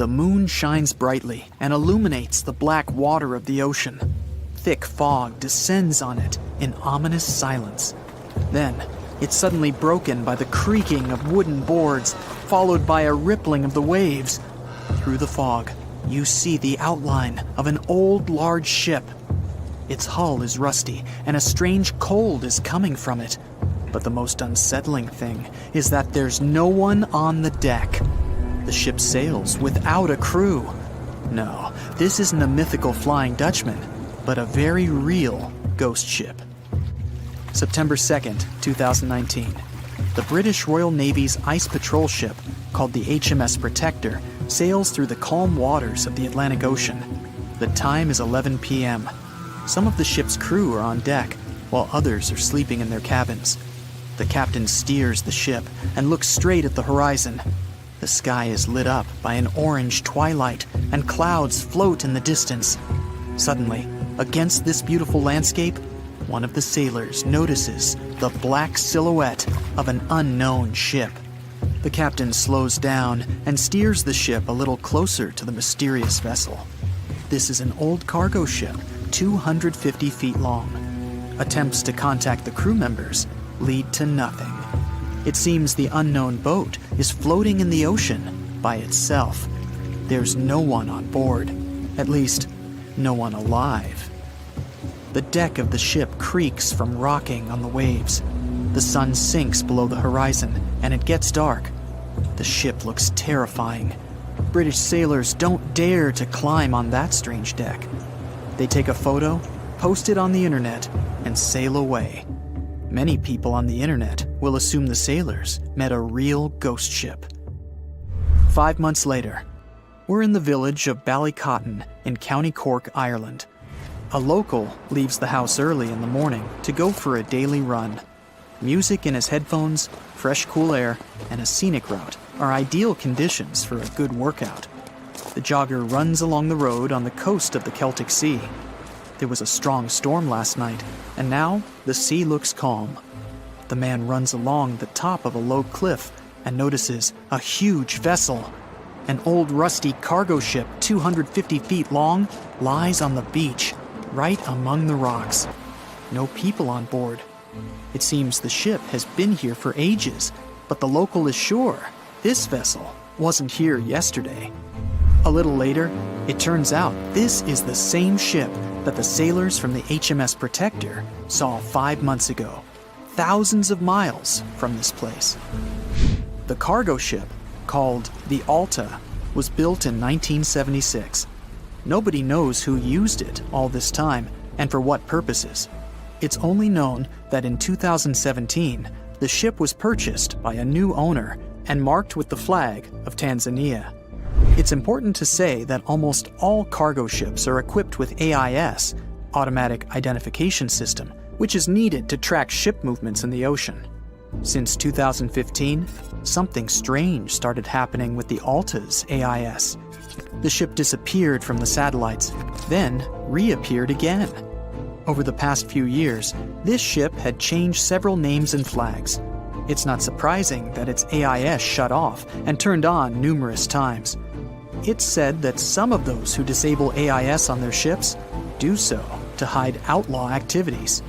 The moon shines brightly and illuminates the black water of the ocean. Thick fog descends on it in ominous silence. Then, it's suddenly broken by the creaking of wooden boards, followed by a rippling of the waves. Through the fog, you see the outline of an old, large ship. Its hull is rusty, and a strange cold is coming from it. But the most unsettling thing is that there's no one on the deck. The ship sails without a crew. No, this isn't a mythical Flying Dutchman, but a very real ghost ship. September 2nd, 2019. The British Royal Navy's ice patrol ship, called the HMS Protector, sails through the calm waters of the Atlantic Ocean. The time is 11 p.m. Some of the ship's crew are on deck, while others are sleeping in their cabins. The captain steers the ship and looks straight at the horizon. The sky is lit up by an orange twilight, and clouds float in the distance. Suddenly, against this beautiful landscape, one of the sailors notices the black silhouette of an unknown ship. The captain slows down and steers the ship a little closer to the mysterious vessel. This is an old cargo ship, 250 feet long. Attempts to contact the crew members lead to nothing. It seems the unknown boat is floating in the ocean by itself. There's no one on board, at least, no one alive. The deck of the ship creaks from rocking on the waves. The sun sinks below the horizon, and it gets dark. The ship looks terrifying. British sailors don't dare to climb on that strange deck. They take a photo, post it on the internet, and sail away. Many people on the internet will assume the sailors met a real ghost ship. 5 months later, we're in the village of Ballycotton in County Cork, Ireland. A local leaves the house early in the morning to go for a daily run. Music in his headphones, fresh cool air, and a scenic route are ideal conditions for a good workout. The jogger runs along the road on the coast of the Celtic Sea. There was a strong storm last night, and now the sea looks calm. The man runs along the top of a low cliff and notices a huge vessel. An old rusty cargo ship 250 feet long lies on the beach, right among the rocks. No people on board. It seems the ship has been here for ages, but the local is sure this vessel wasn't here yesterday. A little later, it turns out this is the same ship that the sailors from the HMS Protector saw 5 months ago, thousands of miles from this place. The cargo ship, called the Alta, was built in 1976. Nobody knows who used it all this time and for what purposes. It's only known that in 2017, the ship was purchased by a new owner and marked with the flag of Tanzania. It's important to say that almost all cargo ships are equipped with AIS, Automatic Identification System, which is needed to track ship movements in the ocean. Since 2015, something strange started happening with the Alta's AIS. The ship disappeared from the satellites, then reappeared again. Over the past few years, this ship had changed several names and flags. It's not surprising that its AIS shut off and turned on numerous times. It's said that some of those who disable AIS on their ships do so to hide outlaw activities.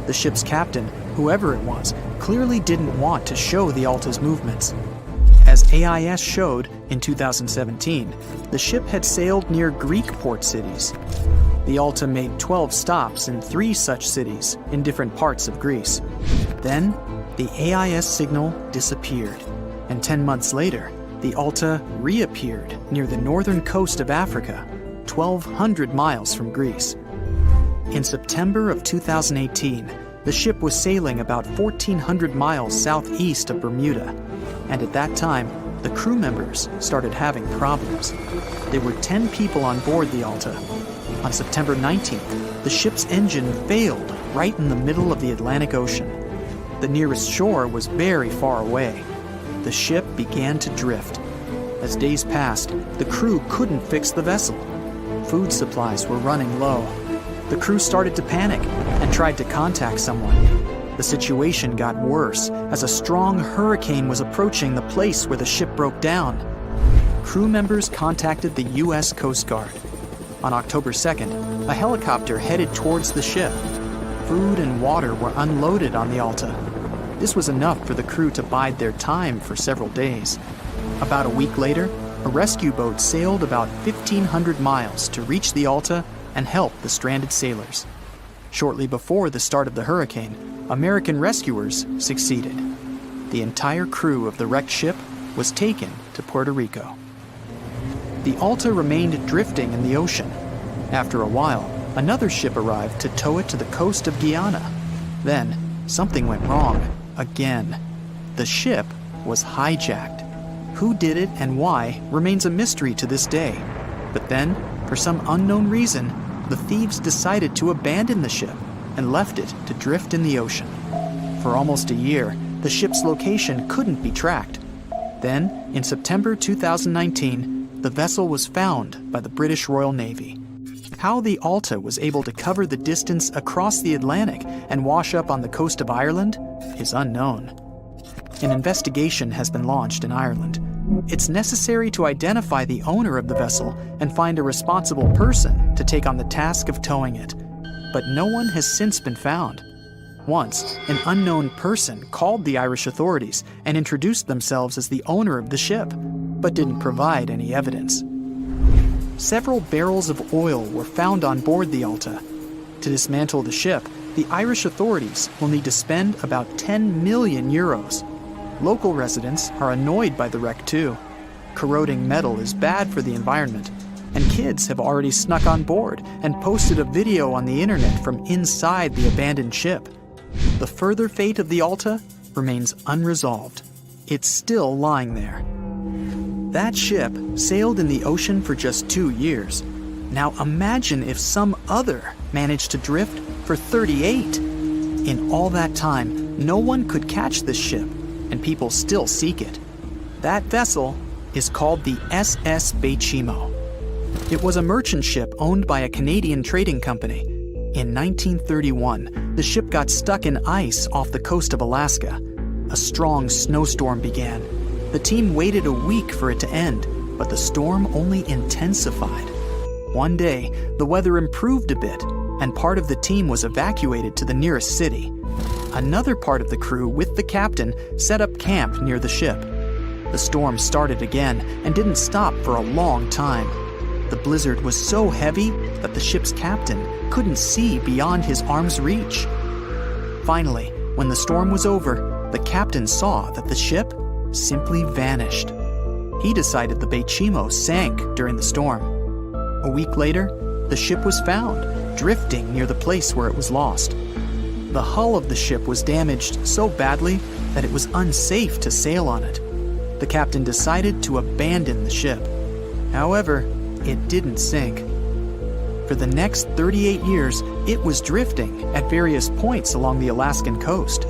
The ship's captain, whoever it was, clearly didn't want to show the Alta's movements. As AIS showed in 2017, the ship had sailed near Greek port cities. The Alta made 12 stops in 3 such cities in different parts of Greece. Then, the AIS signal disappeared, and 10 months later, the Alta reappeared near the northern coast of Africa, 1,200 miles from Greece. In September of 2018, the ship was sailing about 1,400 miles southeast of Bermuda, and at that time, the crew members started having problems. There were 10 people on board the Alta. On September 19th, the ship's engine failed right in the middle of the Atlantic Ocean. The nearest shore was very far away. The ship began to drift. As days passed, the crew couldn't fix the vessel. Food supplies were running low. The crew started to panic and tried to contact someone. The situation got worse as a strong hurricane was approaching the place where the ship broke down. crew members contacted the U.S. Coast Guard. On October 2nd, a helicopter headed towards the ship. Food and water were unloaded on the Alta. This was enough for the crew to bide their time for several days. About a week later, a rescue boat sailed about 1,500 miles to reach the Alta and help the stranded sailors. Shortly before the start of the hurricane, American rescuers succeeded. The entire crew of the wrecked ship was taken to Puerto Rico. The Alta remained drifting in the ocean. After a while, another ship arrived to tow it to the coast of Guyana. Then, something went wrong again. The ship was hijacked. Who did it and why remains a mystery to this day. But then, for some unknown reason, the thieves decided to abandon the ship and left it to drift in the ocean. For almost a year, the ship's location couldn't be tracked. Then, in September 2019, the vessel was found by the British Royal Navy. How the Alta was able to cover the distance across the Atlantic and wash up on the coast of Ireland is unknown. An investigation has been launched in Ireland. It's necessary to identify the owner of the vessel and find a responsible person to take on the task of towing it. But no one has since been found. Once, an unknown person called the Irish authorities and introduced themselves as the owner of the ship, but didn't provide any evidence. Several barrels of oil were found on board the Alta. To dismantle the ship, the Irish authorities will need to spend about 10 million euros. Local residents are annoyed by the wreck too. Corroding metal is bad for the environment, and kids have already snuck on board and posted a video on the internet from inside the abandoned ship. The further fate of the Alta remains unresolved. It's still lying there. That ship sailed in the ocean for just 2 years. Now imagine if some other managed to drift for 38. In all that time, no one could catch this ship, and people still seek it. That vessel is called the SS Bechimo. It was a merchant ship owned by a Canadian trading company. In 1931, the ship got stuck in ice off the coast of Alaska. A strong snowstorm began. The team waited a week for it to end, but the storm only intensified. One day, the weather improved a bit, and part of the team was evacuated to the nearest city. Another part of the crew, with the captain, set up camp near the ship. The storm started again and didn't stop for a long time. The blizzard was so heavy that the ship's captain couldn't see beyond his arm's reach. Finally, when the storm was over, the captain saw that the ship simply vanished. He decided the Bechimo sank during the storm. A week later, the ship was found, drifting near the place where it was lost. The hull of the ship was damaged so badly that it was unsafe to sail on it. The captain decided to abandon the ship. However, it didn't sink. For the next 38 years, it was drifting at various points along the Alaskan coast.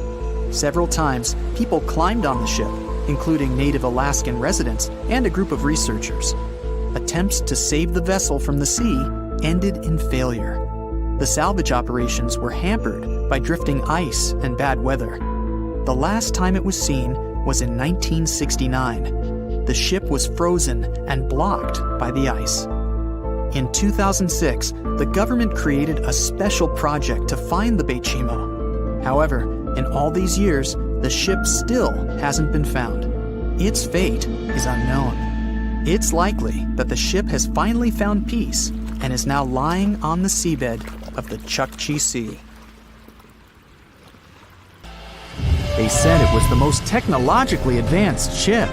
Several times, people climbed on the ship, including native Alaskan residents and a group of researchers. Attempts to save the vessel from the sea ended in failure. The salvage operations were hampered by drifting ice and bad weather. The last time it was seen was in 1969. The ship was frozen and blocked by the ice. In 2006, the government created a special project to find the Bechimo. However, in all these years, the ship still hasn't been found. Its fate is unknown. It's likely that the ship has finally found peace and is now lying on the seabed of the Chukchi Sea. They said it was the most technologically advanced ship.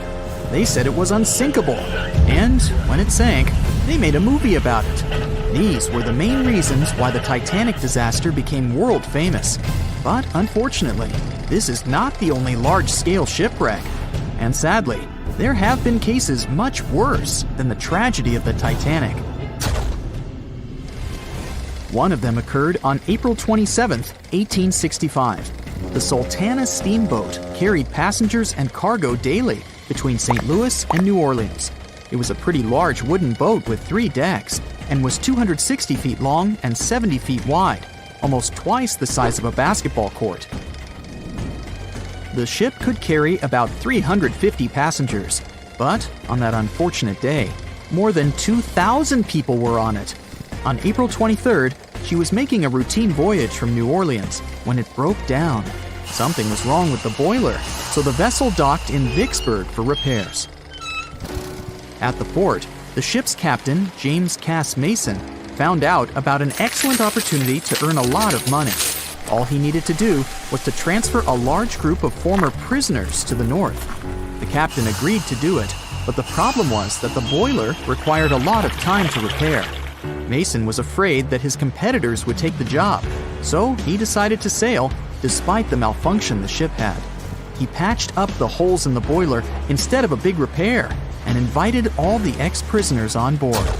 They said it was unsinkable. And when it sank, they made a movie about it. These were the main reasons why the Titanic disaster became world famous. But unfortunately, this is not the only large-scale shipwreck. And sadly, there have been cases much worse than the tragedy of the Titanic. One of them occurred on April 27, 1865. The Sultana steamboat carried passengers and cargo daily between St. Louis and New Orleans. It was a pretty large wooden boat with 3 decks and was 260 feet long and 70 feet wide, almost twice the size of a basketball court. The ship could carry about 350 passengers, But on that unfortunate day, more than 2,000 people were on it. On April 23rd, she was making a routine voyage from New Orleans when it broke down. Something was wrong with the boiler, so the vessel docked in Vicksburg for repairs. At the port, the ship's captain, James Cass Mason, found out about an excellent opportunity to earn a lot of money. All he needed to do was to transfer a large group of former prisoners to the north. The captain agreed to do it, but the problem was that the boiler required a lot of time to repair. Mason was afraid that his competitors would take the job, so he decided to sail despite the malfunction the ship had. He patched up the holes in the boiler instead of a big repair and invited all the ex-prisoners on board.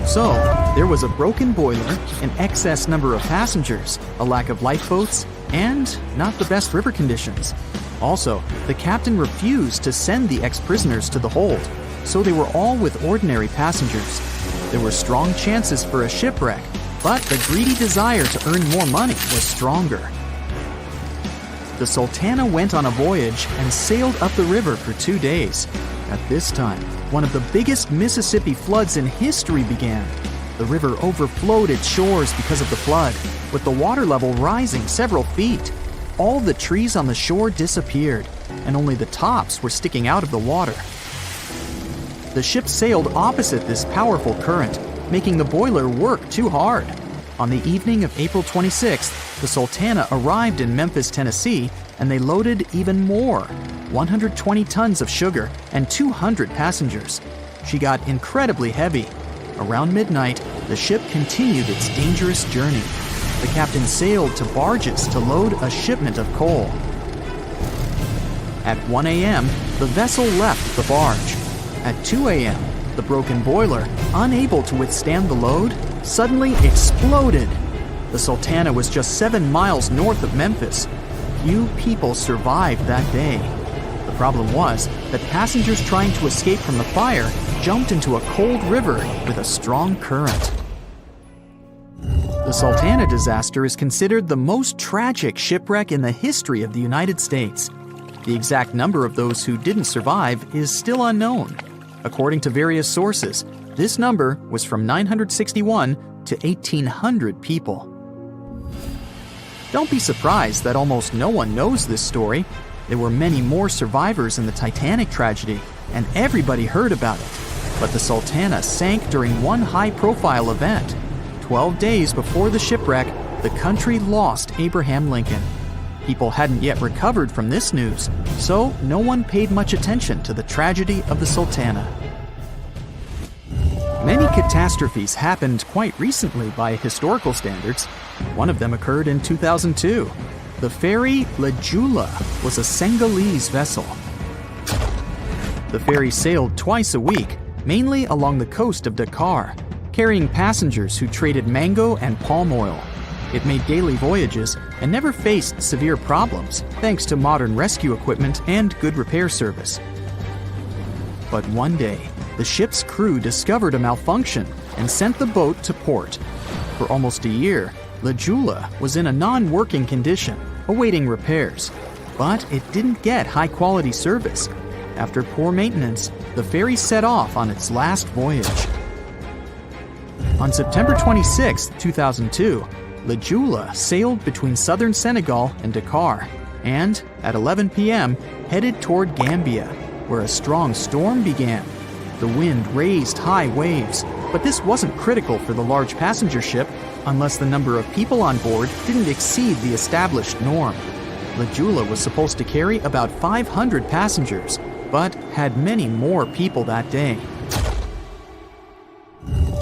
So, there was a broken boiler, an excess number of passengers, a lack of lifeboats, and not the best river conditions. Also, the captain refused to send the ex-prisoners to the hold, so they were all with ordinary passengers. There were strong chances for a shipwreck, but the greedy desire to earn more money was stronger. The Sultana went on a voyage and sailed up the river for 2 days. At this time, one of the biggest Mississippi floods in history began. The river overflowed its shores because of the flood, with the water level rising several feet. All the trees on the shore disappeared, and only the tops were sticking out of the water. The ship sailed opposite this powerful current, making the boiler work too hard. On the evening of April 26th, the Sultana arrived in Memphis, Tennessee, and they loaded even more, 120 tons of sugar and 200 passengers. She got incredibly heavy. Around midnight, the ship continued its dangerous journey. The captain sailed to barges to load a shipment of coal. At 1 a.m., the vessel left the barge. At 2 a.m., the broken boiler, unable to withstand the load, suddenly exploded. The Sultana was just 7 miles north of Memphis. Few people survived that day. The problem was that passengers trying to escape from the fire jumped into a cold river with a strong current. The Sultana disaster is considered the most tragic shipwreck in the history of the United States. The exact number of those who didn't survive is still unknown. According to various sources, this number was from 961 to 1,800 people. Don't be surprised that almost no one knows this story. There were many more survivors in the Titanic tragedy, and everybody heard about it. But the Sultana sank during one high-profile event. 12 days before the shipwreck, the country lost Abraham Lincoln. People hadn't yet recovered from this news, so no one paid much attention to the tragedy of the Sultana. Many catastrophes happened quite recently by historical standards. One of them occurred in 2002. The ferry La Jula was a Senegalese vessel. The ferry sailed twice a week, mainly along the coast of Dakar, carrying passengers who traded mango and palm oil. It made daily voyages and never faced severe problems thanks to modern rescue equipment and good repair service. But one day, the ship's crew discovered a malfunction and sent the boat to port. For almost a year, La Jula was in a non-working condition, awaiting repairs. But it didn't get high-quality service. After poor maintenance, the ferry set off on its last voyage. On September 26, 2002, La Jula sailed between southern Senegal and Dakar, and at 11 p.m. headed toward Gambia, where a strong storm began. The wind raised high waves, but this wasn't critical for the large passenger ship unless the number of people on board didn't exceed the established norm. La Jula was supposed to carry about 500 passengers, but had many more people that day.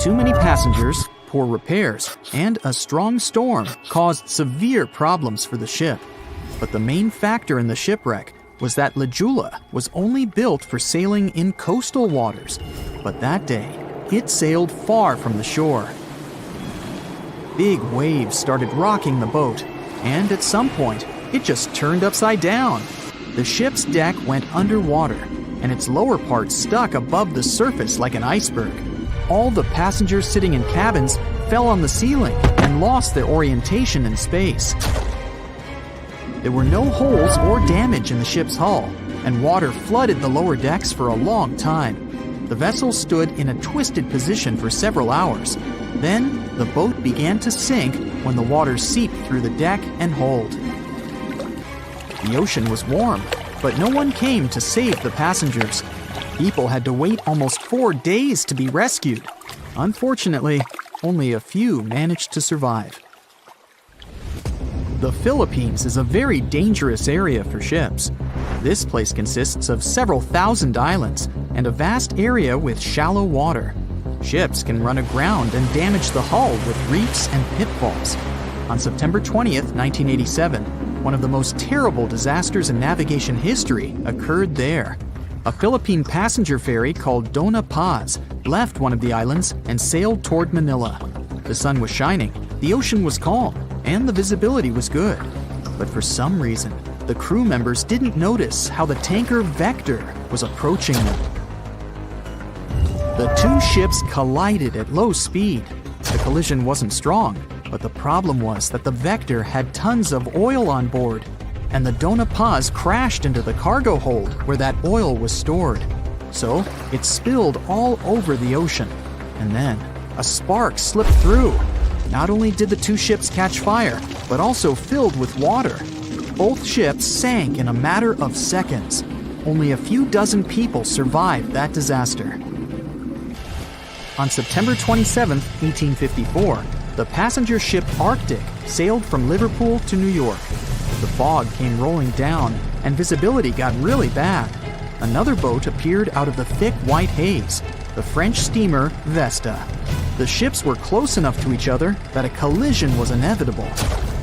Too many passengers, poor repairs, and a strong storm caused severe problems for the ship. But the main factor in the shipwreck was that La Jula was only built for sailing in coastal waters, but that day, it sailed far from the shore. Big waves started rocking the boat, and at some point, it just turned upside down. The ship's deck went underwater, and its lower part stuck above the surface like an iceberg. All the passengers sitting in cabins fell on the ceiling and lost their orientation in space. There were no holes or damage in the ship's hull, and water flooded the lower decks for a long time. The vessel stood in a twisted position for several hours. Then, the boat began to sink when the water seeped through the deck and hold. The ocean was warm, but no one came to save the passengers. People had to wait almost 4 days to be rescued. Unfortunately, only a few managed to survive. The Philippines is a very dangerous area for ships. This place consists of several thousand islands and a vast area with shallow water. Ships can run aground and damage the hull with reefs and pitfalls. On September 20th, 1987, one of the most terrible disasters in navigation history occurred there. A Philippine passenger ferry called Dona Paz left one of the islands and sailed toward Manila. The sun was shining, the ocean was calm, and the visibility was good. But for some reason, the crew members didn't notice how the tanker Vector was approaching them. The two ships collided at low speed. The collision wasn't strong, but the problem was that the Vector had tons of oil on board, and the Dona Paz crashed into the cargo hold where that oil was stored. So it spilled all over the ocean, and then a spark slipped through. Not only did the two ships catch fire, but also filled with water. Both ships sank in a matter of seconds. Only a few dozen people survived that disaster. On September 27, 1854, the passenger ship Arctic sailed from Liverpool to New York. The fog came rolling down, and visibility got really bad. Another boat appeared out of the thick white haze, the French steamer Vesta. The ships were close enough to each other that a collision was inevitable.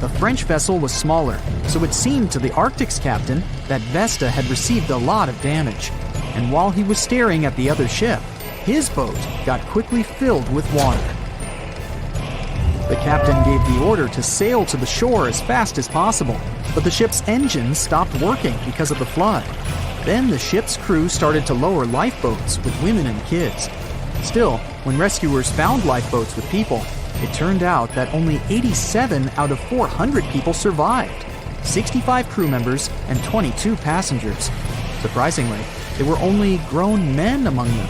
The French vessel was smaller, so it seemed to the Arctic's captain that Vesta had received a lot of damage. And while he was staring at the other ship, his boat got quickly filled with water. The captain gave the order to sail to the shore as fast as possible, but the ship's engines stopped working because of the flood. Then the ship's crew started to lower lifeboats with women and kids. Still, when rescuers found lifeboats with people, it turned out that only 87 out of 400 people survived, 65 crew members and 22 passengers. Surprisingly, there were only grown men among them.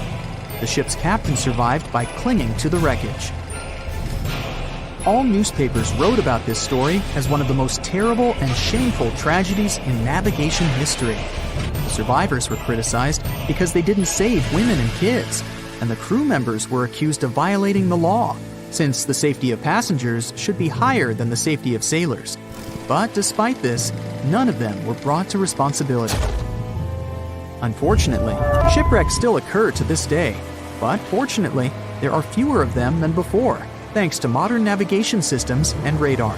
The ship's captain survived by clinging to the wreckage. All newspapers wrote about this story as one of the most terrible and shameful tragedies in navigation history. The survivors were criticized because they didn't save women and kids, and the crew members were accused of violating the law, since the safety of passengers should be higher than the safety of sailors. But despite this, none of them were brought to responsibility. Unfortunately, shipwrecks still occur to this day, but fortunately, there are fewer of them than before, thanks to modern navigation systems and radar.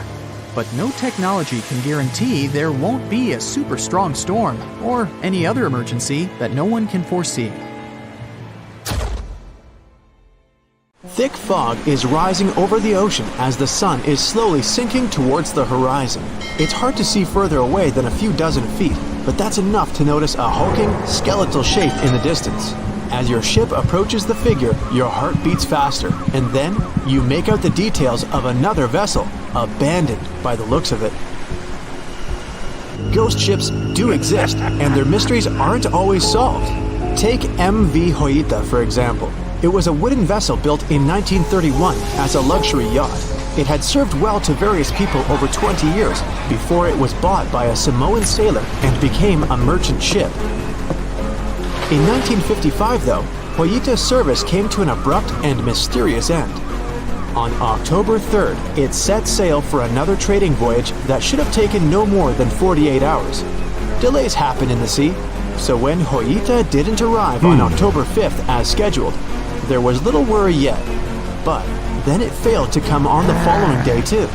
But no technology can guarantee there won't be a super strong storm or any other emergency that no one can foresee. Thick fog is rising over the ocean as the sun is slowly sinking towards the horizon. It's hard to see further away than a few dozen feet, but that's enough to notice a hulking, skeletal shape in the distance. As your ship approaches the figure, your heart beats faster, and then you make out the details of another vessel, abandoned by the looks of it. Ghost ships do exist, and their mysteries aren't always solved. Take MV Hoyita, for example. It was a wooden vessel built in 1931 as a luxury yacht. It had served well to various people over 20 years before it was bought by a Samoan sailor and became a merchant ship. In 1955, though, Hoyita's service came to an abrupt and mysterious end. On October 3rd, it set sail for another trading voyage that should have taken no more than 48 hours. Delays happen in the sea, so when Hoyita didn't arrive on October 5th as scheduled, there was little worry yet. But then it failed to come on the following day too.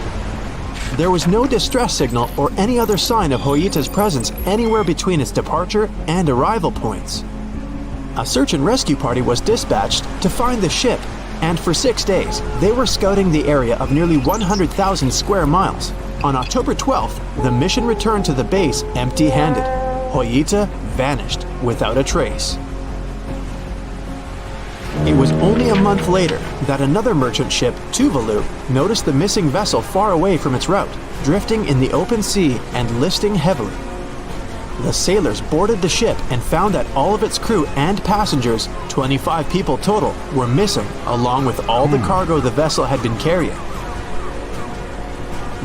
There was no distress signal or any other sign of Hoyita's presence anywhere between its departure and arrival points. A search and rescue party was dispatched to find the ship, and for 6 days, they were scouting the area of nearly 100,000 square miles. On October 12th, the mission returned to the base empty-handed. Hoyita vanished without a trace. It was only a month later that another merchant ship, Tuvalu, noticed the missing vessel far away from its route, drifting in the open sea and listing heavily. the sailors boarded the ship and found that all of its crew and passengers, 25 people total, were missing, along with all the cargo the vessel had been carrying.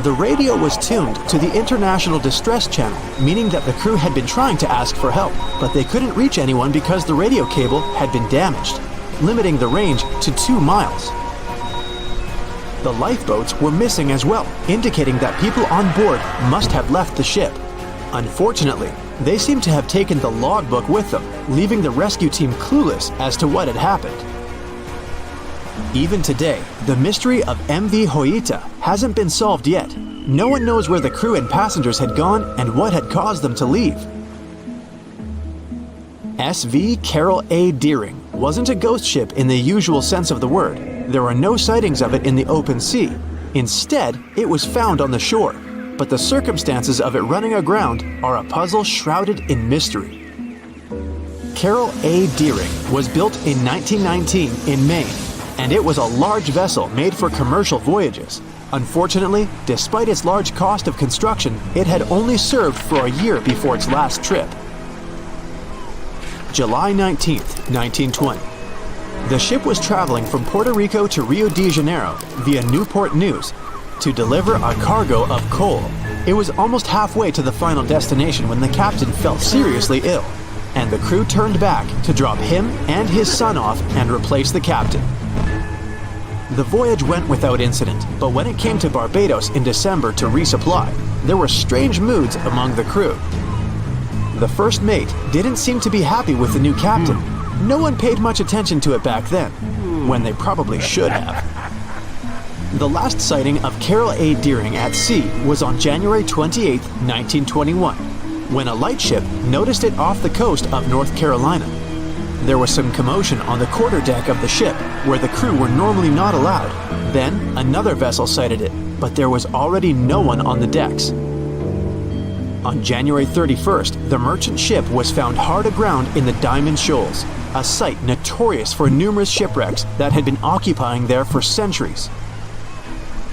The radio was tuned to the International Distress Channel, meaning that the crew had been trying to ask for help, but they couldn't reach anyone because the radio cable had been damaged, limiting the range to 2 miles. The lifeboats were missing as well, indicating that people on board must have left the ship. Unfortunately, they seem to have taken the logbook with them, leaving the rescue team clueless as to what had happened. Even today, the mystery of MV Hoita hasn't been solved yet. No one knows where the crew and passengers had gone and what had caused them to leave. SV Carol A. Deering wasn't a ghost ship in the usual sense of the word. There were no sightings of it in the open sea. Instead, it was found on the shore, but the circumstances of it running aground are a puzzle shrouded in mystery. Carol A. Deering was built in 1919 in Maine, and it was a large vessel made for commercial voyages. Unfortunately, despite its large cost of construction, it had only served for a year before its last trip. July 19, 1920. The ship was traveling from Puerto Rico to Rio de Janeiro via Newport News to deliver a cargo of coal. It was almost halfway to the final destination when the captain fell seriously ill, and the crew turned back to drop him and his son off and replace the captain. The voyage went without incident, but when it came to Barbados in December to resupply, there were strange moods among the crew. The first mate didn't seem to be happy with the new captain. No one paid much attention to it back then, when they probably should have. The last sighting of Carol A. Deering at sea was on January 28, 1921, when a lightship noticed it off the coast of North Carolina. There was some commotion on the quarterdeck of the ship, where the crew were normally not allowed. Then, another vessel sighted it, but there was already no one on the decks. On January 31st, the merchant ship was found hard aground in the Diamond Shoals, a site notorious for numerous shipwrecks that had been occupying there for centuries.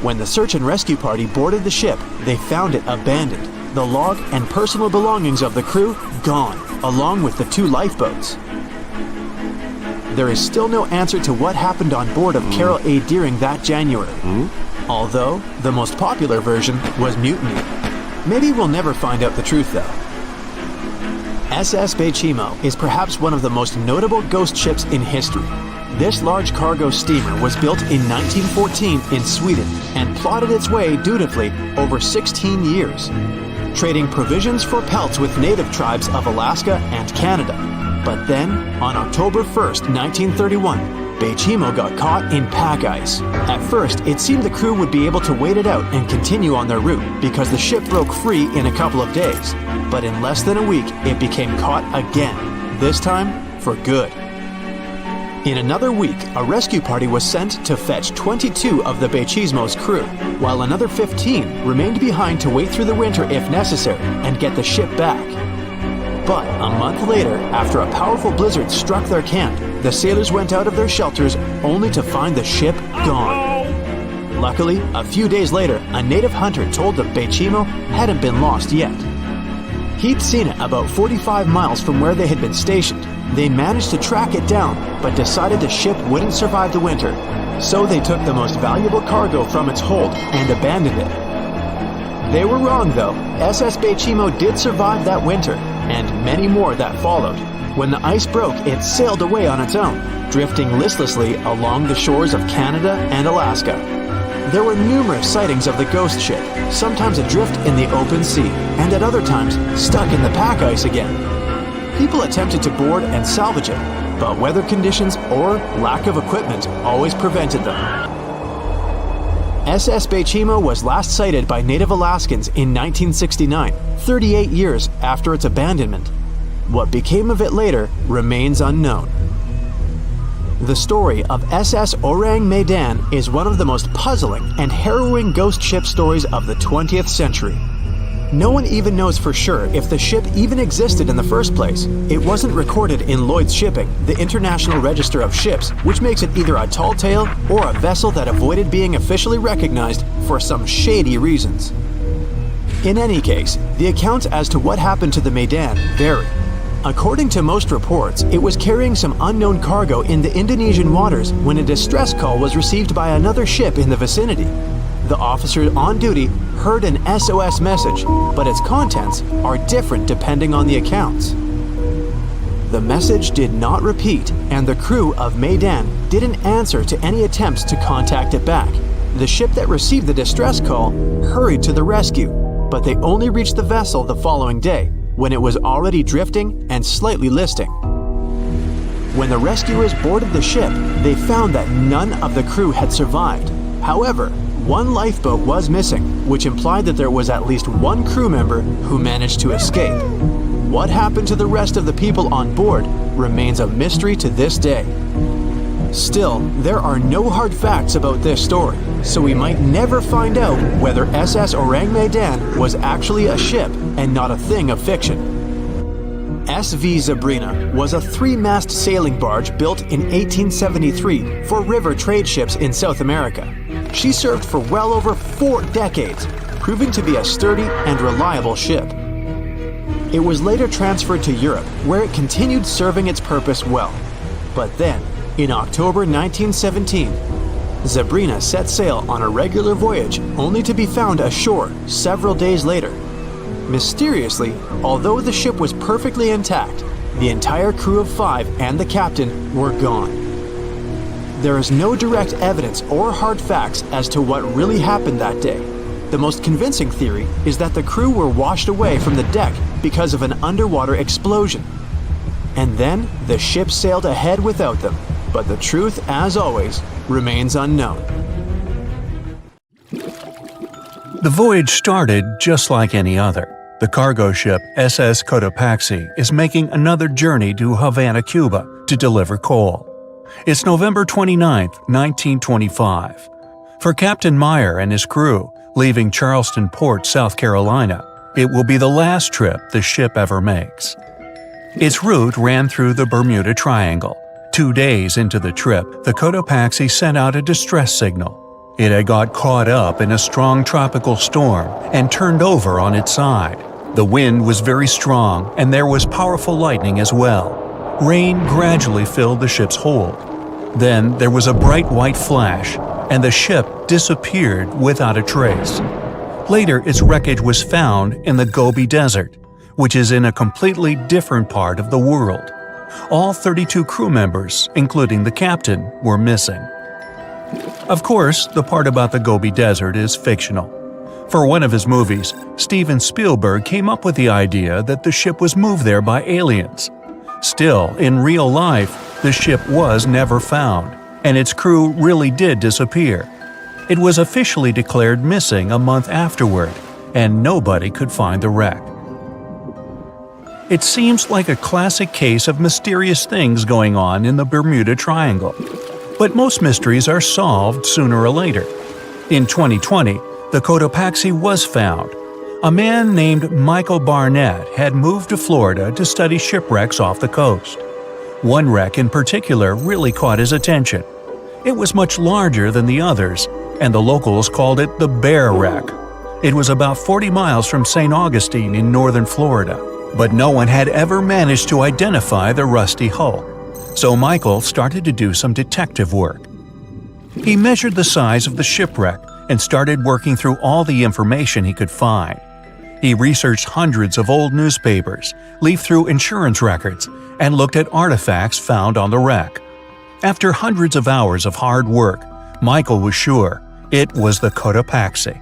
When the search and rescue party boarded the ship, they found it abandoned, the log and personal belongings of the crew gone, along with the 2 lifeboats. There is still no answer to what happened on board of Carol A. Deering that January, although the most popular version was mutiny. Maybe we'll never find out the truth though. SS Bechimo is perhaps one of the most notable ghost ships in history. This large cargo steamer was built in 1914 in Sweden and plodded its way dutifully over 16 years, trading provisions for pelts with native tribes of Alaska and Canada. But then, on October 1st, 1931, Bechimo got caught in pack ice. At first, it seemed the crew would be able to wait it out and continue on their route because the ship broke free in a couple of days. But in less than a week, it became caught again, this time for good. In another week, a rescue party was sent to fetch 22 of the Bechimo's crew, while another 15 remained behind to wait through the winter if necessary and get the ship back. But a month later, after a powerful blizzard struck their camp, the sailors went out of their shelters only to find the ship gone. Luckily, a few days later, a native hunter told them Bechimo hadn't been lost yet. He'd seen it about 45 miles from where they had been stationed. They managed to track it down, but decided the ship wouldn't survive the winter. So they took the most valuable cargo from its hold and abandoned it. They were wrong though. SS Bechimo did survive that winter, and many more that followed. When the ice broke, it sailed away on its own, drifting listlessly along the shores of Canada and Alaska. There were numerous sightings of the ghost ship, sometimes adrift in the open sea, and at other times stuck in the pack ice again. People attempted to board and salvage it, but weather conditions or lack of equipment always prevented them. SS Bechimo was last sighted by native Alaskans in 1969, 38 years after its abandonment. What became of it later remains unknown. The story of SS Orang Medan is one of the most puzzling and harrowing ghost ship stories of the 20th century. No one even knows for sure if the ship even existed in the first place. It wasn't recorded in Lloyd's Shipping, the International Register of Ships, which makes it either a tall tale or a vessel that avoided being officially recognized for some shady reasons. In any case, the accounts as to what happened to the Medan vary. According to most reports, it was carrying some unknown cargo in the Indonesian waters when a distress call was received by another ship in the vicinity. The officer on duty heard an SOS message, but its contents are different depending on the accounts. The message did not repeat, and the crew of Medan didn't answer to any attempts to contact it back. The ship that received the distress call hurried to the rescue, but they only reached the vessel the following day, when it was already drifting and slightly listing. When the rescuers boarded the ship, they found that none of the crew had survived. However, one lifeboat was missing, which implied that there was at least one crew member who managed to escape. What happened to the rest of the people on board remains a mystery to this day. Still, there are no hard facts about this story, so we might never find out whether SS Orang Medan was actually a ship and not a thing of fiction. SV Sabrina was a 3-mast sailing barge built in 1873 for river trade ships in South America. She served for well over 4 decades, proving to be a sturdy and reliable ship. It was later transferred to Europe, where it continued serving its purpose well. But then, in October 1917, Sabrina set sail on a regular voyage only to be found ashore several days later. Mysteriously, although the ship was perfectly intact, the entire crew of 5 and the captain were gone. There is no direct evidence or hard facts as to what really happened that day. The most convincing theory is that the crew were washed away from the deck because of an underwater explosion. And then the ship sailed ahead without them. But the truth, as always, remains unknown. The voyage started just like any other. The cargo ship SS Cotopaxi is making another journey to Havana, Cuba, to deliver coal. It's November 29, 1925. For Captain Meyer and his crew, leaving Charleston Port, South Carolina, it will be the last trip the ship ever makes. Its route ran through the Bermuda Triangle. 2 days into the trip, the Cotopaxi sent out a distress signal. It had got caught up in a strong tropical storm and turned over on its side. The wind was very strong and there was powerful lightning as well. Rain gradually filled the ship's hold. Then there was a bright white flash, and the ship disappeared without a trace. Later, its wreckage was found in the Gobi Desert, which is in a completely different part of the world. All 32 crew members, including the captain, were missing. Of course, the part about the Gobi Desert is fictional. For one of his movies, Steven Spielberg came up with the idea that the ship was moved there by aliens. Still, in real life, the ship was never found, and its crew really did disappear. It was officially declared missing a month afterward, and nobody could find the wreck. It seems like a classic case of mysterious things going on in the Bermuda Triangle. But most mysteries are solved sooner or later. In 2020, the Cotopaxi was found. A man named Michael Barnett had moved to Florida to study shipwrecks off the coast. One wreck in particular really caught his attention. It was much larger than the others, and the locals called it the Bear Wreck. It was about 40 miles from St. Augustine in northern Florida, but no one had ever managed to identify the rusty hull. So Michael started to do some detective work. He measured the size of the shipwreck and started working through all the information he could find. He researched hundreds of old newspapers, leafed through insurance records, and looked at artifacts found on the wreck. After hundreds of hours of hard work, Michael was sure it was the Cotopaxi.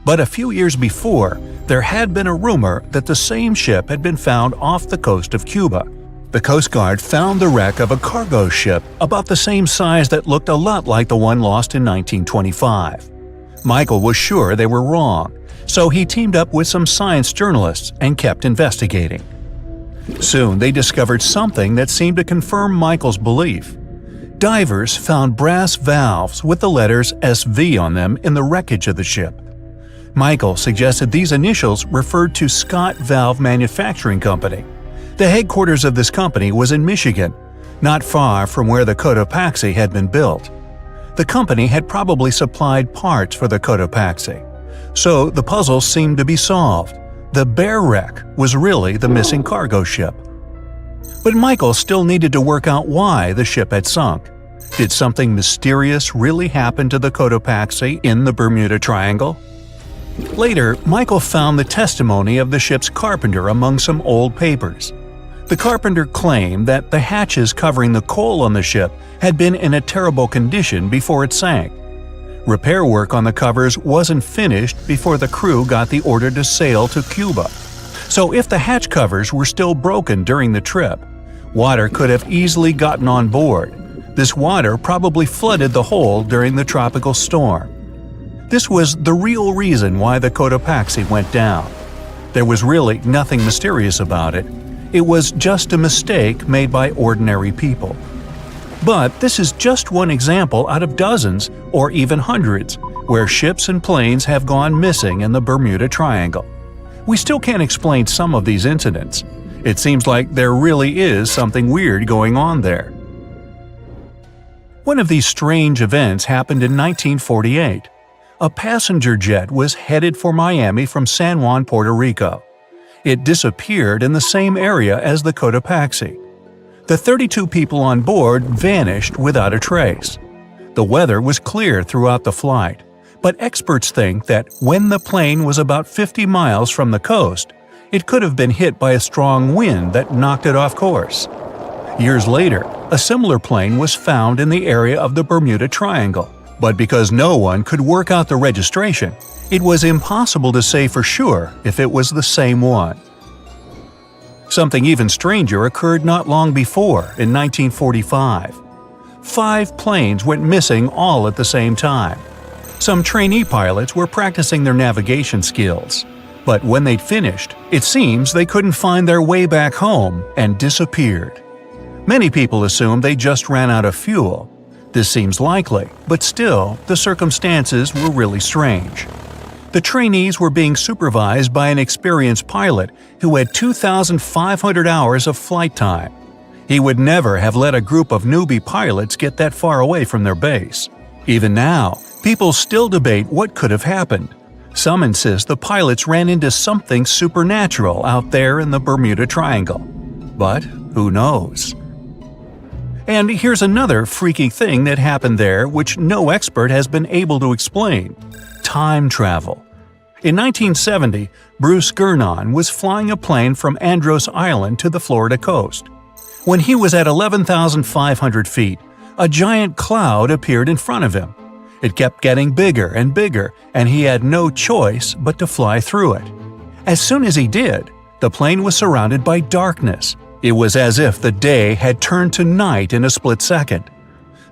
But a few years before, there had been a rumor that the same ship had been found off the coast of Cuba. The Coast Guard found the wreck of a cargo ship about the same size that looked a lot like the one lost in 1925. Michael was sure they were wrong, so he teamed up with some science journalists and kept investigating. Soon they discovered something that seemed to confirm Michael's belief. Divers found brass valves with the letters SV on them in the wreckage of the ship. Michael suggested these initials referred to Scott Valve Manufacturing Company. The headquarters of this company was in Michigan, not far from where the Cotopaxi had been built. The company had probably supplied parts for the Cotopaxi. So the puzzle seemed to be solved. The bear wreck was really the missing cargo ship. But Michael still needed to work out why the ship had sunk. Did something mysterious really happen to the Cotopaxi in the Bermuda Triangle? Later, Michael found the testimony of the ship's carpenter among some old papers. The carpenter claimed that the hatches covering the coal on the ship had been in a terrible condition before it sank. Repair work on the covers wasn't finished before the crew got the order to sail to Cuba. So if the hatch covers were still broken during the trip, water could have easily gotten on board. This water probably flooded the hold during the tropical storm. This was the real reason why the Cotopaxi went down. There was really nothing mysterious about it. It was just a mistake made by ordinary people. But this is just one example out of dozens or even hundreds where ships and planes have gone missing in the Bermuda Triangle. We still can't explain some of these incidents. It seems like there really is something weird going on there. One of these strange events happened in 1948. A passenger jet was headed for Miami from San Juan, Puerto Rico. It disappeared in the same area as the Cotopaxi. The 32 people on board vanished without a trace. The weather was clear throughout the flight, but experts think that when the plane was about 50 miles from the coast, it could have been hit by a strong wind that knocked it off course. Years later, a similar plane was found in the area of the Bermuda Triangle, but because no one could work out the registration, it was impossible to say for sure if it was the same one. Something even stranger occurred not long before, in 1945. 5 planes went missing all at the same time. Some trainee pilots were practicing their navigation skills, but when they'd finished, it seems they couldn't find their way back home and disappeared. Many people assume they just ran out of fuel. This seems likely, but still, the circumstances were really strange. The trainees were being supervised by an experienced pilot who had 2,500 hours of flight time. He would never have let a group of newbie pilots get that far away from their base. Even now, people still debate what could have happened. Some insist the pilots ran into something supernatural out there in the Bermuda Triangle. But who knows? And here's another freaky thing that happened there which no expert has been able to explain. Time travel. In 1970, Bruce Gernon was flying a plane from Andros Island to the Florida coast. When he was at 11,500 feet, a giant cloud appeared in front of him. It kept getting bigger and bigger, and he had no choice but to fly through it. As soon as he did, the plane was surrounded by darkness. It was as if the day had turned to night in a split second.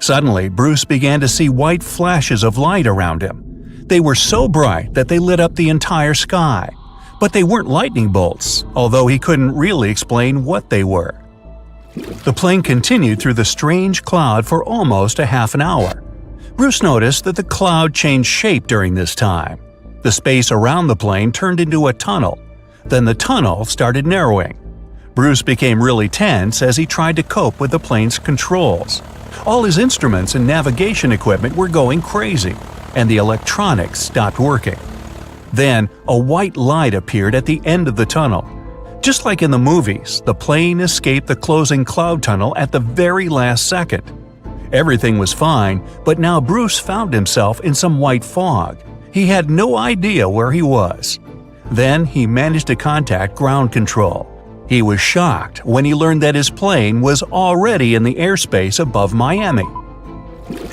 Suddenly, Bruce began to see white flashes of light around him. They were so bright that they lit up the entire sky. But they weren't lightning bolts, although he couldn't really explain what they were. The plane continued through the strange cloud for almost a half an hour. Bruce noticed that the cloud changed shape during this time. The space around the plane turned into a tunnel. Then the tunnel started narrowing. Bruce became really tense as he tried to cope with the plane's controls. All his instruments and navigation equipment were going crazy, and the electronics stopped working. Then, a white light appeared at the end of the tunnel. Just like in the movies, the plane escaped the closing cloud tunnel at the very last second. Everything was fine, but now Bruce found himself in some white fog. He had no idea where he was. Then he managed to contact ground control. He was shocked when he learned that his plane was already in the airspace above Miami.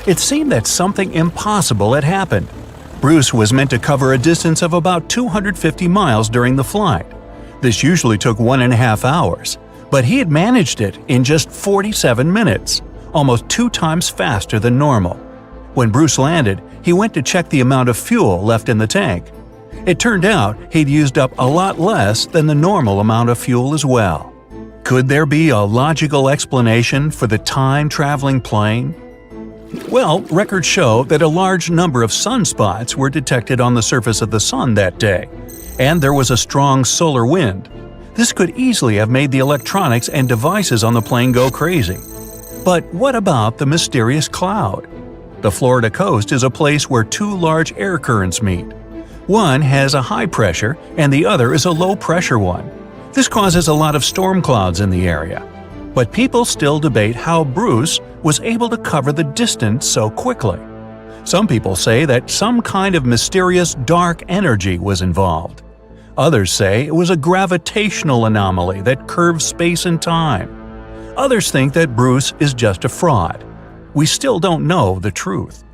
It seemed that something impossible had happened. Bruce was meant to cover a distance of about 250 miles during the flight. This usually took 1.5 hours, but he had managed it in just 47 minutes, almost 2 times faster than normal. When Bruce landed, he went to check the amount of fuel left in the tank. It turned out he'd used up a lot less than the normal amount of fuel as well. Could there be a logical explanation for the time-traveling plane? Well, records show that a large number of sunspots were detected on the surface of the sun that day, and there was a strong solar wind. This could easily have made the electronics and devices on the plane go crazy. But what about the mysterious cloud? The Florida coast is a place where 2 large air currents meet. One has a high pressure and the other is a low pressure one. This causes a lot of storm clouds in the area. But people still debate how Bruce was able to cover the distance so quickly. Some people say that some kind of mysterious dark energy was involved. Others say it was a gravitational anomaly that curves space and time. Others think that Bruce is just a fraud. We still don't know the truth.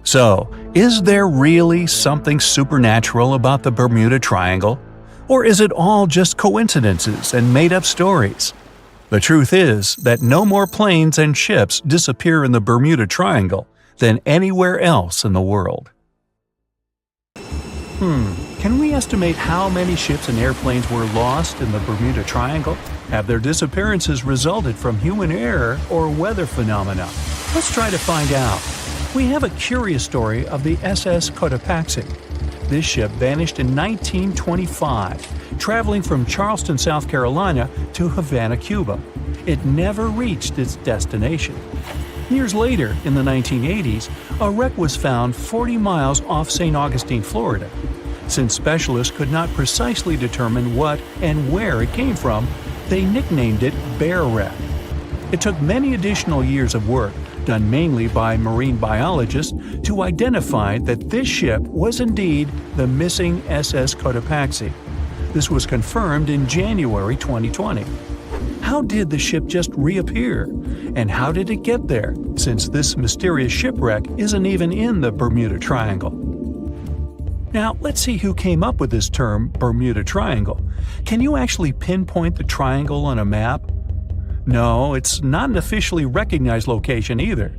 So, is there really something supernatural about the Bermuda Triangle? Or is it all just coincidences and made-up stories? The truth is that no more planes and ships disappear in the Bermuda Triangle than anywhere else in the world. Can we estimate how many ships and airplanes were lost in the Bermuda Triangle? Have their disappearances resulted from human error or weather phenomena? Let's try to find out. We have a curious story of the SS Cotopaxi. This ship vanished in 1925, traveling from Charleston, South Carolina to Havana, Cuba. It never reached its destination. Years later, in the 1980s, a wreck was found 40 miles off St. Augustine, Florida. Since specialists could not precisely determine what and where it came from, they nicknamed it Bear Wreck. It took many additional years of work, done mainly by marine biologists, to identify that this ship was indeed the missing SS Cotopaxi. This was confirmed in January 2020. How did the ship just reappear? And how did it get there, since this mysterious shipwreck isn't even in the Bermuda Triangle? Now, let's see who came up with this term, Bermuda Triangle. Can you actually pinpoint the triangle on a map? No, it's not an officially recognized location either.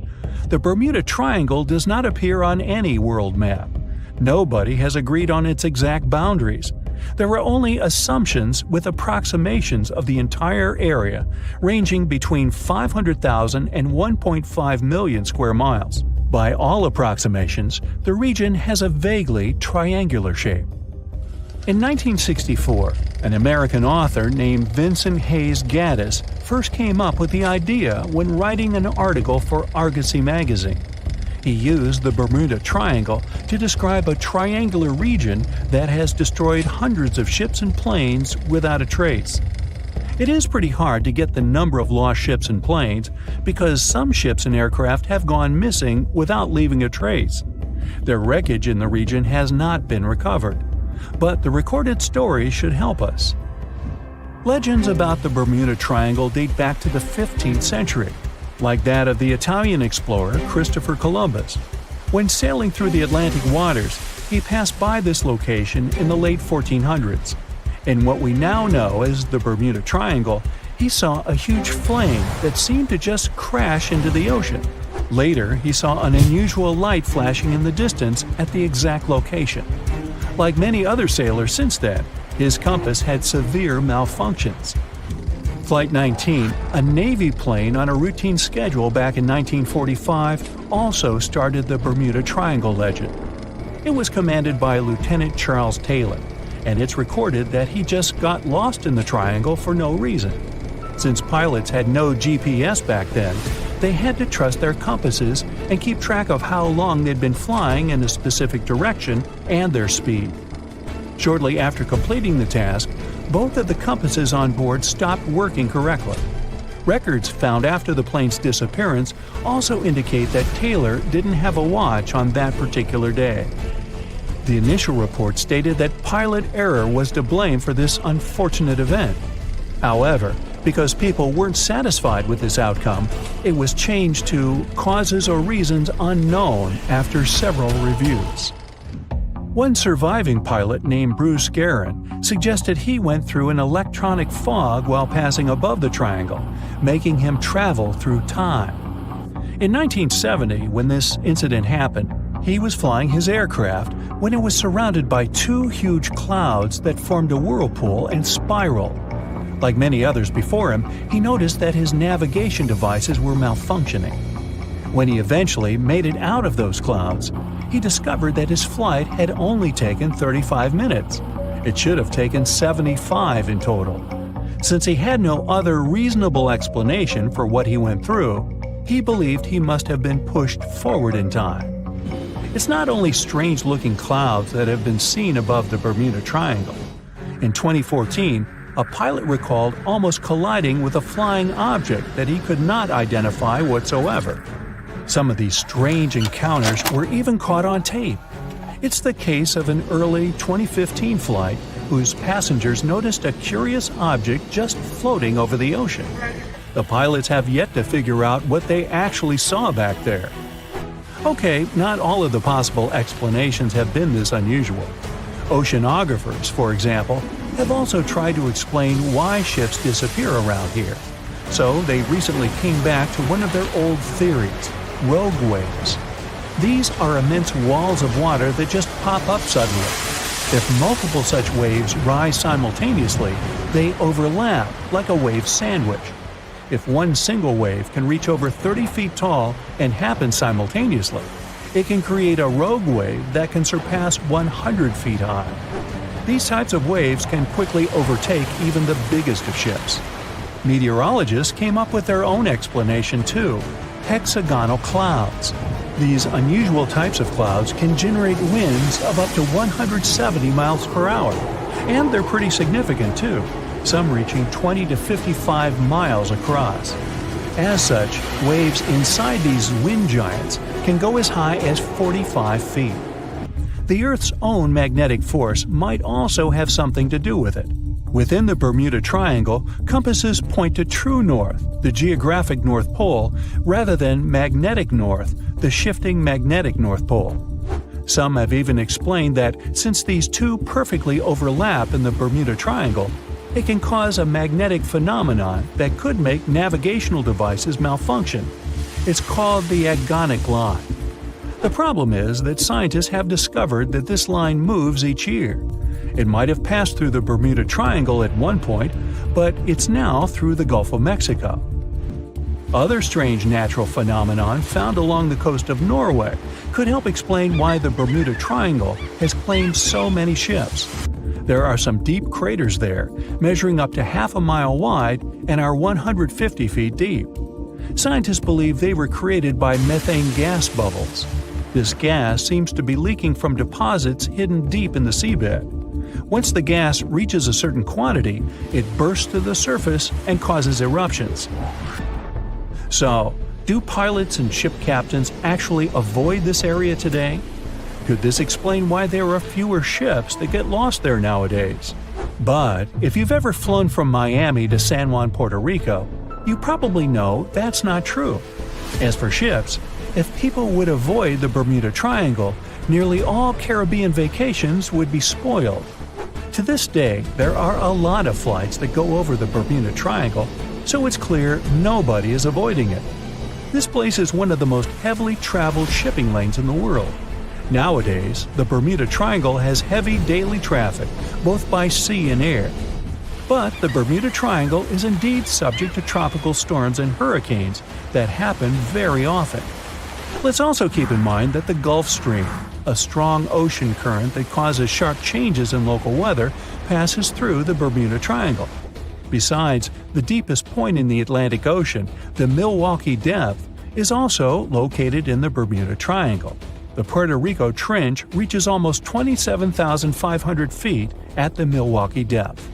The Bermuda Triangle does not appear on any world map. Nobody has agreed on its exact boundaries. There are only assumptions with approximations of the entire area, ranging between 500,000 and 1.5 million square miles. By all approximations, the region has a vaguely triangular shape. In 1964, an American author named Vincent Hayes Gaddis first came up with the idea when writing an article for Argosy magazine. He used the Bermuda Triangle to describe a triangular region that has destroyed hundreds of ships and planes without a trace. It is pretty hard to get the number of lost ships and planes because some ships and aircraft have gone missing without leaving a trace. Their wreckage in the region has not been recovered, but the recorded stories should help us. Legends about the Bermuda Triangle date back to the 15th century, like that of the Italian explorer Christopher Columbus. When sailing through the Atlantic waters, he passed by this location in the late 1400s. In what we now know as the Bermuda Triangle, he saw a huge flame that seemed to just crash into the ocean. Later, he saw an unusual light flashing in the distance at the exact location. Like many other sailors since then, his compass had severe malfunctions. Flight 19, a Navy plane on a routine schedule back in 1945, also started the Bermuda Triangle legend. It was commanded by Lieutenant Charles Taylor, and it's recorded that he just got lost in the triangle for no reason. Since pilots had no GPS back then, they had to trust their compasses and keep track of how long they'd been flying in a specific direction and their speed. Shortly after completing the task, both of the compasses on board stopped working correctly. Records found after the plane's disappearance also indicate that Taylor didn't have a watch on that particular day. The initial report stated that pilot error was to blame for this unfortunate event. However, because people weren't satisfied with this outcome, it was changed to causes or reasons unknown after several reviews. One surviving pilot named Bruce Guerin suggested he went through an electronic fog while passing above the triangle, making him travel through time. In 1970, when this incident happened, he was flying his aircraft when it was surrounded by two huge clouds that formed a whirlpool and spiraled. Like many others before him, he noticed that his navigation devices were malfunctioning. When he eventually made it out of those clouds, he discovered that his flight had only taken 35 minutes. It should have taken 75 in total. Since he had no other reasonable explanation for what he went through, he believed he must have been pushed forward in time. It's not only strange-looking clouds that have been seen above the Bermuda Triangle. In 2014, a pilot recalled almost colliding with a flying object that he could not identify whatsoever. Some of these strange encounters were even caught on tape. It's the case of an early 2015 flight whose passengers noticed a curious object just floating over the ocean. The pilots have yet to figure out what they actually saw back there. Okay, not all of the possible explanations have been this unusual. Oceanographers, for example, have also tried to explain why ships disappear around here. So they recently came back to one of their old theories: rogue waves. These are immense walls of water that just pop up suddenly. If multiple such waves rise simultaneously, they overlap like a wave sandwich. If one single wave can reach over 30 feet tall and happen simultaneously, it can create a rogue wave that can surpass 100 feet high. These types of waves can quickly overtake even the biggest of ships. Meteorologists came up with their own explanation too: hexagonal clouds. These unusual types of clouds can generate winds of up to 170 miles per hour, and they're pretty significant too, some reaching 20 to 55 miles across. As such, waves inside these wind giants can go as high as 45 feet. The Earth's own magnetic force might also have something to do with it. Within the Bermuda Triangle, compasses point to true north, the geographic North Pole, rather than magnetic north, the shifting magnetic North Pole. Some have even explained that since these two perfectly overlap in the Bermuda Triangle, it can cause a magnetic phenomenon that could make navigational devices malfunction. It's called the agonic line. The problem is that scientists have discovered that this line moves each year. It might have passed through the Bermuda Triangle at one point, but it's now through the Gulf of Mexico. Other strange natural phenomenon found along the coast of Norway could help explain why the Bermuda Triangle has claimed so many ships. There are some deep craters there, measuring up to half a mile wide and are 150 feet deep. Scientists believe they were created by methane gas bubbles. This gas seems to be leaking from deposits hidden deep in the seabed. Once the gas reaches a certain quantity, it bursts to the surface and causes eruptions. So, do pilots and ship captains actually avoid this area today? Could this explain why there are fewer ships that get lost there nowadays? But if you've ever flown from Miami to San Juan, Puerto Rico, you probably know that's not true. As for ships, if people would avoid the Bermuda Triangle, nearly all Caribbean vacations would be spoiled. To this day, there are a lot of flights that go over the Bermuda Triangle, so it's clear nobody is avoiding it. This place is one of the most heavily traveled shipping lanes in the world. Nowadays, the Bermuda Triangle has heavy daily traffic, both by sea and air. But the Bermuda Triangle is indeed subject to tropical storms and hurricanes that happen very often. Let's also keep in mind that the Gulf Stream, a strong ocean current that causes sharp changes in local weather, passes through the Bermuda Triangle. Besides, the deepest point in the Atlantic Ocean, the Milwaukee Depth, is also located in the Bermuda Triangle. The Puerto Rico Trench reaches almost 27,500 feet at the Milwaukee Depth.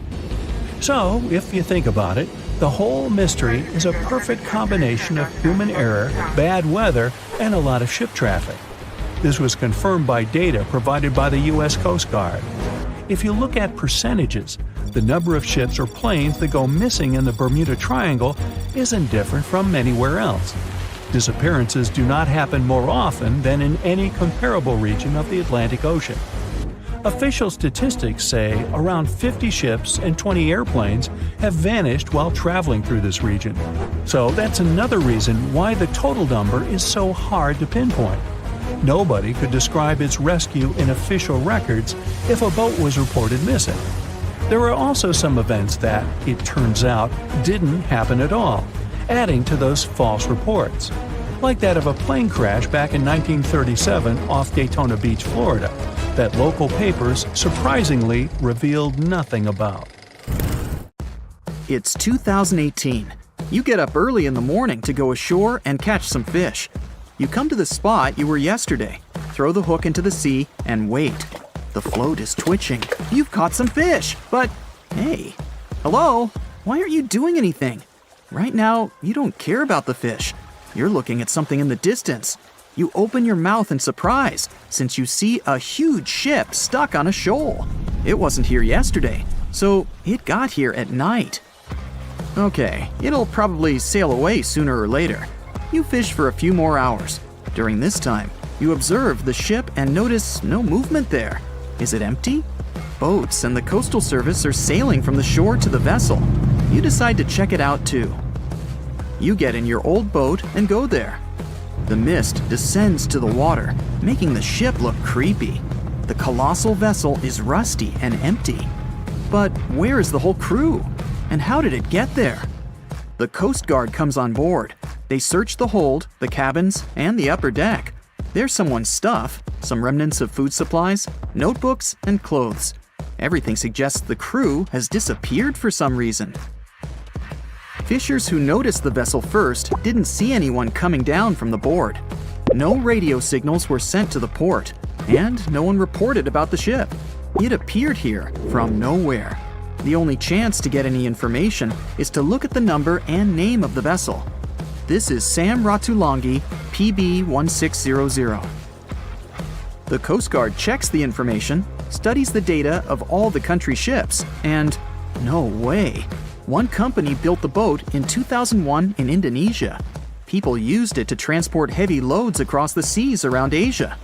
So, if you think about it, the whole mystery is a perfect combination of human error, bad weather, and a lot of ship traffic. This was confirmed by data provided by the U.S. Coast Guard. If you look at percentages, the number of ships or planes that go missing in the Bermuda Triangle isn't different from anywhere else. Disappearances do not happen more often than in any comparable region of the Atlantic Ocean. Official statistics say around 50 ships and 20 airplanes have vanished while traveling through this region. So that's another reason why the total number is so hard to pinpoint. Nobody could describe its rescue in official records if a boat was reported missing. There are also some events that, it turns out, didn't happen at all, adding to those false reports, like that of a plane crash back in 1937 off Daytona Beach, Florida, that local papers surprisingly revealed nothing about. It's 2018. You get up early in the morning to go ashore and catch some fish. You come to the spot you were yesterday. throw the hook into the sea, and wait. The float is twitching. You've caught some fish, but hey, hello? Why aren't you doing anything? Right now, you don't care about the fish. You're looking at something in the distance. You open your mouth in surprise since you see a huge ship stuck on a shoal. It wasn't here yesterday, so it got here at night. Okay, it'll probably sail away sooner or later. You fish for a few more hours. During this time, you observe the ship and notice no movement there. Is it empty? Boats and the Coastal Service are sailing from the shore to the vessel. You decide to check it out too. You get in your old boat and go there. The mist descends to the water, making the ship look creepy. The colossal vessel is rusty and empty. But where is the whole crew? And how did it get there? The Coast Guard comes on board. They search the hold, the cabins, and the upper deck. There's someone's stuff, some remnants of food supplies, notebooks, and clothes. Everything suggests the crew has disappeared for some reason. Fishers who noticed the vessel first didn't see anyone coming down from the board. No radio signals were sent to the port, and no one reported about the ship. It appeared here from nowhere. The only chance to get any information is to look at the number and name of the vessel. This is Sam Ratulangi, PB 1600. The Coast Guard checks the information, studies the data of all the country ships, and no way. One company built the boat in 2001 in Indonesia. People used it to transport heavy loads across the seas around Asia.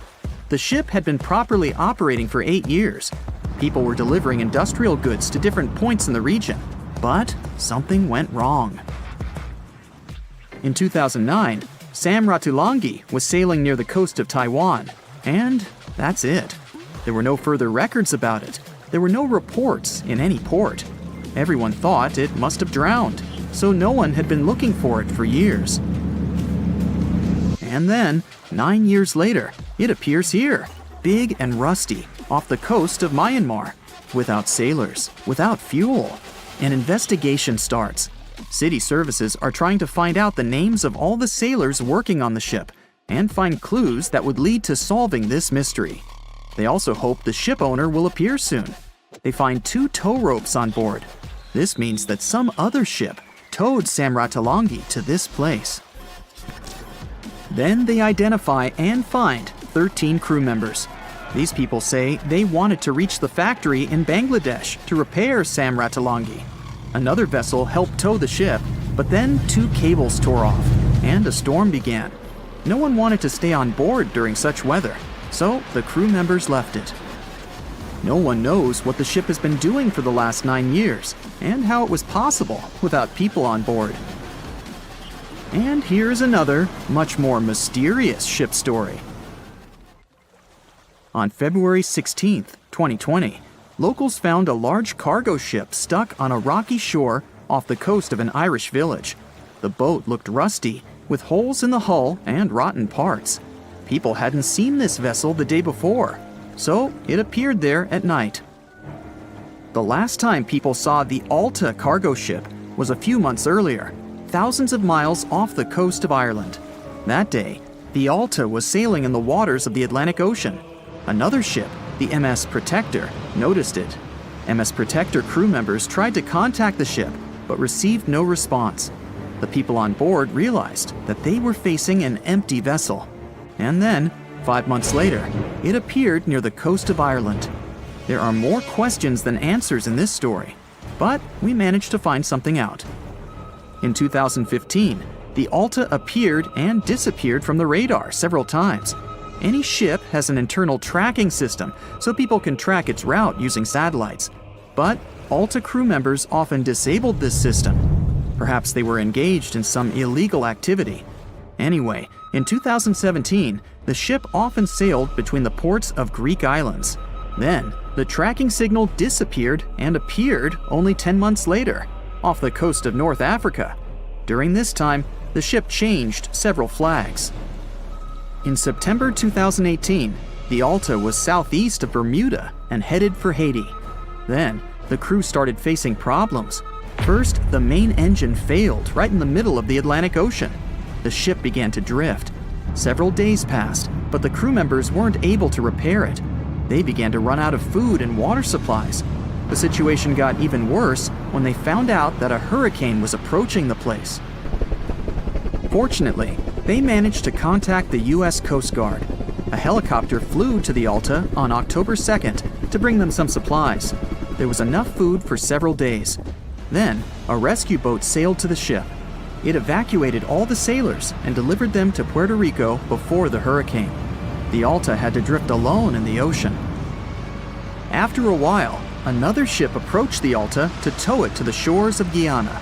The ship had been properly operating for 8 years. People were delivering industrial goods to different points in the region, but something went wrong. In 2009, Sam Ratulangi was sailing near the coast of Taiwan, and that's it. There were no further records about it. There were no reports in any port. Everyone thought it must have drowned, so no one had been looking for it for years. And then, 9 years later, it appears here, big and rusty, off the coast of Myanmar, without sailors, without fuel. An investigation starts. City services are trying to find out the names of all the sailors working on the ship and find clues that would lead to solving this mystery. They also hope the ship owner will appear soon. They find 2 tow ropes on board. This means that some other ship towed Sam Ratulangi to this place. Then they identify and find 13 crew members. These people say they wanted to reach the factory in Bangladesh to repair Sam Ratulangi. Another vessel helped tow the ship, but then 2 cables tore off, and a storm began. No one wanted to stay on board during such weather, so the crew members left it. No one knows what the ship has been doing for the last 9 years, and how it was possible without people on board. And here's another, much more mysterious ship story. On February 16, 2020, locals found a large cargo ship stuck on a rocky shore off the coast of an Irish village. The boat looked rusty, with holes in the hull and rotten parts. People hadn't seen this vessel the day before, so it appeared there at night. The last time people saw the Alta cargo ship was a few months earlier, thousands of miles off the coast of Ireland. That day, the Alta was sailing in the waters of the Atlantic Ocean. Another ship, the MS Protector, noticed it. MS Protector crew members tried to contact the ship, but received no response. The people on board realized that they were facing an empty vessel. And then, 5 months later, it appeared near the coast of Ireland. There are more questions than answers in this story, but we managed to find something out. In 2015, the Alta appeared and disappeared from the radar several times. Any ship has an internal tracking system, so people can track its route using satellites. But Alta crew members often disabled this system. Perhaps they were engaged in some illegal activity. Anyway, in 2017, the ship often sailed between the ports of Greek islands. Then, the tracking signal disappeared and appeared only 10 months later, off the coast of North Africa. During this time, the ship changed several flags. In September 2018, the Alta was southeast of Bermuda and headed for Haiti. Then, the crew started facing problems. First, the main engine failed right in the middle of the Atlantic Ocean. The ship began to drift. Several days passed, but the crew members weren't able to repair it. They began to run out of food and water supplies. The situation got even worse when they found out that a hurricane was approaching the place. Fortunately, they managed to contact the U.S. Coast Guard. A helicopter flew to the Alta on October 2nd to bring them some supplies. There was enough food for several days. Then, a rescue boat sailed to the ship. It evacuated all the sailors and delivered them to Puerto Rico before the hurricane. The Alta had to drift alone in the ocean. After a while, another ship approached the Alta to tow it to the shores of Guyana.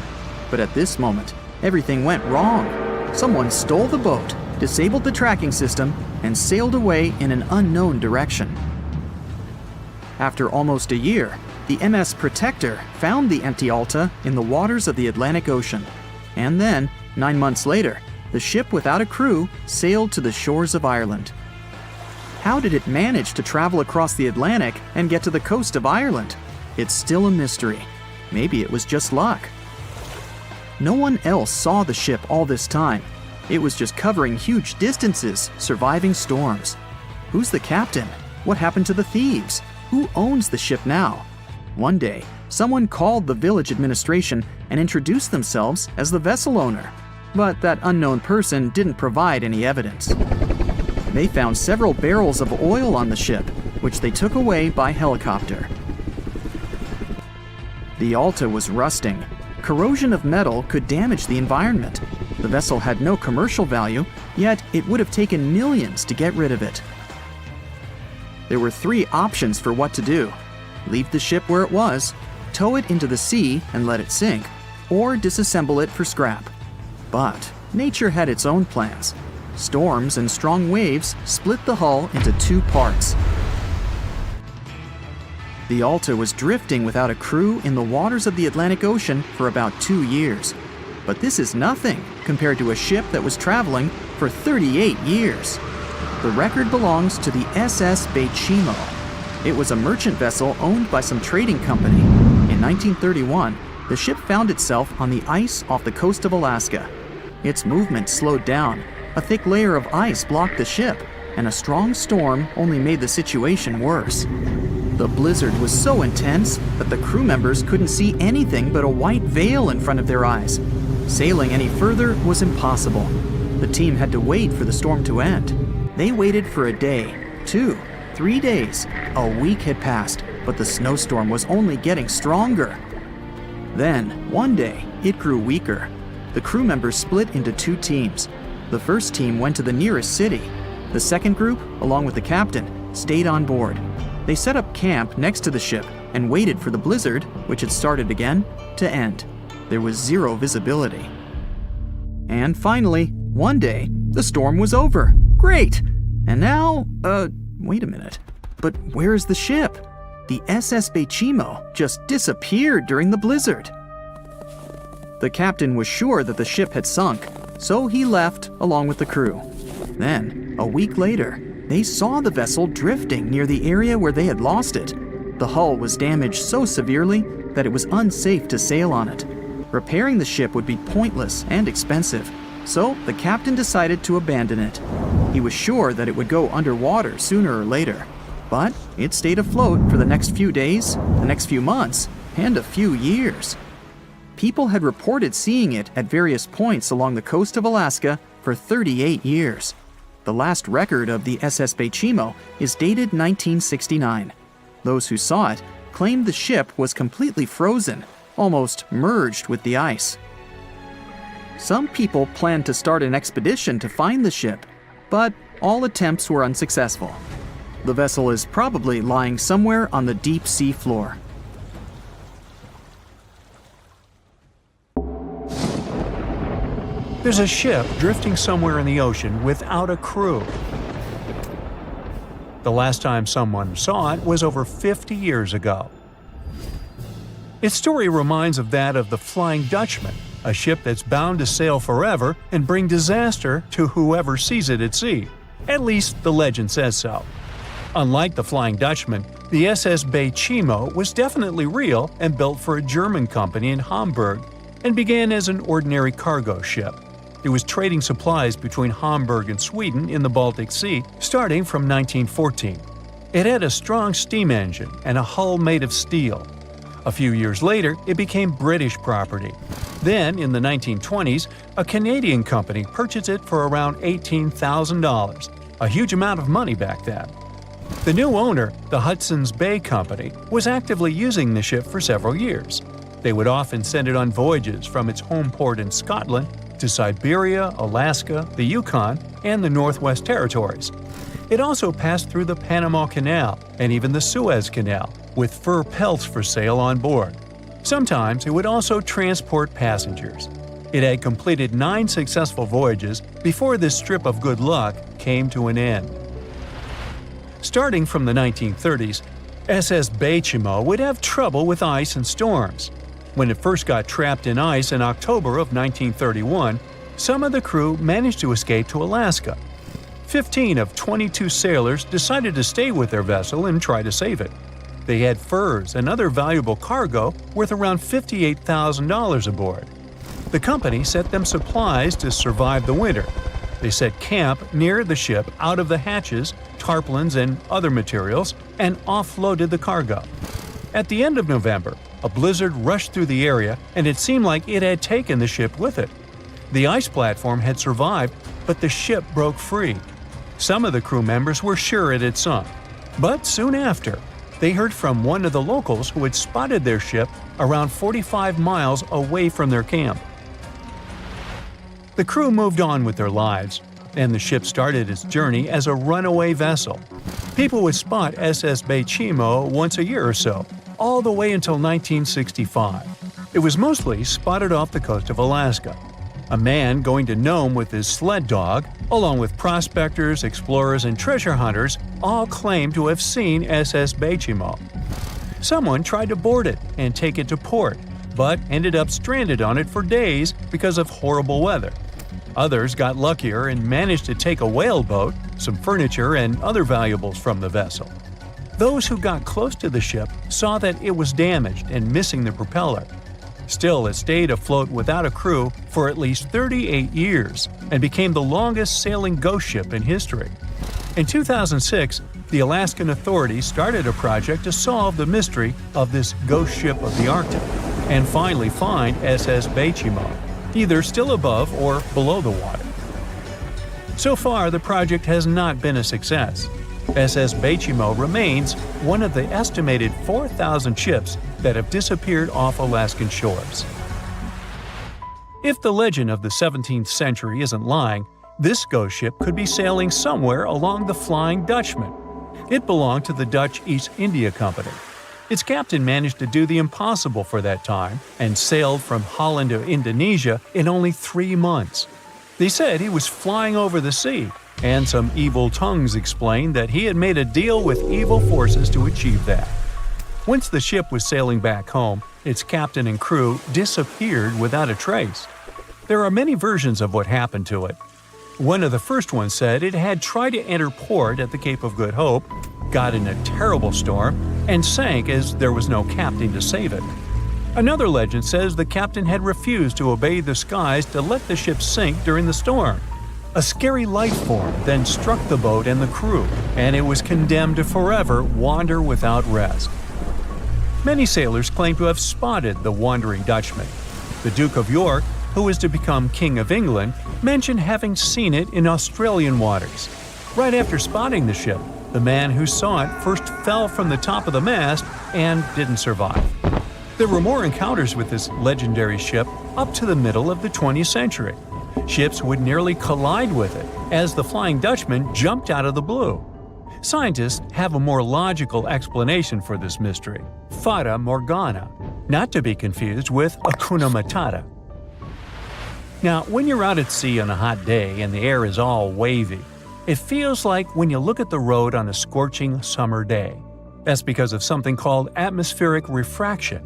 But at this moment, everything went wrong. Someone stole the boat, disabled the tracking system, and sailed away in an unknown direction. After almost a year, the MS Protector found the empty Alta in the waters of the Atlantic Ocean. And then, 9 months later, the ship without a crew sailed to the shores of Ireland. How did it manage to travel across the Atlantic and get to the coast of Ireland? It's still a mystery. Maybe it was just luck. No one else saw the ship all this time. It was just covering huge distances, surviving storms. Who's the captain? What happened to the thieves? Who owns the ship now? One day, someone called the village administration and introduced themselves as the vessel owner. But that unknown person didn't provide any evidence. They found several barrels of oil on the ship, which they took away by helicopter. The Alta was rusting. Corrosion of metal could damage the environment. The vessel had no commercial value, yet it would have taken millions to get rid of it. There were 3 options for what to do: leave the ship where it was, tow it into the sea and let it sink, or disassemble it for scrap. But nature had its own plans. Storms and strong waves split the hull into 2 parts. The Alta was drifting without a crew in the waters of the Atlantic Ocean for about 2 years. But this is nothing compared to a ship that was traveling for 38 years. The record belongs to the SS Bechimo. It was a merchant vessel owned by some trading company. In 1931, the ship found itself on the ice off the coast of Alaska. Its movement slowed down. A thick layer of ice blocked the ship, and a strong storm only made the situation worse. The blizzard was so intense that the crew members couldn't see anything but a white veil in front of their eyes. Sailing any further was impossible. The team had to wait for the storm to end. They waited for a day, 2, 3 days. A week had passed, but the snowstorm was only getting stronger. Then, one day, it grew weaker. The crew members split into 2 teams. The first team went to the nearest city. The second group, along with the captain, stayed on board. They set up camp next to the ship and waited for the blizzard, which had started again, to end. There was 0 visibility. And finally, one day, the storm was over. Great! And now, wait a minute. But where is the ship? The SS Bechimo just disappeared during the blizzard. The captain was sure that the ship had sunk, so he left along with the crew. Then, a week later, they saw the vessel drifting near the area where they had lost it. The hull was damaged so severely that it was unsafe to sail on it. Repairing the ship would be pointless and expensive, so the captain decided to abandon it. He was sure that it would go underwater sooner or later, but it stayed afloat for the next few days, the next few months, and a few years. People had reported seeing it at various points along the coast of Alaska for 38 years. The last record of the SS Bechimo is dated 1969. Those who saw it claimed the ship was completely frozen, almost merged with the ice. Some people planned to start an expedition to find the ship, but all attempts were unsuccessful. The vessel is probably lying somewhere on the deep sea floor. There's a ship drifting somewhere in the ocean without a crew. The last time someone saw it was over 50 years ago. Its story reminds of that of the Flying Dutchman, a ship that's bound to sail forever and bring disaster to whoever sees it at sea. At least the legend says so. Unlike the Flying Dutchman, the SS Bechimo was definitely real and built for a German company in Hamburg and began as an ordinary cargo ship. It was trading supplies between Hamburg and Sweden in the Baltic Sea starting from 1914. It had a strong steam engine and a hull made of steel. A few years later, it became British property. Then, in the 1920s, a Canadian company purchased it for around $18,000, a huge amount of money back then. The new owner, the Hudson's Bay Company, was actively using the ship for several years. They would often send it on voyages from its home port in Scotland to Siberia, Alaska, the Yukon, and the Northwest Territories. It also passed through the Panama Canal and even the Suez Canal, with fur pelts for sale on board. Sometimes it would also transport passengers. It had completed 9 successful voyages before this strip of good luck came to an end. Starting from the 1930s, SS Beichimo would have trouble with ice and storms. When it first got trapped in ice in October of 1931, some of the crew managed to escape to Alaska. 15 of 22 sailors decided to stay with their vessel and try to save it. They had furs and other valuable cargo worth around $58,000 aboard. The company sent them supplies to survive the winter. They set camp near the ship out of the hatches, tarpaulins, and other materials, and offloaded the cargo. At the end of November, a blizzard rushed through the area, and it seemed like it had taken the ship with it. The ice platform had survived, but the ship broke free. Some of the crew members were sure it had sunk. But soon after, they heard from one of the locals who had spotted their ship around 45 miles away from their camp. The crew moved on with their lives, and the ship started its journey as a runaway vessel. People would spot SS Beichimo once a year or so, all the way until 1965. It was mostly spotted off the coast of Alaska. A man going to Nome with his sled dog, along with prospectors, explorers, and treasure hunters, all claimed to have seen SS Beichimo. Someone tried to board it and take it to port, but ended up stranded on it for days because of horrible weather. Others got luckier and managed to take a whaleboat, some furniture, and other valuables from the vessel. Those who got close to the ship saw that it was damaged and missing the propeller. Still, it stayed afloat without a crew for at least 38 years and became the longest sailing ghost ship in history. In 2006, the Alaskan authorities started a project to solve the mystery of this ghost ship of the Arctic and finally find SS Beichimo, either still above or below the water. So far, the project has not been a success. SS Beichimo remains one of the estimated 4,000 ships that have disappeared off Alaskan shores. If the legend of the 17th century isn't lying, this ghost ship could be sailing somewhere along the Flying Dutchman. It belonged to the Dutch East India Company. Its captain managed to do the impossible for that time and sailed from Holland to Indonesia in only 3 months. They said he was flying over the sea, and some evil tongues explained that he had made a deal with evil forces to achieve that. Once the ship was sailing back home, its captain and crew disappeared without a trace. There are many versions of what happened to it. One of the first ones said it had tried to enter port at the Cape of Good Hope, got in a terrible storm, and sank as there was no captain to save it. Another legend says the captain had refused to obey the skies to let the ship sink during the storm. A scary life form then struck the boat and the crew, and it was condemned to forever wander without rest. Many sailors claim to have spotted the wandering Dutchman. The Duke of York, who was to become King of England, mentioned having seen it in Australian waters. Right after spotting the ship, the man who saw it first fell from the top of the mast and didn't survive. There were more encounters with this legendary ship up to the middle of the 20th century. Ships would nearly collide with it as the Flying Dutchman jumped out of the blue. Scientists have a more logical explanation for this mystery: Fata Morgana, not to be confused with Hakuna Matata. Now, when you're out at sea on a hot day and the air is all wavy, it feels like when you look at the road on a scorching summer day. That's because of something called atmospheric refraction.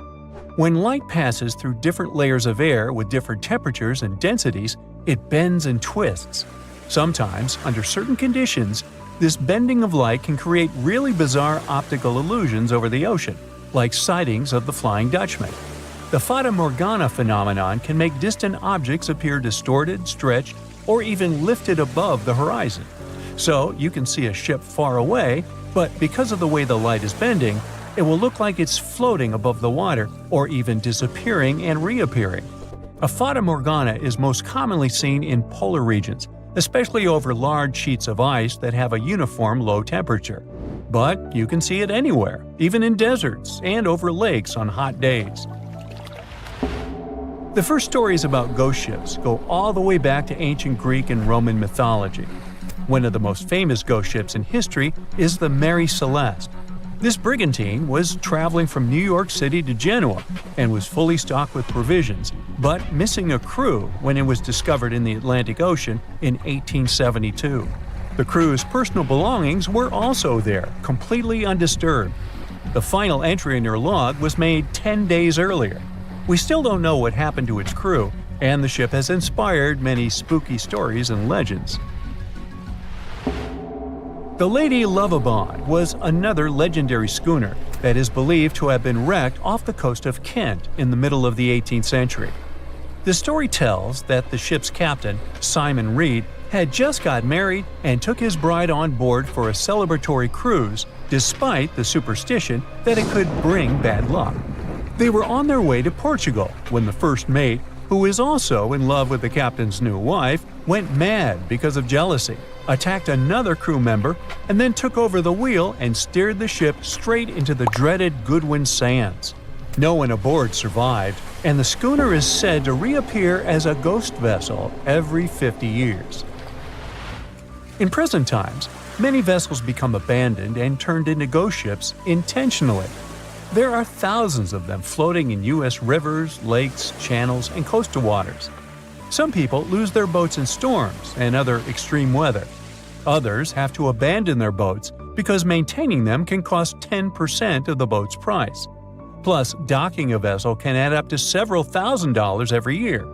When light passes through different layers of air with different temperatures and densities, it bends and twists. Sometimes, under certain conditions, this bending of light can create really bizarre optical illusions over the ocean, like sightings of the Flying Dutchman. The Fata Morgana phenomenon can make distant objects appear distorted, stretched, or even lifted above the horizon. So you can see a ship far away, but because of the way the light is bending, it will look like it's floating above the water or even disappearing and reappearing. A Fata Morgana is most commonly seen in polar regions, especially over large sheets of ice that have a uniform low temperature. But you can see it anywhere, even in deserts and over lakes on hot days. The first stories about ghost ships go all the way back to ancient Greek and Roman mythology. One of the most famous ghost ships in history is the Mary Celeste. This brigantine was traveling from New York City to Genoa and was fully stocked with provisions, but missing a crew when it was discovered in the Atlantic Ocean in 1872. The crew's personal belongings were also there, completely undisturbed. The final entry in their log was made 10 days earlier. We still don't know what happened to its crew, and the ship has inspired many spooky stories and legends. The Lady Lovibond was another legendary schooner that is believed to have been wrecked off the coast of Kent in the middle of the 18th century. The story tells that the ship's captain, Simon Reed, had just got married and took his bride on board for a celebratory cruise, despite the superstition that it could bring bad luck. They were on their way to Portugal when the first mate, who is also in love with the captain's new wife, went mad because of jealousy, attacked another crew member, and then took over the wheel and steered the ship straight into the dreaded Goodwin Sands. No one aboard survived, and the schooner is said to reappear as a ghost vessel every 50 years. In present times, many vessels become abandoned and turned into ghost ships intentionally. There are thousands of them floating in U.S. rivers, lakes, channels, and coastal waters. Some people lose their boats in storms and other extreme weather. Others have to abandon their boats because maintaining them can cost 10% of the boat's price. Plus, docking a vessel can add up to several $1,000s every year.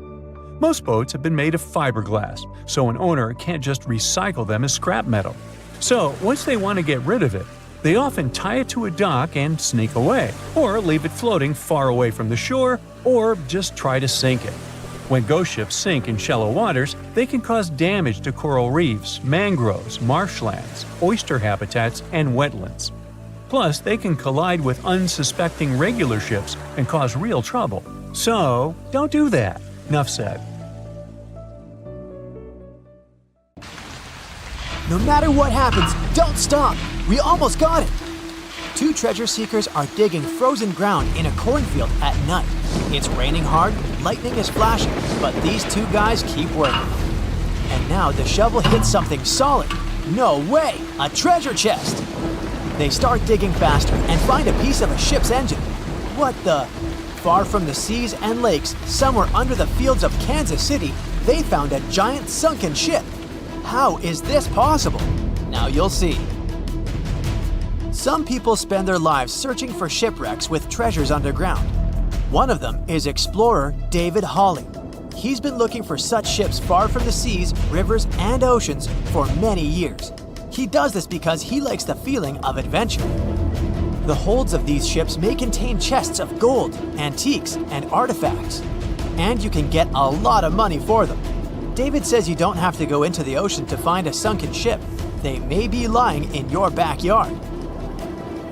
Most boats have been made of fiberglass, so an owner can't just recycle them as scrap metal. So, once they want to get rid of it, they often tie it to a dock and sneak away, or leave it floating far away from the shore, or just try to sink it. When ghost ships sink in shallow waters, they can cause damage to coral reefs, mangroves, marshlands, oyster habitats, and wetlands. Plus, they can collide with unsuspecting regular ships and cause real trouble. So, don't do that. Enough said. No matter what happens, don't stop! We almost got it! Two treasure seekers are digging frozen ground in a cornfield at night. It's raining hard, lightning is flashing, but these two guys keep working. And now the shovel hits something solid. No way! A treasure chest! They start digging faster and find a piece of a ship's engine. What the? Far from the seas and lakes, somewhere under the fields of Kansas City, they found a giant sunken ship. How is this possible? Now you'll see. Some people spend their lives searching for shipwrecks with treasures underground. One of them is explorer David Hawley. He's been looking for such ships far from the seas, rivers, and oceans for many years. He does this because he likes the feeling of adventure. The holds of these ships may contain chests of gold, antiques, and artifacts. And you can get a lot of money for them. David says you don't have to go into the ocean to find a sunken ship. They may be lying in your backyard.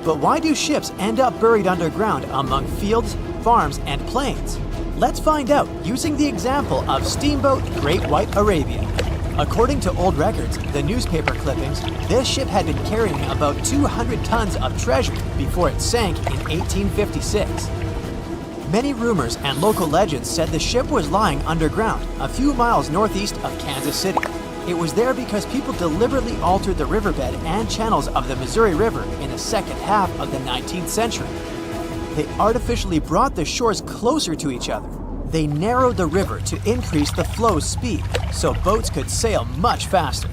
But why do ships end up buried underground among fields, farms, and plains? Let's find out using the example of steamboat Great White Arabia. According to old records, the newspaper clippings, this ship had been carrying about 200 tons of treasure before it sank in 1856. Many rumors and local legends said the ship was lying underground, a few miles northeast of Kansas City. It was there because people deliberately altered the riverbed and channels of the Missouri River in the second half of the 19th century. They artificially brought the shores closer to each other. They narrowed the river to increase the flow's speed, so boats could sail much faster.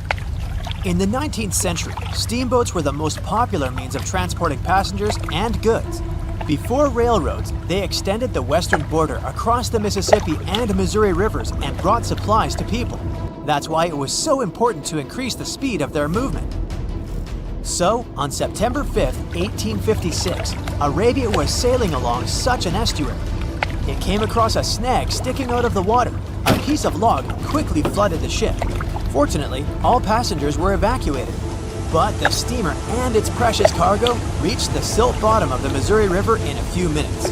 In the 19th century, steamboats were the most popular means of transporting passengers and goods. Before railroads, they extended the western border across the Mississippi and Missouri rivers and brought supplies to people. That's why it was so important to increase the speed of their movement. So, on September 5, 1856, Arabia was sailing along such an estuary. It came across a snag sticking out of the water. A piece of log quickly flooded the ship. Fortunately, all passengers were evacuated. But the steamer and its precious cargo reached the silt bottom of the Missouri River in a few minutes.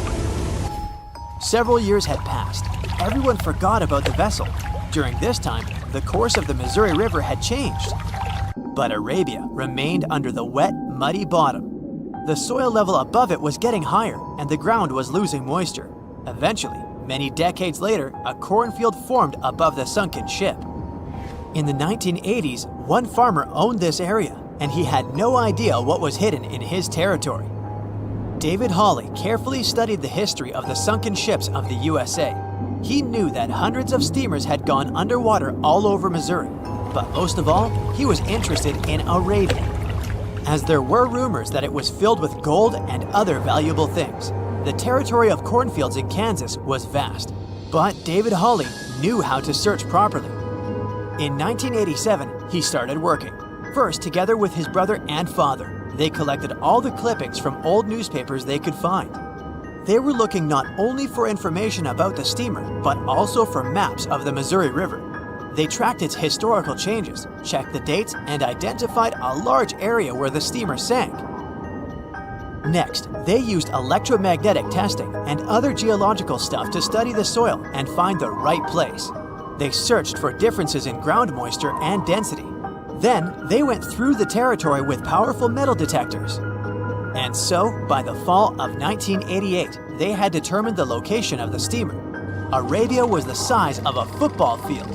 Several years had passed. Everyone forgot about the vessel. During this time, the course of the Missouri River had changed. But Arabia remained under the wet, muddy bottom. The soil level above it was getting higher, and the ground was losing moisture. Eventually, many decades later, a cornfield formed above the sunken ship. In the 1980s, one farmer owned this area, and he had no idea what was hidden in his territory. David Hawley carefully studied the history of the sunken ships of the USA. He knew that hundreds of steamers had gone underwater all over Missouri, but most of all, he was interested in Arabia, as there were rumors that it was filled with gold and other valuable things. The territory of cornfields in Kansas was vast, but David Hawley knew how to search properly. In 1987, he started working. First, together with his brother and father, they collected all the clippings from old newspapers they could find. They were looking not only for information about the steamer, but also for maps of the Missouri River. They tracked its historical changes, checked the dates, and identified a large area where the steamer sank. Next, they used electromagnetic testing and other geological stuff to study the soil and find the right place. They searched for differences in ground moisture and density. Then, they went through the territory with powerful metal detectors. And so, by the fall of 1988, they had determined the location of the steamer. Arabia was the size of a football field.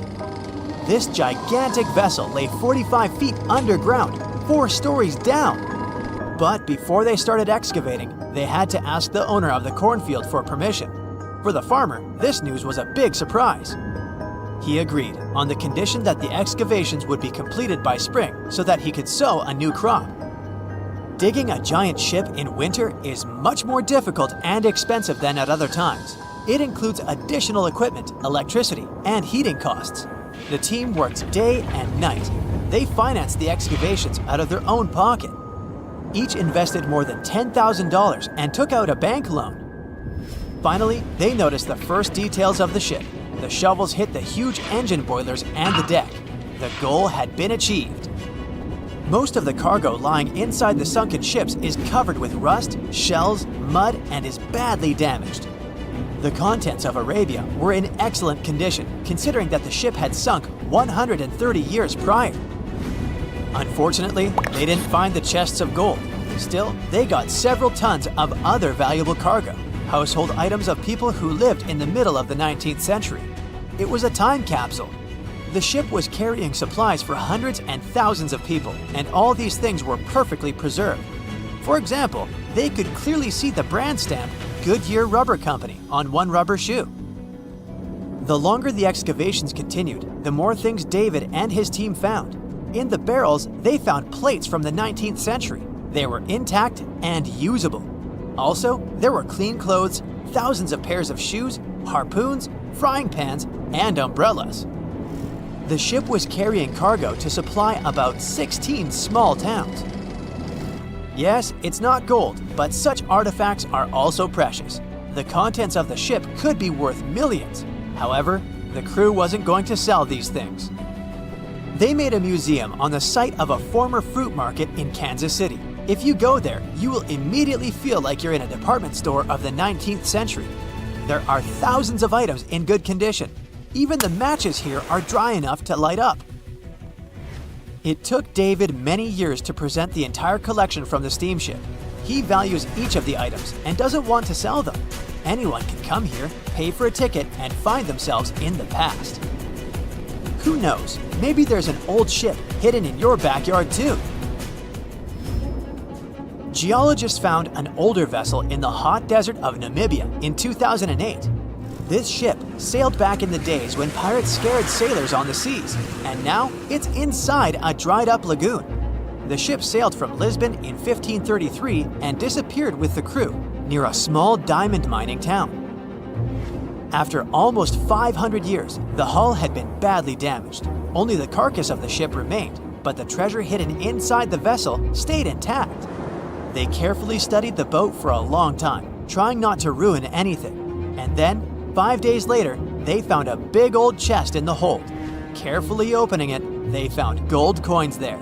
This gigantic vessel lay 45 feet underground, 4 stories down. But before they started excavating, they had to ask the owner of the cornfield for permission. For the farmer, this news was a big surprise. He agreed, on the condition that the excavations would be completed by spring so that he could sow a new crop. Digging a giant ship in winter is much more difficult and expensive than at other times. It includes additional equipment, electricity, and heating costs. The team worked day and night. They financed the excavations out of their own pocket. Each invested more than $10,000 and took out a bank loan. Finally, they noticed the first details of the ship. The shovels hit the huge engine boilers and the deck. The goal had been achieved. Most of the cargo lying inside the sunken ships is covered with rust, shells, mud, and is badly damaged. The contents of Arabia were in excellent condition, considering that the ship had sunk 130 years prior. Unfortunately, they didn't find the chests of gold. Still, they got several tons of other valuable cargo, household items of people who lived in the middle of the 19th century. It was a time capsule. The ship was carrying supplies for hundreds and thousands of people, and all these things were perfectly preserved. For example, they could clearly see the brand stamp Goodyear Rubber Company on one rubber shoe. The longer the excavations continued, the more things David and his team found. In the barrels, they found plates from the 19th century. They were intact and usable. Also, there were clean clothes, thousands of pairs of shoes, harpoons, frying pans, and umbrellas. The ship was carrying cargo to supply about 16 small towns. Yes, it's not gold, but such artifacts are also precious. The contents of the ship could be worth millions. However, the crew wasn't going to sell these things. They made a museum on the site of a former fruit market in Kansas City. If you go there, you will immediately feel like you're in a department store of the 19th century. There are thousands of items in good condition. Even the matches here are dry enough to light up. It took David many years to present the entire collection from the steamship. He values each of the items and doesn't want to sell them. Anyone can come here, pay for a ticket, and find themselves in the past. Who knows, maybe there's an old ship hidden in your backyard too. Geologists found an older vessel in the hot desert of Namibia in 2008. This ship sailed back in the days when pirates scared sailors on the seas, and now it's inside a dried-up lagoon. The ship sailed from Lisbon in 1533 and disappeared with the crew near a small diamond mining town. After almost 500 years, the hull had been badly damaged. Only the carcass of the ship remained, but the treasure hidden inside the vessel stayed intact. They carefully studied the boat for a long time, trying not to ruin anything. And then, 5 days later, they found a big old chest in the hold. Carefully opening it, they found gold coins there.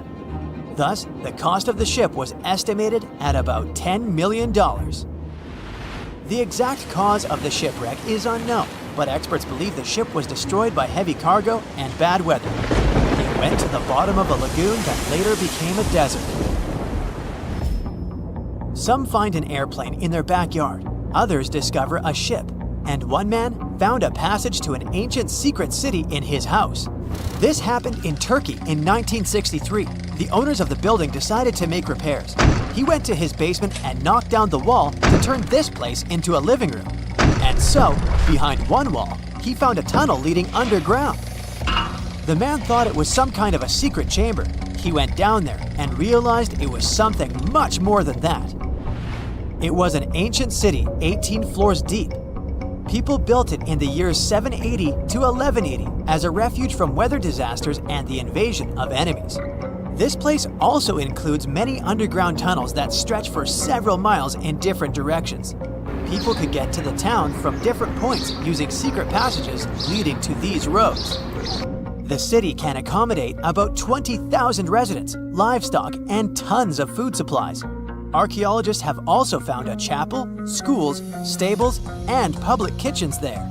Thus, the cost of the ship was estimated at about $10 million. The exact cause of the shipwreck is unknown, but experts believe the ship was destroyed by heavy cargo and bad weather. It went to the bottom of a lagoon that later became a desert. Some find an airplane in their backyard, others discover a ship, and one man found a passage to an ancient secret city in his house. This happened in Turkey in 1963. The owners of the building decided to make repairs. He went to his basement and knocked down the wall to turn this place into a living room. And so, behind one wall, he found a tunnel leading underground. The man thought it was some kind of a secret chamber. He went down there and realized it was something much more than that. It was an ancient city 18 floors deep. People built it in the years 780 to 1180 as a refuge from weather disasters and the invasion of enemies. This place also includes many underground tunnels that stretch for several miles in different directions. People could get to the town from different points using secret passages leading to these roads. The city can accommodate about 20,000 residents, livestock, and tons of food supplies. Archaeologists have also found a chapel, schools, stables, and public kitchens there.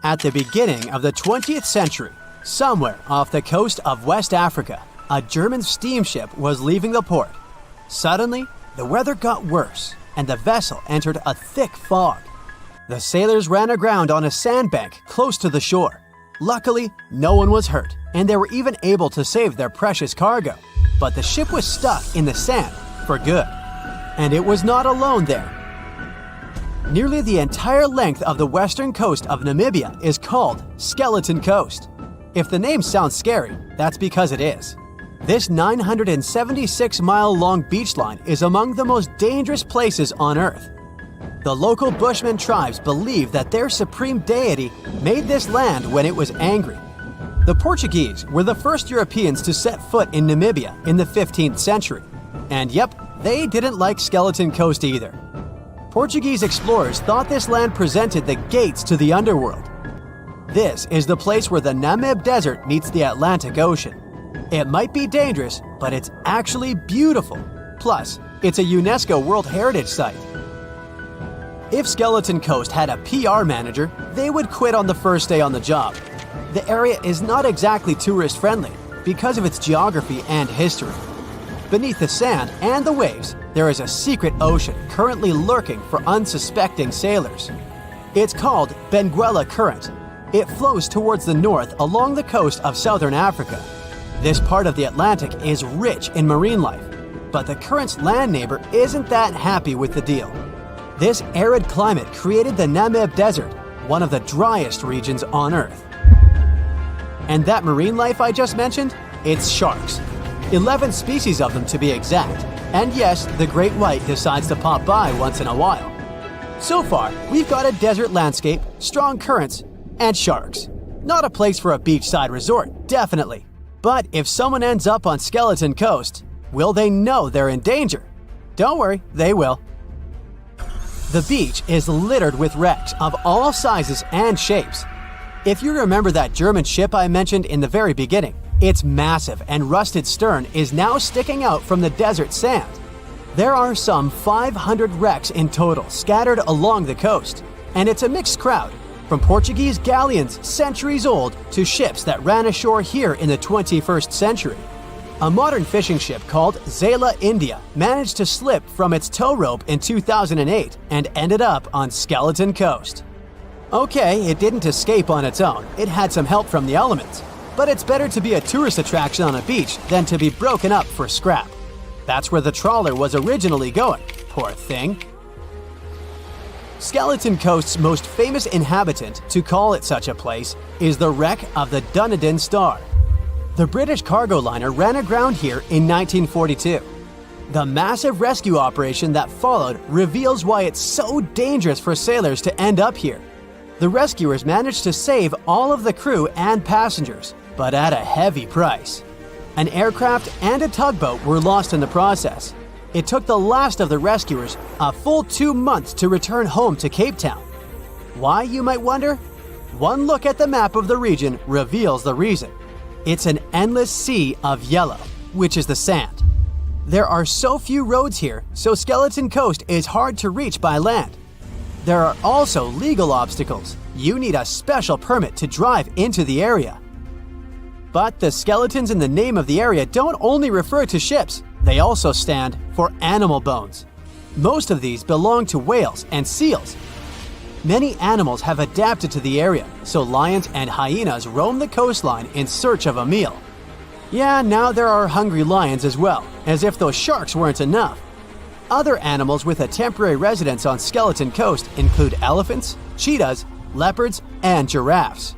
At the beginning of the 20th century, somewhere off the coast of West Africa, a German steamship was leaving the port. Suddenly, the weather got worse, and the vessel entered a thick fog. The sailors ran aground on a sandbank close to the shore. Luckily, no one was hurt, and they were even able to save their precious cargo. But the ship was stuck in the sand for good. And it was not alone there. Nearly the entire length of the western coast of Namibia is called Skeleton Coast. If the name sounds scary, that's because it is. This 976-mile-long beach line is among the most dangerous places on Earth. The local Bushman tribes believe that their supreme deity made this land when it was angry. The Portuguese were the first Europeans to set foot in Namibia in the 15th century. And yep, they didn't like Skeleton Coast either. Portuguese explorers thought this land presented the gates to the underworld. This is the place where the Namib Desert meets the Atlantic Ocean. It might be dangerous, but it's actually beautiful. Plus, it's a UNESCO World Heritage Site. If Skeleton Coast had a PR manager, they would quit on the first day on the job. The area is not exactly tourist-friendly because of its geography and history. Beneath the sand and the waves, there is a secret ocean currently lurking for unsuspecting sailors. It's called Benguela Current. It flows towards the north along the coast of southern Africa. This part of the Atlantic is rich in marine life, but the current's land neighbor isn't that happy with the deal. This arid climate created the Namib Desert, one of the driest regions on Earth. And that marine life I just mentioned? It's sharks. 11 species of them to be exact. And yes, the great white decides to pop by once in a while. So far, we've got a desert landscape, strong currents, and sharks. Not a place for a beachside resort, definitely. But if someone ends up on Skeleton Coast, will they know they're in danger? Don't worry, they will. The beach is littered with wrecks of all sizes and shapes. If you remember that German ship I mentioned in the very beginning, its massive and rusted stern is now sticking out from the desert sand. There are some 500 wrecks in total scattered along the coast, and it's a mixed crowd, from Portuguese galleons centuries old to ships that ran ashore here in the 21st century. A modern fishing ship called Zela India managed to slip from its tow rope in 2008 and ended up on Skeleton Coast. Okay, it didn't escape on its own, it had some help from the elements. But it's better to be a tourist attraction on a beach than to be broken up for scrap. That's where the trawler was originally going, poor thing. Skeleton Coast's most famous inhabitant, to call it such a place, is the wreck of the Dunedin Star. The British cargo liner ran aground here in 1942. The massive rescue operation that followed reveals why it's so dangerous for sailors to end up here. The rescuers managed to save all of the crew and passengers, but at a heavy price. An aircraft and a tugboat were lost in the process. It took the last of the rescuers a full 2 months to return home to Cape Town. Why, you might wonder? One look at the map of the region reveals the reason. It's an endless sea of yellow, which is the sand. There are so few roads here, so Skeleton Coast is hard to reach by land. There are also legal obstacles. You need a special permit to drive into the area. But the skeletons in the name of the area don't only refer to ships, they also stand for animal bones. Most of these belong to whales and seals. Many animals have adapted to the area, so lions and hyenas roam the coastline in search of a meal. Yeah, now there are hungry lions as well, as if those sharks weren't enough. Other animals with a temporary residence on Skeleton Coast include elephants, cheetahs, leopards, and giraffes.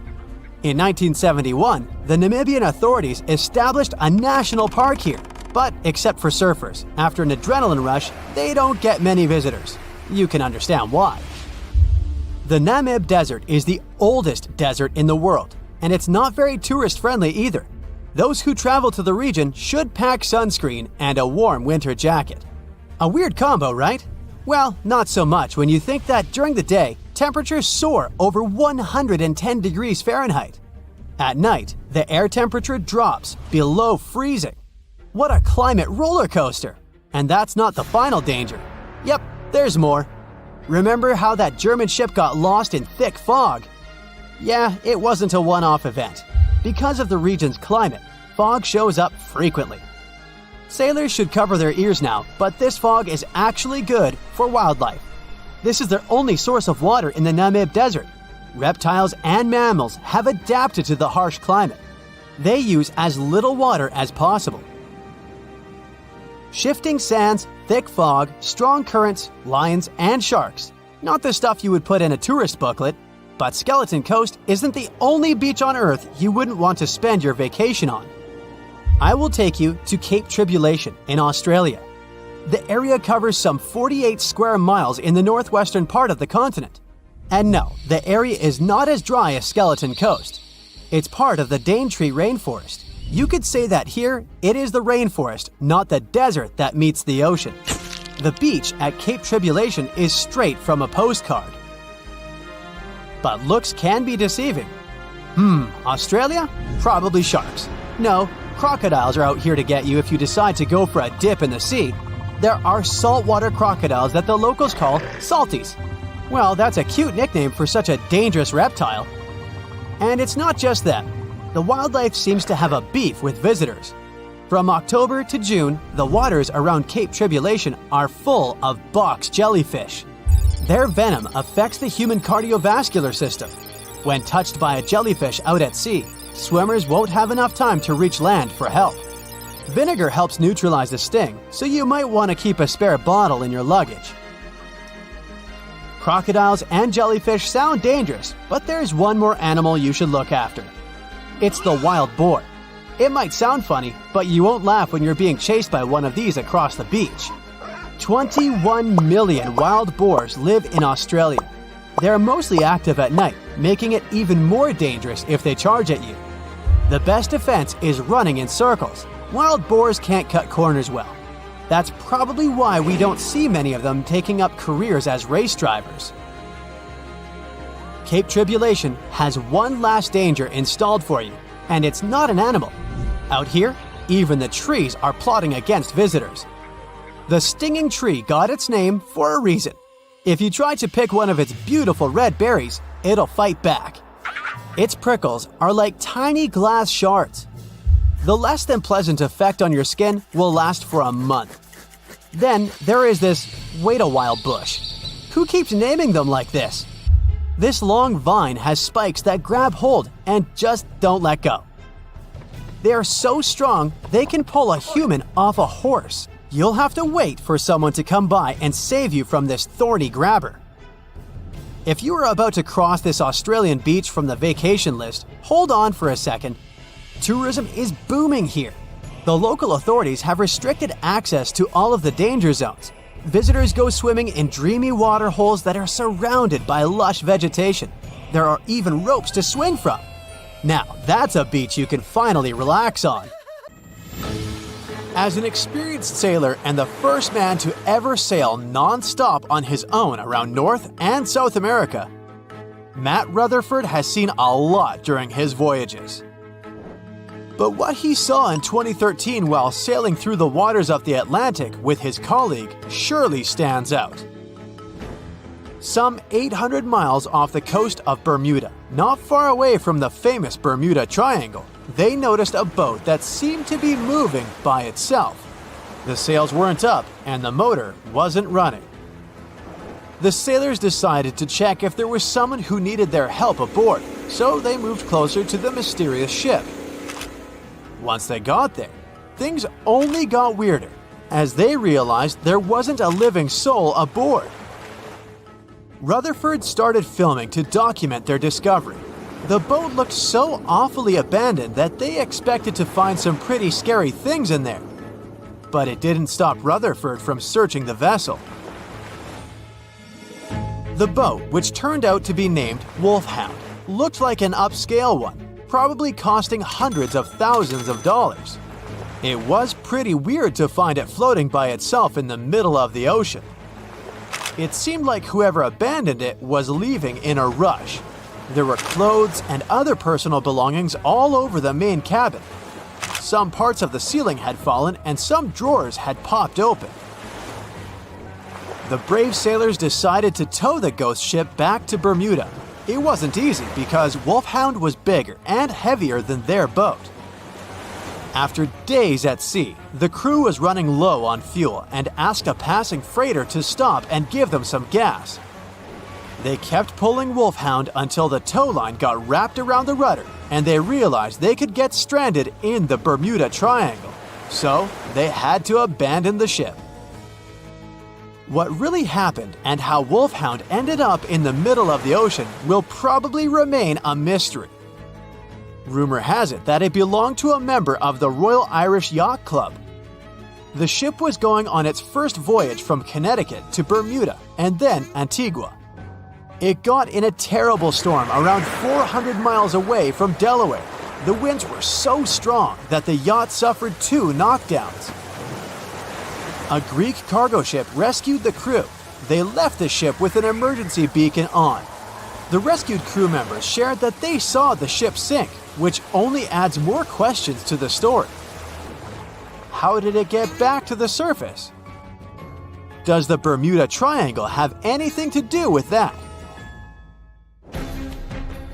In 1971, the Namibian authorities established a national park here, but except for surfers, after an adrenaline rush, they don't get many visitors. You can understand why. The Namib Desert is the oldest desert in the world, and it's not very tourist-friendly either. Those who travel to the region should pack sunscreen and a warm winter jacket. A weird combo, right? Well, not so much when you think that during the day, temperatures soar over 110 degrees Fahrenheit. At night, the air temperature drops below freezing. What a climate roller coaster! And that's not the final danger. Yep, there's more. Remember how that German ship got lost in thick fog? Yeah, it wasn't a one-off event. Because of the region's climate, fog shows up frequently. Sailors should cover their ears now, but this fog is actually good for wildlife. This is their only source of water in the Namib Desert. Reptiles and mammals have adapted to the harsh climate. They use as little water as possible. Shifting sands, thick fog, strong currents, lions, and sharks. Not the stuff you would put in a tourist booklet, but Skeleton Coast isn't the only beach on Earth you wouldn't want to spend your vacation on. I will take you to Cape Tribulation in Australia. The area covers some 48 square miles in the northwestern part of the continent. And no, the area is not as dry as Skeleton Coast. It's part of the Daintree rainforest. You could say that here, it is the rainforest, not the desert that meets the ocean. The beach at Cape Tribulation is straight from a postcard. But looks can be deceiving. Australia? Probably sharks. No, crocodiles are out here to get you if you decide to go for a dip in the sea. There are saltwater crocodiles that the locals call salties. Well, that's a cute nickname for such a dangerous reptile. And it's not just them. The wildlife seems to have a beef with visitors. From October to June, the waters around Cape Tribulation are full of box jellyfish. Their venom affects the human cardiovascular system. When touched by a jellyfish out at sea, swimmers won't have enough time to reach land for help. Vinegar helps neutralize the sting, so you might want to keep a spare bottle in your luggage. Crocodiles and jellyfish sound dangerous, but there's one more animal you should look after. It's the wild boar. It might sound funny, but you won't laugh when you're being chased by one of these across the beach. 21 million wild boars live in Australia. They're mostly active at night, making it even more dangerous if they charge at you. The best defense is running in circles. Wild boars can't cut corners well. That's probably why we don't see many of them taking up careers as race drivers. Cape Tribulation has one last danger installed for you, and it's not an animal. Out here, even the trees are plotting against visitors. The stinging tree got its name for a reason. If you try to pick one of its beautiful red berries, it'll fight back. Its prickles are like tiny glass shards. The less than pleasant effect on your skin will last for a month. Then there is this wait a while bush. Who keeps naming them like this? This long vine has spikes that grab hold and just don't let go. They are so strong, they can pull a human off a horse. You'll have to wait for someone to come by and save you from this thorny grabber. If you are about to cross this Australian beach from the vacation list, hold on for a second. Tourism is booming here. The local authorities have restricted access to all of the danger zones. Visitors go swimming in dreamy water holes that are surrounded by lush vegetation. There are even ropes to swing from. Now, that's a beach you can finally relax on. As an experienced sailor and the first man to ever sail non-stop on his own around North and South America, Matt Rutherford has seen a lot during his voyages. But what he saw in 2013 while sailing through the waters of the Atlantic with his colleague surely stands out. Some 800 miles off the coast of Bermuda, not far away from the famous Bermuda Triangle, they noticed a boat that seemed to be moving by itself. The sails weren't up and the motor wasn't running. The sailors decided to check if there was someone who needed their help aboard, so they moved closer to the mysterious ship. Once they got there, things only got weirder, as they realized there wasn't a living soul aboard. Rutherford started filming to document their discovery. The boat looked so awfully abandoned that they expected to find some pretty scary things in there. But it didn't stop Rutherford from searching the vessel. The boat, which turned out to be named Wolfhound, looked like an upscale one, probably costing hundreds of thousands of dollars. It was pretty weird to find it floating by itself in the middle of the ocean. It seemed like whoever abandoned it was leaving in a rush. There were clothes and other personal belongings all over the main cabin. Some parts of the ceiling had fallen and some drawers had popped open. The brave sailors decided to tow the ghost ship back to Bermuda. It wasn't easy because Wolfhound was bigger and heavier than their boat. After days at sea, the crew was running low on fuel and asked a passing freighter to stop and give them some gas. They kept pulling Wolfhound until the tow line got wrapped around the rudder and they realized they could get stranded in the Bermuda Triangle. So they had to abandon the ship. What really happened and how Wolfhound ended up in the middle of the ocean will probably remain a mystery. Rumor has it that it belonged to a member of the Royal Irish Yacht Club. The ship was going on its first voyage from Connecticut to Bermuda and then Antigua. It got in a terrible storm around 400 miles away from Delaware. The winds were so strong that the yacht suffered 2 knockdowns. A Greek cargo ship rescued the crew. They left the ship with an emergency beacon on. The rescued crew members shared that they saw the ship sink, which only adds more questions to the story. How did it get back to the surface? Does the Bermuda Triangle have anything to do with that?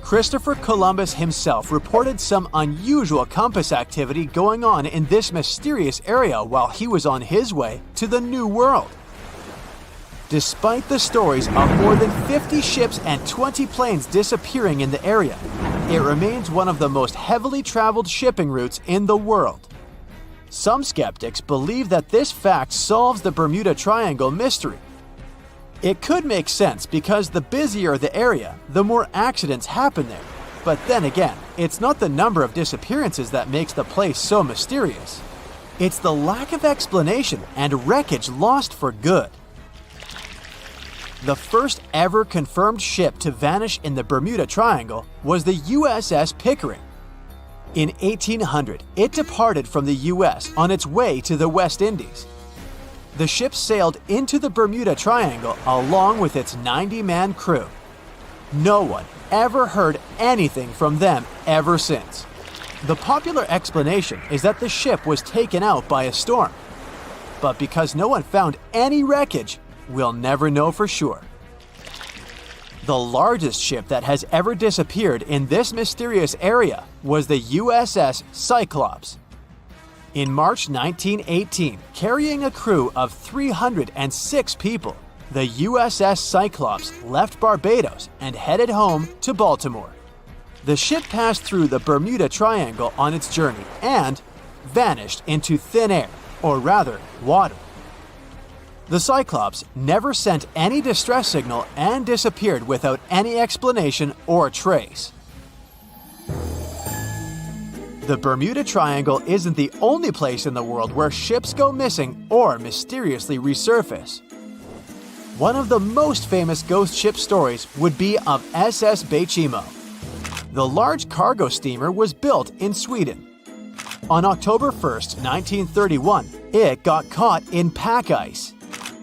Christopher Columbus himself reported some unusual compass activity going on in this mysterious area while he was on his way to the New World. Despite the stories of more than 50 ships and 20 planes disappearing in the area, it remains one of the most heavily traveled shipping routes in the world. Some skeptics believe that this fact solves the Bermuda Triangle mystery. It could make sense because the busier the area, the more accidents happen there. But then again, it's not the number of disappearances that makes the place so mysterious. It's the lack of explanation and wreckage lost for good. The first ever confirmed ship to vanish in the Bermuda Triangle was the USS Pickering. In 1800, it departed from the US on its way to the West Indies. The ship sailed into the Bermuda Triangle along with its 90-man crew. No one ever heard anything from them ever since. The popular explanation is that the ship was taken out by a storm. But because no one found any wreckage, we'll never know for sure. The largest ship that has ever disappeared in this mysterious area was the USS Cyclops. In March 1918, carrying a crew of 306 people, the USS Cyclops left Barbados and headed home to Baltimore. The ship passed through the Bermuda Triangle on its journey and vanished into thin air, or rather, water. The Cyclops never sent any distress signal and disappeared without any explanation or trace. The Bermuda Triangle isn't the only place in the world where ships go missing or mysteriously resurface. One of the most famous ghost ship stories would be of SS Bechimo. The large cargo steamer was built in Sweden. On October 1st, 1931, it got caught in pack ice.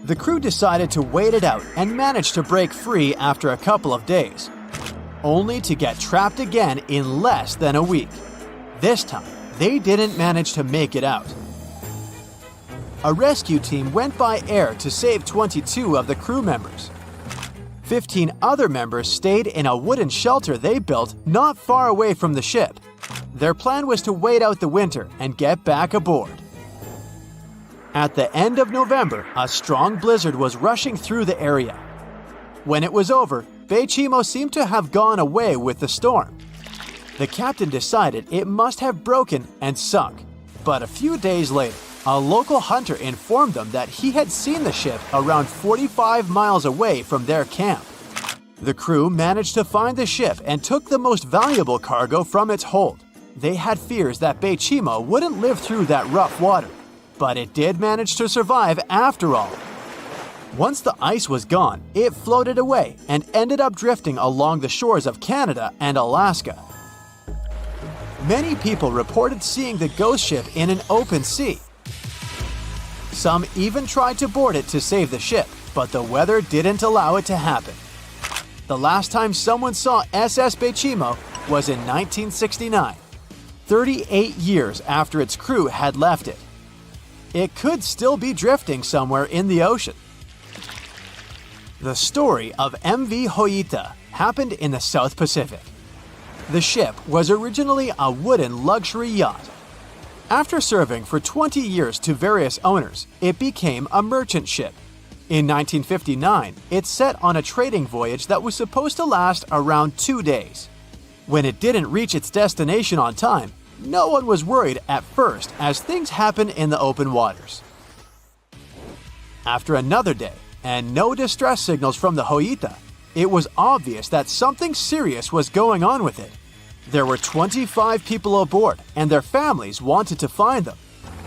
The crew decided to wait it out and managed to break free after a couple of days, only to get trapped again in less than a week. This time, they didn't manage to make it out. A rescue team went by air to save 22 of the crew members. 15 other members stayed in a wooden shelter they built not far away from the ship. Their plan was to wait out the winter and get back aboard. At the end of November, a strong blizzard was rushing through the area. When it was over, Beichimo seemed to have gone away with the storm. The captain decided it must have broken and sunk, but a few days later, a local hunter informed them that he had seen the ship around 45 miles away from their camp. The crew managed to find the ship and took the most valuable cargo from its hold. They had fears that Beichimo wouldn't live through that rough water, but it did manage to survive after all. Once the ice was gone, it floated away and ended up drifting along the shores of Canada and Alaska. Many people reported seeing the ghost ship in an open sea. Some even tried to board it to save the ship, but the weather didn't allow it to happen. The last time someone saw SS Beichimo was in 1969, 38 years after its crew had left it. It could still be drifting somewhere in the ocean. The story of MV Hoita happened in the South Pacific. The ship was originally a wooden luxury yacht. After serving for 20 years to various owners, it became a merchant ship. In 1959, it set on a trading voyage that was supposed to last around 2 days. When it didn't reach its destination on time, no one was worried at first, as things happen in the open waters. After another day, and no distress signals from the Hoita, it was obvious that something serious was going on with it. There were 25 people aboard, and their families wanted to find them.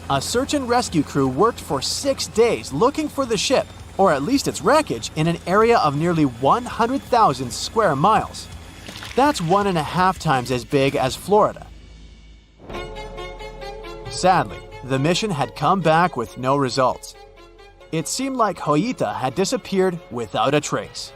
A search and rescue crew worked for 6 days looking for the ship, or at least its wreckage, in an area of nearly 100,000 square miles. That's 1.5 times as big as Florida. Sadly, the mission had come back with no results. It seemed like Hoita had disappeared without a trace.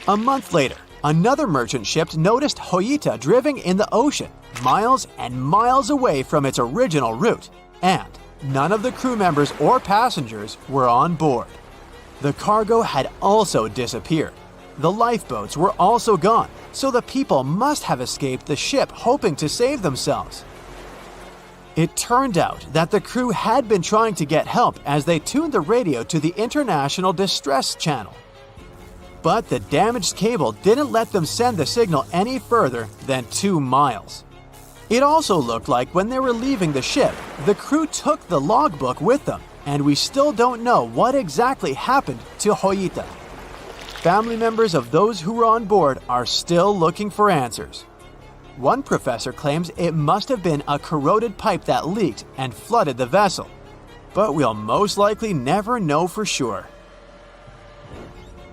A month later, another merchant ship noticed Hoita drifting in the ocean, miles and miles away from its original route, and none of the crew members or passengers were on board. The cargo had also disappeared. The lifeboats were also gone, so the people must have escaped the ship hoping to save themselves. It turned out that the crew had been trying to get help as they tuned the radio to the International Distress Channel. But the damaged cable didn't let them send the signal any further than 2 miles. It also looked like when they were leaving the ship, the crew took the logbook with them, and we still don't know what exactly happened to Hoita. Family members of those who were on board are still looking for answers. One professor claims it must have been a corroded pipe that leaked and flooded the vessel, but we'll most likely never know for sure.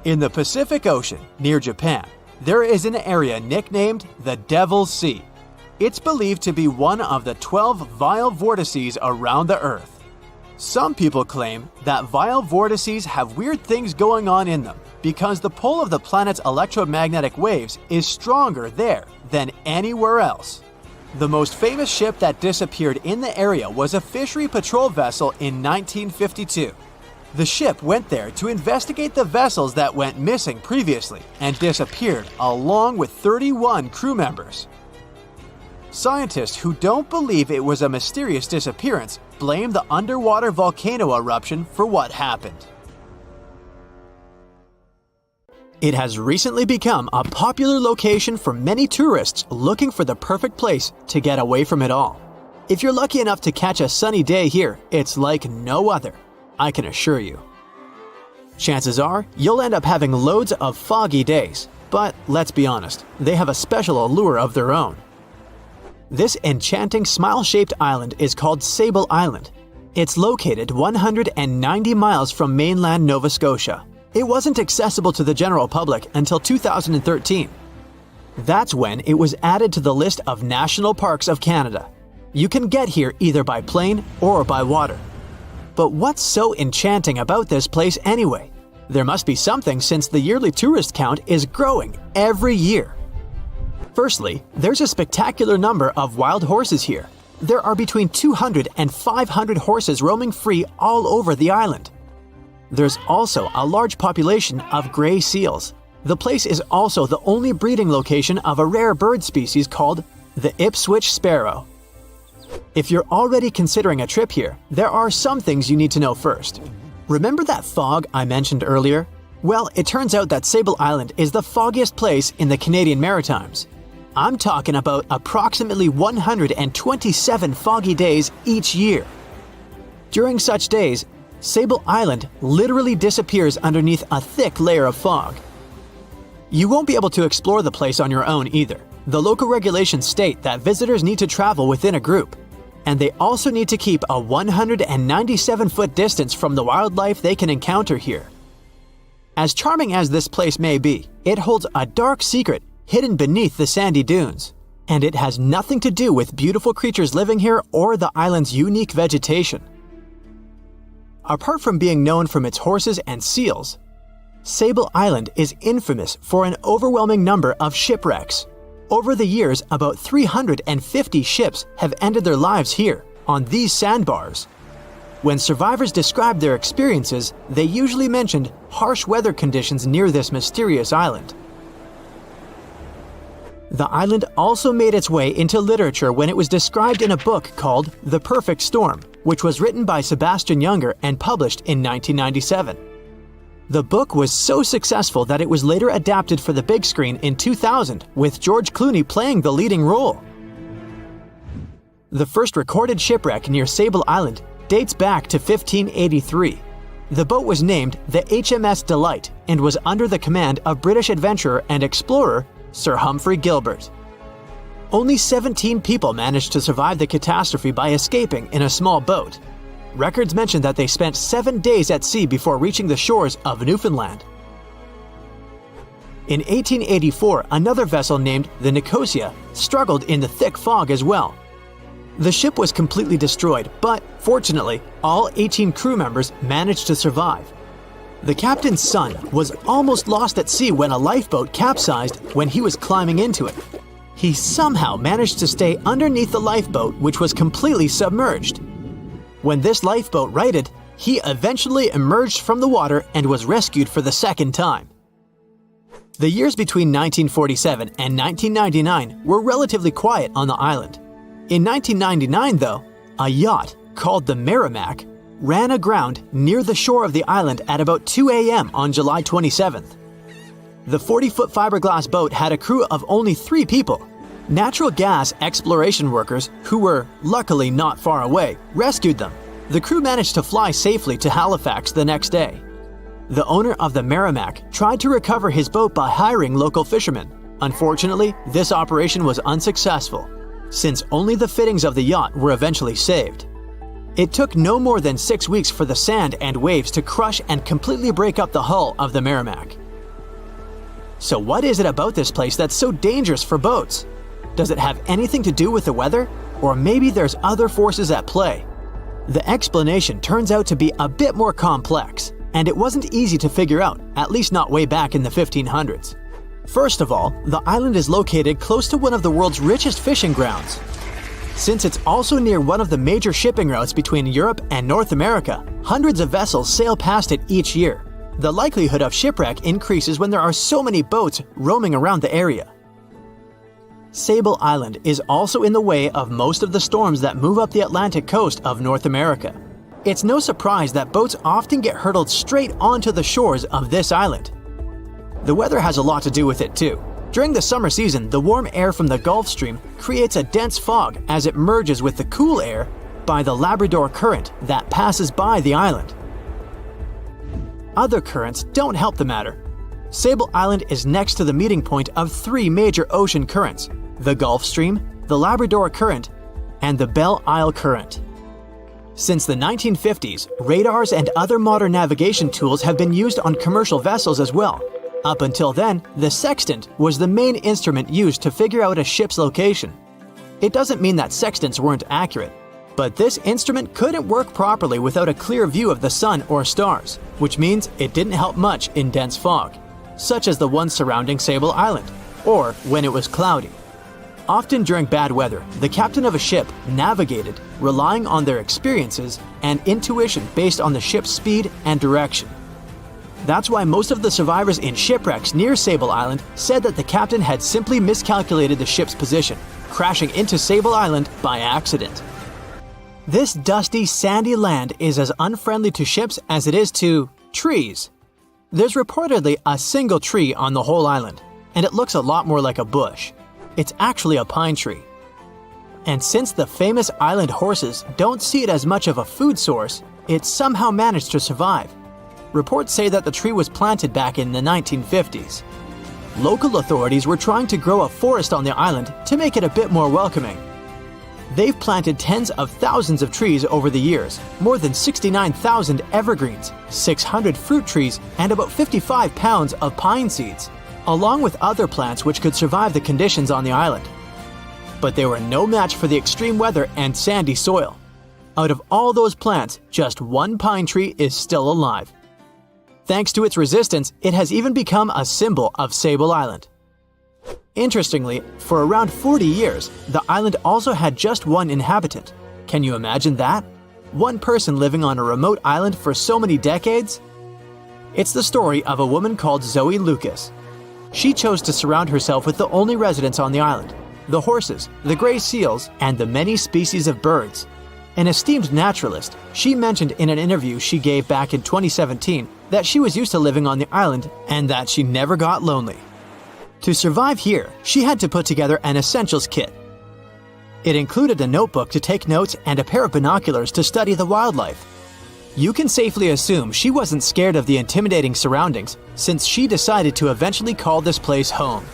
In the Pacific Ocean, near Japan, there is an area nicknamed the Devil's Sea. It's believed to be one of the 12 vile vortices around the Earth. Some people claim that vile vortices have weird things going on in them because the pull of the planet's electromagnetic waves is stronger there than anywhere else. The most famous ship that disappeared in the area was a fishery patrol vessel in 1952. The ship went there to investigate the vessels that went missing previously and disappeared along with 31 crew members. Scientists who don't believe it was a mysterious disappearance blame the underwater volcano eruption for what happened. It has recently become a popular location for many tourists looking for the perfect place to get away from it all. If you're lucky enough to catch a sunny day here, it's like no other, I can assure you. Chances are you'll end up having loads of foggy days, but let's be honest, they have a special allure of their own. This enchanting smile-shaped island is called Sable Island. It's located 190 miles from mainland Nova Scotia. It wasn't accessible to the general public until 2013. That's when it was added to the list of National Parks of Canada. You can get here either by plane or by water. But what's so enchanting about this place anyway? There must be something since the yearly tourist count is growing every year. Firstly, there's a spectacular number of wild horses here. There are between 200 and 500 horses roaming free all over the island. There's also a large population of gray seals. The place is also the only breeding location of a rare bird species called the Ipswich sparrow. If you're already considering a trip here, there are some things you need to know first. Remember that fog I mentioned earlier? Well, it turns out that Sable Island is the foggiest place in the Canadian Maritimes. I'm talking about approximately 127 foggy days each year. During such days, Sable Island literally disappears underneath a thick layer of fog. You won't be able to explore the place on your own either. The local regulations state that visitors need to travel within a group, and they also need to keep a 197-foot distance from the wildlife they can encounter here. As charming as this place may be, it holds a dark secret hidden beneath the sandy dunes, and it has nothing to do with beautiful creatures living here or the island's unique vegetation. Apart from being known from its horses and seals, Sable Island is infamous for an overwhelming number of shipwrecks. Over the years, about 350 ships have ended their lives here, on these sandbars. When survivors described their experiences, they usually mentioned harsh weather conditions near this mysterious island. The island also made its way into literature when it was described in a book called The Perfect Storm, which was written by Sebastian Junger and published in 1997. The book was so successful that it was later adapted for the big screen in 2000, with George Clooney playing the leading role. The first recorded shipwreck near Sable Island dates back to 1583. The boat was named the HMS Delight and was under the command of British adventurer and explorer Sir Humphrey Gilbert. Only 17 people managed to survive the catastrophe by escaping in a small boat. Records mention that they spent 7 days at sea before reaching the shores of Newfoundland. In 1884, another vessel named the Nicosia struggled in the thick fog as well. The ship was completely destroyed, but fortunately, all 18 crew members managed to survive. The captain's son was almost lost at sea when a lifeboat capsized when he was climbing into it. He somehow managed to stay underneath the lifeboat, which was completely submerged. When this lifeboat righted, he eventually emerged from the water and was rescued for the second time. The years between 1947 and 1999 were relatively quiet on the island. In 1999, though, a yacht called the Merrimack ran aground near the shore of the island at about 2 a.m. on July 27th. The 40-foot fiberglass boat had a crew of only 3 people. Natural gas exploration workers, who were luckily not far away, rescued them. The crew managed to fly safely to Halifax the next day. The owner of the Merrimack tried to recover his boat by hiring local fishermen. Unfortunately, this operation was unsuccessful, since only the fittings of the yacht were eventually saved. It took no more than 6 weeks for the sand and waves to crush and completely break up the hull of the Merrimack. So what is it about this place that's so dangerous for boats? Does it have anything to do with the weather? Or maybe there's other forces at play? The explanation turns out to be a bit more complex, and it wasn't easy to figure out, at least not way back in the 1500s. First of all, the island is located close to one of the world's richest fishing grounds. Since it's also near one of the major shipping routes between Europe and North America, hundreds of vessels sail past it each year. The likelihood of shipwreck increases when there are so many boats roaming around the area. Sable Island is also in the way of most of the storms that move up the Atlantic coast of North America. It's no surprise that boats often get hurtled straight onto the shores of this island. The weather has a lot to do with it too. During the summer season, the warm air from the Gulf Stream creates a dense fog as it merges with the cool air by the Labrador Current that passes by the island. Other currents don't help the matter. Sable Island is next to the meeting point of 3 major ocean currents: the Gulf Stream, the Labrador Current, and the Belle Isle Current. Since the 1950s, radars and other modern navigation tools have been used on commercial vessels as well. Up until then, the sextant was the main instrument used to figure out a ship's location. It doesn't mean that sextants weren't accurate, but this instrument couldn't work properly without a clear view of the sun or stars, which means it didn't help much in dense fog, such as the one surrounding Sable Island, or when it was cloudy. Often during bad weather, the captain of a ship navigated, relying on their experiences and intuition based on the ship's speed and direction. That's why most of the survivors in shipwrecks near Sable Island said that the captain had simply miscalculated the ship's position, crashing into Sable Island by accident. This dusty, sandy land is as unfriendly to ships as it is to trees. There's reportedly a single tree on the whole island, and it looks a lot more like a bush. It's actually a pine tree. And since the famous island horses don't see it as much of a food source, it somehow managed to survive. Reports say that the tree was planted back in the 1950s. Local authorities were trying to grow a forest on the island to make it a bit more welcoming. They've planted tens of thousands of trees over the years, more than 69,000 evergreens, 600 fruit trees, and about 55 pounds of pine seeds, along with other plants which could survive the conditions on the island. But they were no match for the extreme weather and sandy soil. Out of all those plants, just one pine tree is still alive. Thanks to its resistance, it has even become a symbol of Sable Island. Interestingly, for around 40 years, the island also had just one inhabitant. Can you imagine that? One person living on a remote island for so many decades? It's the story of a woman called Zoe Lucas. She chose to surround herself with the only residents on the island: the horses, the gray seals, and the many species of birds. An esteemed naturalist, she mentioned in an interview she gave back in 2017 that she was used to living on the island and that she never got lonely. To survive here, she had to put together an essentials kit. It included a notebook to take notes and a pair of binoculars to study the wildlife. You can safely assume she wasn't scared of the intimidating surroundings, since she decided to eventually call this place home.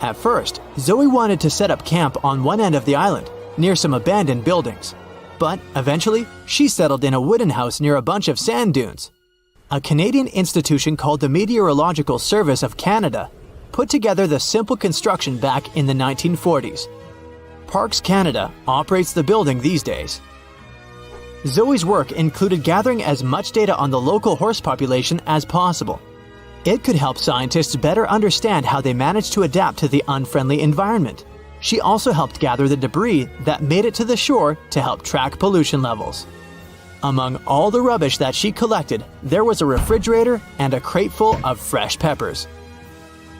At first, Zoe wanted to set up camp on one end of the island, near some abandoned buildings. But eventually, she settled in a wooden house near a bunch of sand dunes. A Canadian institution called the Meteorological Service of Canada put together the simple construction back in the 1940s. Parks Canada operates the building these days. Zoe's work included gathering as much data on the local horse population as possible. It could help scientists better understand how they managed to adapt to the unfriendly environment. She also helped gather the debris that made it to the shore to help track pollution levels. Among all the rubbish that she collected, there was a refrigerator and a crate full of fresh peppers.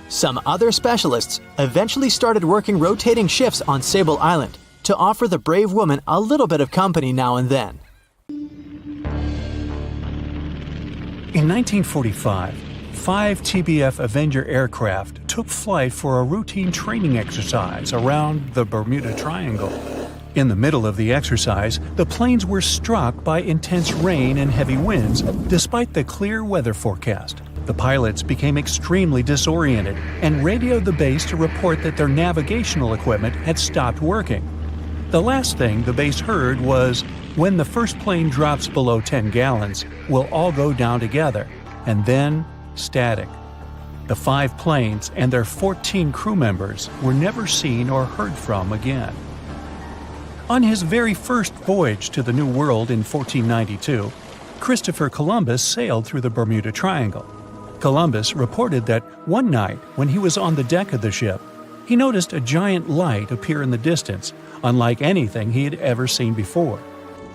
Some other specialists eventually started working rotating shifts on Sable Island to offer the brave woman a little bit of company now and then. In 1945, 5 TBF Avenger aircraft took flight for a routine training exercise around the Bermuda Triangle. In the middle of the exercise, the planes were struck by intense rain and heavy winds, despite the clear weather forecast. The pilots became extremely disoriented and radioed the base to report that their navigational equipment had stopped working. The last thing the base heard was, "When the first plane drops below 10 gallons, we'll all go down together," and then static. The 5 planes and their 14 crew members were never seen or heard from again. On his very first voyage to the New World in 1492, Christopher Columbus sailed through the Bermuda Triangle. Columbus reported that one night when he was on the deck of the ship, he noticed a giant light appear in the distance, unlike anything he had ever seen before.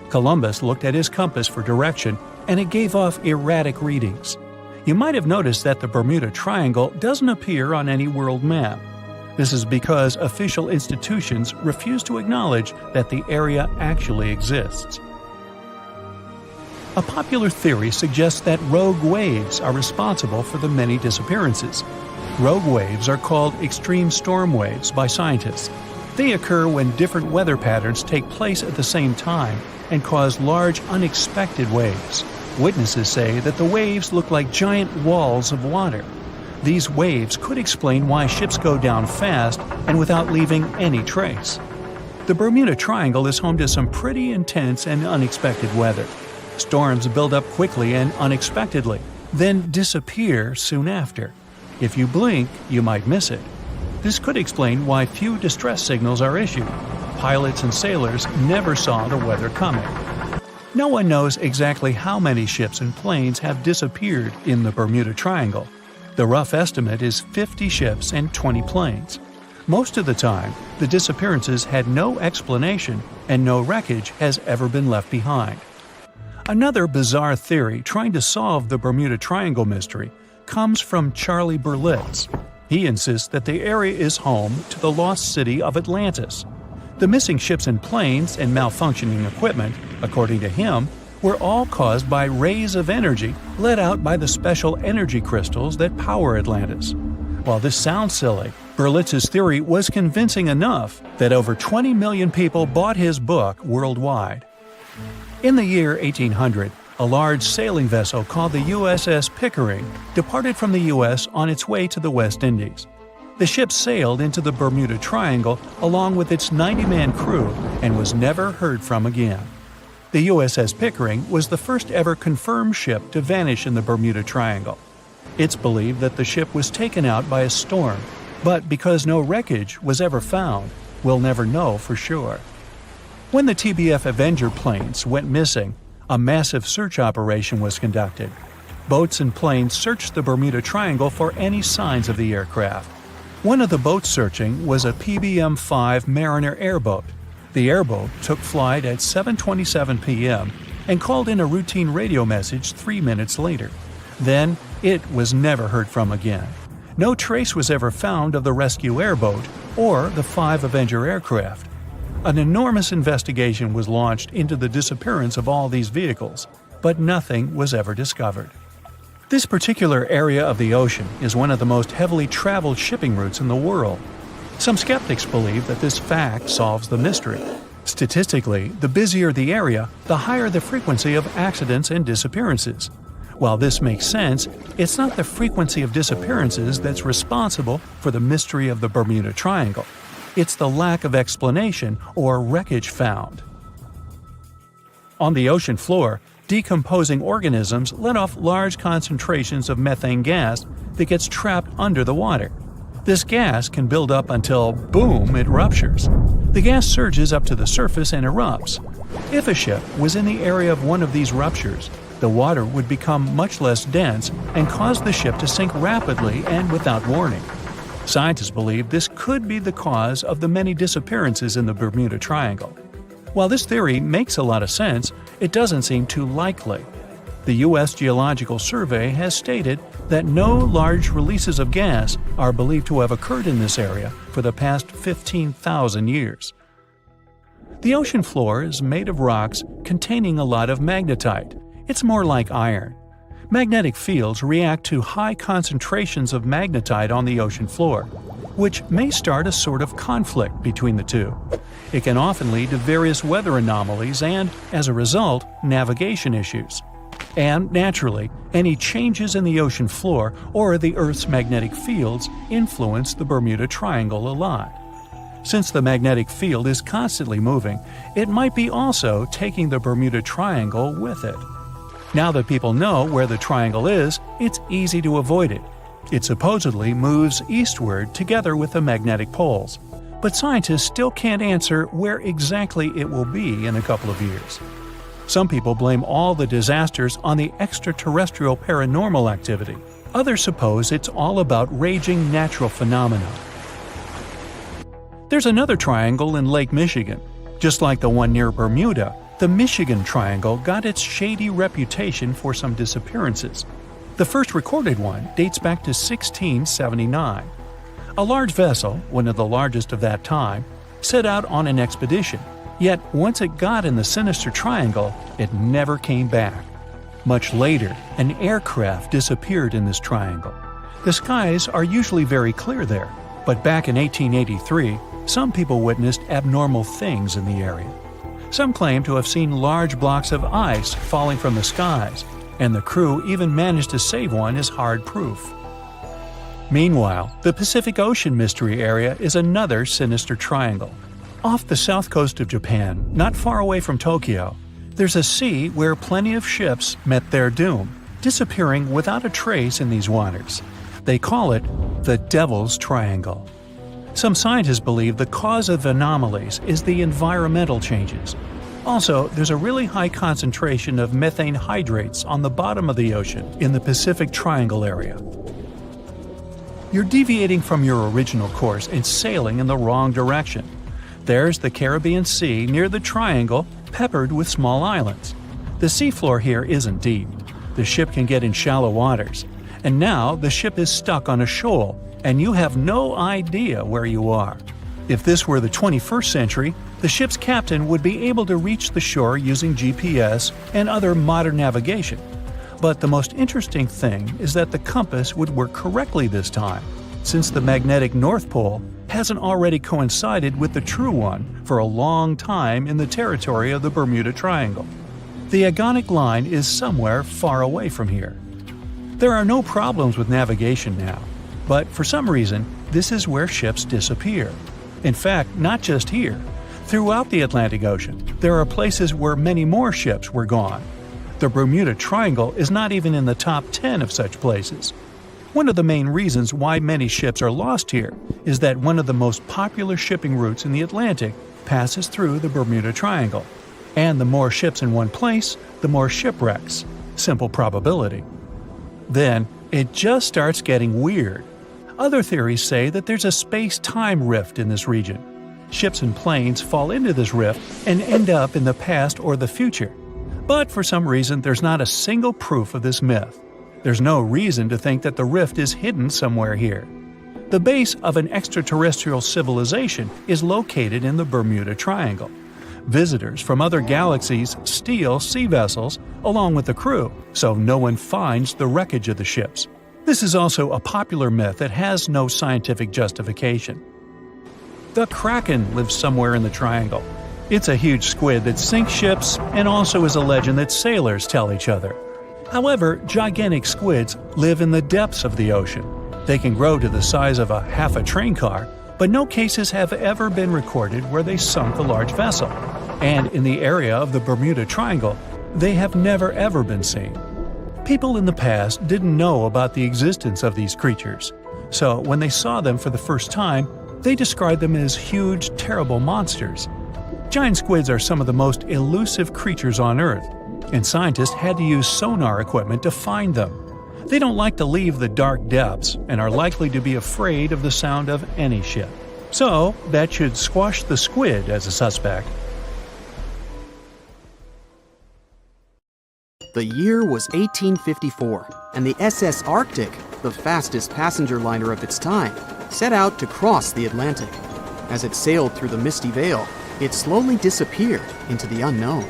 Columbus looked at his compass for direction, and it gave off erratic readings. You might have noticed that the Bermuda Triangle doesn't appear on any world map. This is because official institutions refuse to acknowledge that the area actually exists. A popular theory suggests that rogue waves are responsible for the many disappearances. Rogue waves are called extreme storm waves by scientists. They occur when different weather patterns take place at the same time and cause large, unexpected waves. Witnesses say that the waves look like giant walls of water. These waves could explain why ships go down fast and without leaving any trace. The Bermuda Triangle is home to some pretty intense and unexpected weather. Storms build up quickly and unexpectedly, then disappear soon after. If you blink, you might miss it. This could explain why few distress signals are issued. Pilots and sailors never saw the weather coming. No one knows exactly how many ships and planes have disappeared in the Bermuda Triangle. The rough estimate is 50 ships and 20 planes. Most of the time, the disappearances had no explanation and no wreckage has ever been left behind. Another bizarre theory trying to solve the Bermuda Triangle mystery comes from Charlie Berlitz. He insists that the area is home to the lost city of Atlantis. The missing ships and planes and malfunctioning equipment, according to him, were all caused by rays of energy let out by the special energy crystals that power Atlantis. While this sounds silly, Berlitz's theory was convincing enough that over 20 million people bought his book worldwide. In the year 1800, a large sailing vessel called the USS Pickering departed from the U.S. on its way to the West Indies. The ship sailed into the Bermuda Triangle along with its 90-man crew and was never heard from again. The USS Pickering was the first ever confirmed ship to vanish in the Bermuda Triangle. It's believed that the ship was taken out by a storm, but because no wreckage was ever found, we'll never know for sure. When the TBF Avenger planes went missing, a massive search operation was conducted. Boats and planes searched the Bermuda Triangle for any signs of the aircraft. One of the boats searching was a PBM-5 Mariner airboat. The airboat took flight at 7:27 p.m. and called in a routine radio message 3 minutes later. Then, it was never heard from again. No trace was ever found of the rescue airboat or the 5 Avenger aircraft. An enormous investigation was launched into the disappearance of all these vehicles, but nothing was ever discovered. This particular area of the ocean is one of the most heavily traveled shipping routes in the world. Some skeptics believe that this fact solves the mystery. Statistically, the busier the area, the higher the frequency of accidents and disappearances. While this makes sense, it's not the frequency of disappearances that's responsible for the mystery of the Bermuda Triangle. It's the lack of explanation or wreckage found. On the ocean floor, decomposing organisms let off large concentrations of methane gas that gets trapped under the water. This gas can build up until, boom, it ruptures. The gas surges up to the surface and erupts. If a ship was in the area of one of these ruptures, the water would become much less dense and cause the ship to sink rapidly and without warning. Scientists believe this could be the cause of the many disappearances in the Bermuda Triangle. While this theory makes a lot of sense, it doesn't seem too likely. The U.S. Geological Survey has stated that no large releases of gas are believed to have occurred in this area for the past 15,000 years. The ocean floor is made of rocks containing a lot of magnetite. It's more like iron. Magnetic fields react to high concentrations of magnetite on the ocean floor, which may start a sort of conflict between the two. It can often lead to various weather anomalies and, as a result, navigation issues. And, naturally, any changes in the ocean floor or the Earth's magnetic fields influence the Bermuda Triangle a lot. Since the magnetic field is constantly moving, it might be also taking the Bermuda Triangle with it. Now that people know where the triangle is, it's easy to avoid it. It supposedly moves eastward together with the magnetic poles, but scientists still can't answer where exactly it will be in a couple of years. Some people blame all the disasters on the extraterrestrial paranormal activity. Others suppose it's all about raging natural phenomena. There's another triangle in Lake Michigan. Just like the one near Bermuda, the Michigan Triangle got its shady reputation for some disappearances. The first recorded one dates back to 1679. A large vessel, one of the largest of that time, set out on an expedition. Yet once it got in the sinister triangle, it never came back. Much later, an aircraft disappeared in this triangle. The skies are usually very clear there, but back in 1883, some people witnessed abnormal things in the area. Some claim to have seen large blocks of ice falling from the skies, and the crew even managed to save one as hard proof. Meanwhile, the Pacific Ocean mystery area is another sinister triangle. Off the south coast of Japan, not far away from Tokyo, there's a sea where plenty of ships met their doom, disappearing without a trace in these waters. They call it the Devil's Triangle. Some scientists believe the cause of anomalies is the environmental changes. Also, there's a really high concentration of methane hydrates on the bottom of the ocean in the Pacific Triangle area. You're deviating from your original course and sailing in the wrong direction. There's the Caribbean Sea near the triangle, peppered with small islands. The seafloor here isn't deep. The ship can get in shallow waters. And now the ship is stuck on a shoal, and you have no idea where you are. If this were the 21st century, the ship's captain would be able to reach the shore using GPS and other modern navigation. But the most interesting thing is that the compass would work correctly this time, since the magnetic North Pole hasn't already coincided with the true one for a long time in the territory of the Bermuda Triangle. The agonic line is somewhere far away from here. There are no problems with navigation now, but for some reason, this is where ships disappear. In fact, not just here. Throughout the Atlantic Ocean, there are places where many more ships were gone. The Bermuda Triangle is not even in the top 10 of such places. One of the main reasons why many ships are lost here is that one of the most popular shipping routes in the Atlantic passes through the Bermuda Triangle. And the more ships in one place, the more shipwrecks. Simple probability. Then, it just starts getting weird. Other theories say that there's a space-time rift in this region. Ships and planes fall into this rift and end up in the past or the future. But for some reason, there's not a single proof of this myth. There's no reason to think that the rift is hidden somewhere here. The base of an extraterrestrial civilization is located in the Bermuda Triangle. Visitors from other galaxies steal sea vessels along with the crew, so no one finds the wreckage of the ships. This is also a popular myth that has no scientific justification. The Kraken lives somewhere in the triangle. It's a huge squid that sinks ships and also is a legend that sailors tell each other. However, gigantic squids live in the depths of the ocean. They can grow to the size of half a train car, but no cases have ever been recorded where they sunk a large vessel. And in the area of the Bermuda Triangle, they have never ever been seen. People in the past didn't know about the existence of these creatures, so when they saw them for the first time, they described them as huge, terrible monsters. Giant squids are some of the most elusive creatures on Earth, and scientists had to use sonar equipment to find them. They don't like to leave the dark depths and are likely to be afraid of the sound of any ship. So, that should squash the squid as a suspect. The year was 1854, and the SS Arctic, the fastest passenger liner of its time, set out to cross the Atlantic. As it sailed through the misty veil, it slowly disappeared into the unknown.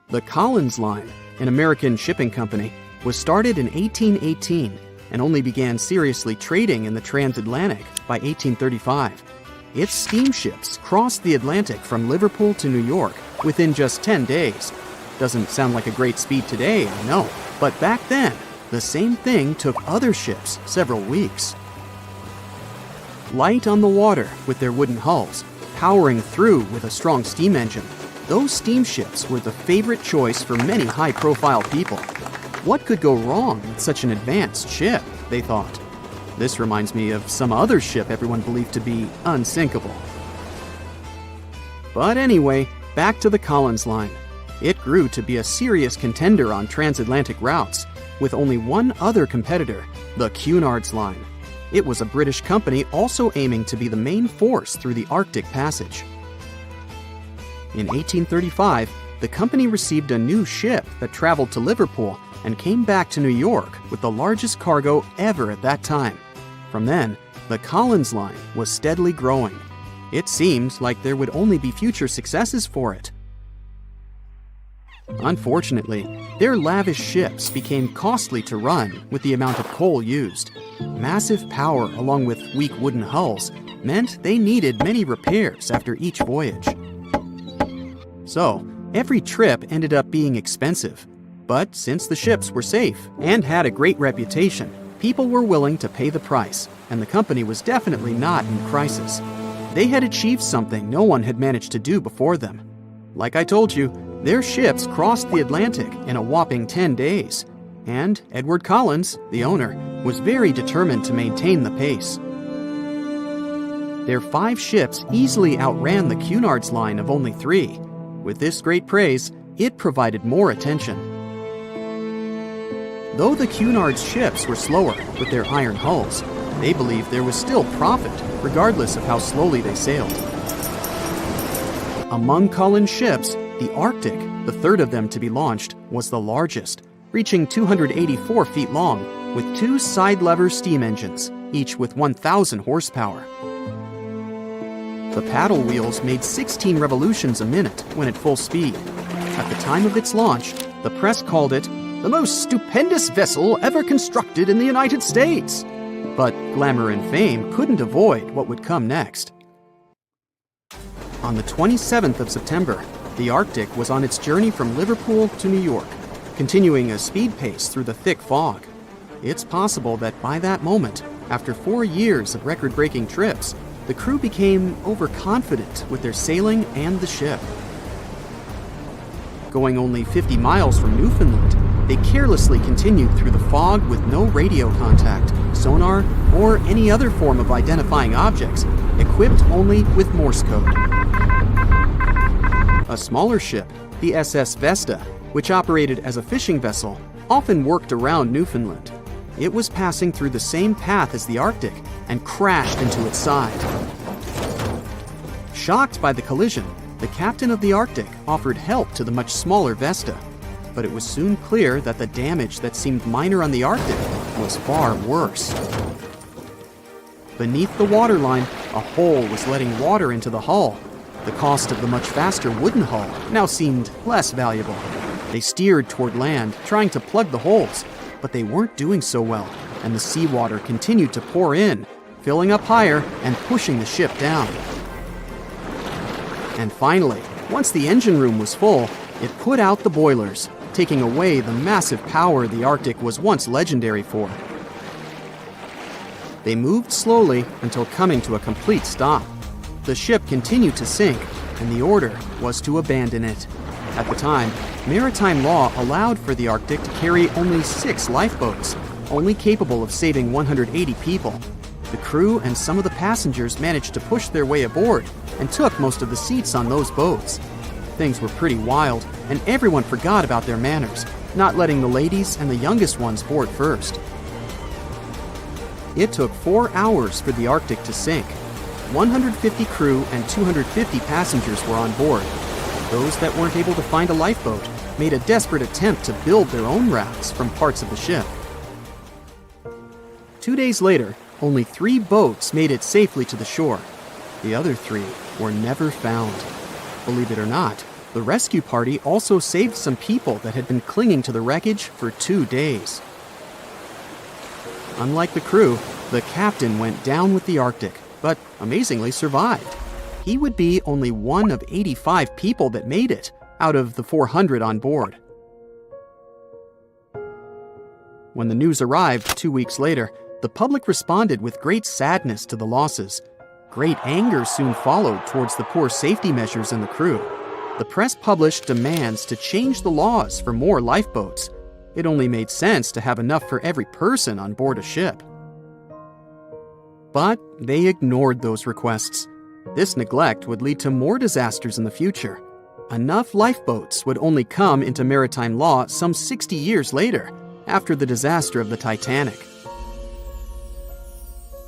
The Collins Line, an American shipping company, was started in 1818 and only began seriously trading in the transatlantic by 1835. Its steamships crossed the Atlantic from Liverpool to New York within just 10 days. Doesn't sound like a great speed today, I know, but back then, the same thing took other ships several weeks. Light on the water with their wooden hulls, powering through with a strong steam engine, those steamships were the favorite choice for many high-profile people. What could go wrong with such an advanced ship, they thought. This reminds me of some other ship everyone believed to be unsinkable. But anyway, back to the Collins Line. It grew to be a serious contender on transatlantic routes, with only one other competitor, the Cunard's Line. It was a British company also aiming to be the main force through the Arctic Passage. In 1835, the company received a new ship that traveled to Liverpool and came back to New York with the largest cargo ever at that time. From then, the Collins Line was steadily growing. It seemed like there would only be future successes for it. Unfortunately, their lavish ships became costly to run with the amount of coal used. Massive power along with weak wooden hulls meant they needed many repairs after each voyage. So, every trip ended up being expensive. But since the ships were safe and had a great reputation, people were willing to pay the price, and the company was definitely not in crisis. They had achieved something no one had managed to do before them. Like I told you, their ships crossed the Atlantic in a whopping 10 days. And Edward Collins, the owner, was very determined to maintain the pace. Their 5 ships easily outran the Cunard's line of only 3. With this great praise, it provided more attention. Though the Cunard's ships were slower with their iron hulls, they believed there was still profit, regardless of how slowly they sailed. Among Cullen's ships, the Arctic, the third of them to be launched, was the largest, reaching 284 feet long, with 2 side-lever steam engines, each with 1,000 horsepower. The paddle wheels made 16 revolutions a minute when at full speed. At the time of its launch, the press called it the most stupendous vessel ever constructed in the United States. But glamour and fame couldn't avoid what would come next. On the 27th of September, the Arctic was on its journey from Liverpool to New York, continuing a speed pace through the thick fog. It's possible that by that moment, after 4 years of record-breaking trips, the crew became overconfident with their sailing and the ship. Going only 50 miles from Newfoundland, they carelessly continued through the fog with no radio contact, sonar, or any other form of identifying objects, equipped only with Morse code. A smaller ship, the SS Vesta, which operated as a fishing vessel, often worked around Newfoundland. It was passing through the same path as the Arctic and crashed into its side. Shocked by the collision, the captain of the Arctic offered help to the much smaller Vesta, but it was soon clear that the damage that seemed minor on the Arctic was far worse. Beneath the waterline, a hole was letting water into the hull. The cost of the much faster wooden hull now seemed less valuable. They steered toward land, trying to plug the holes, but they weren't doing so well, and the seawater continued to pour in, filling up higher and pushing the ship down. And finally, once the engine room was full, it put out the boilers, taking away the massive power the Arctic was once legendary for. They moved slowly until coming to a complete stop. The ship continued to sink, and the order was to abandon it. At the time, maritime law allowed for the Arctic to carry only 6 lifeboats, only capable of saving 180 people. The crew and some of the passengers managed to push their way aboard and took most of the seats on those boats. Things were pretty wild, and everyone forgot about their manners, not letting the ladies and the youngest ones board first. It took 4 hours for the Arctic to sink. 150 crew and 250 passengers were on board. Those that weren't able to find a lifeboat made a desperate attempt to build their own rafts from parts of the ship. 2 days later, only 3 boats made it safely to the shore. The other 3 were never found. Believe it or not, the rescue party also saved some people that had been clinging to the wreckage for 2 days. Unlike the crew, the captain went down with the Arctic, but amazingly survived. He would be only one of 85 people that made it, out of the 400 on board. When the news arrived 2 weeks later, the public responded with great sadness to the losses. Great anger soon followed towards the poor safety measures in the crew. The press published demands to change the laws for more lifeboats. It only made sense to have enough for every person on board a ship. But they ignored those requests. This neglect would lead to more disasters in the future. Enough lifeboats would only come into maritime law some 60 years later, after the disaster of the Titanic.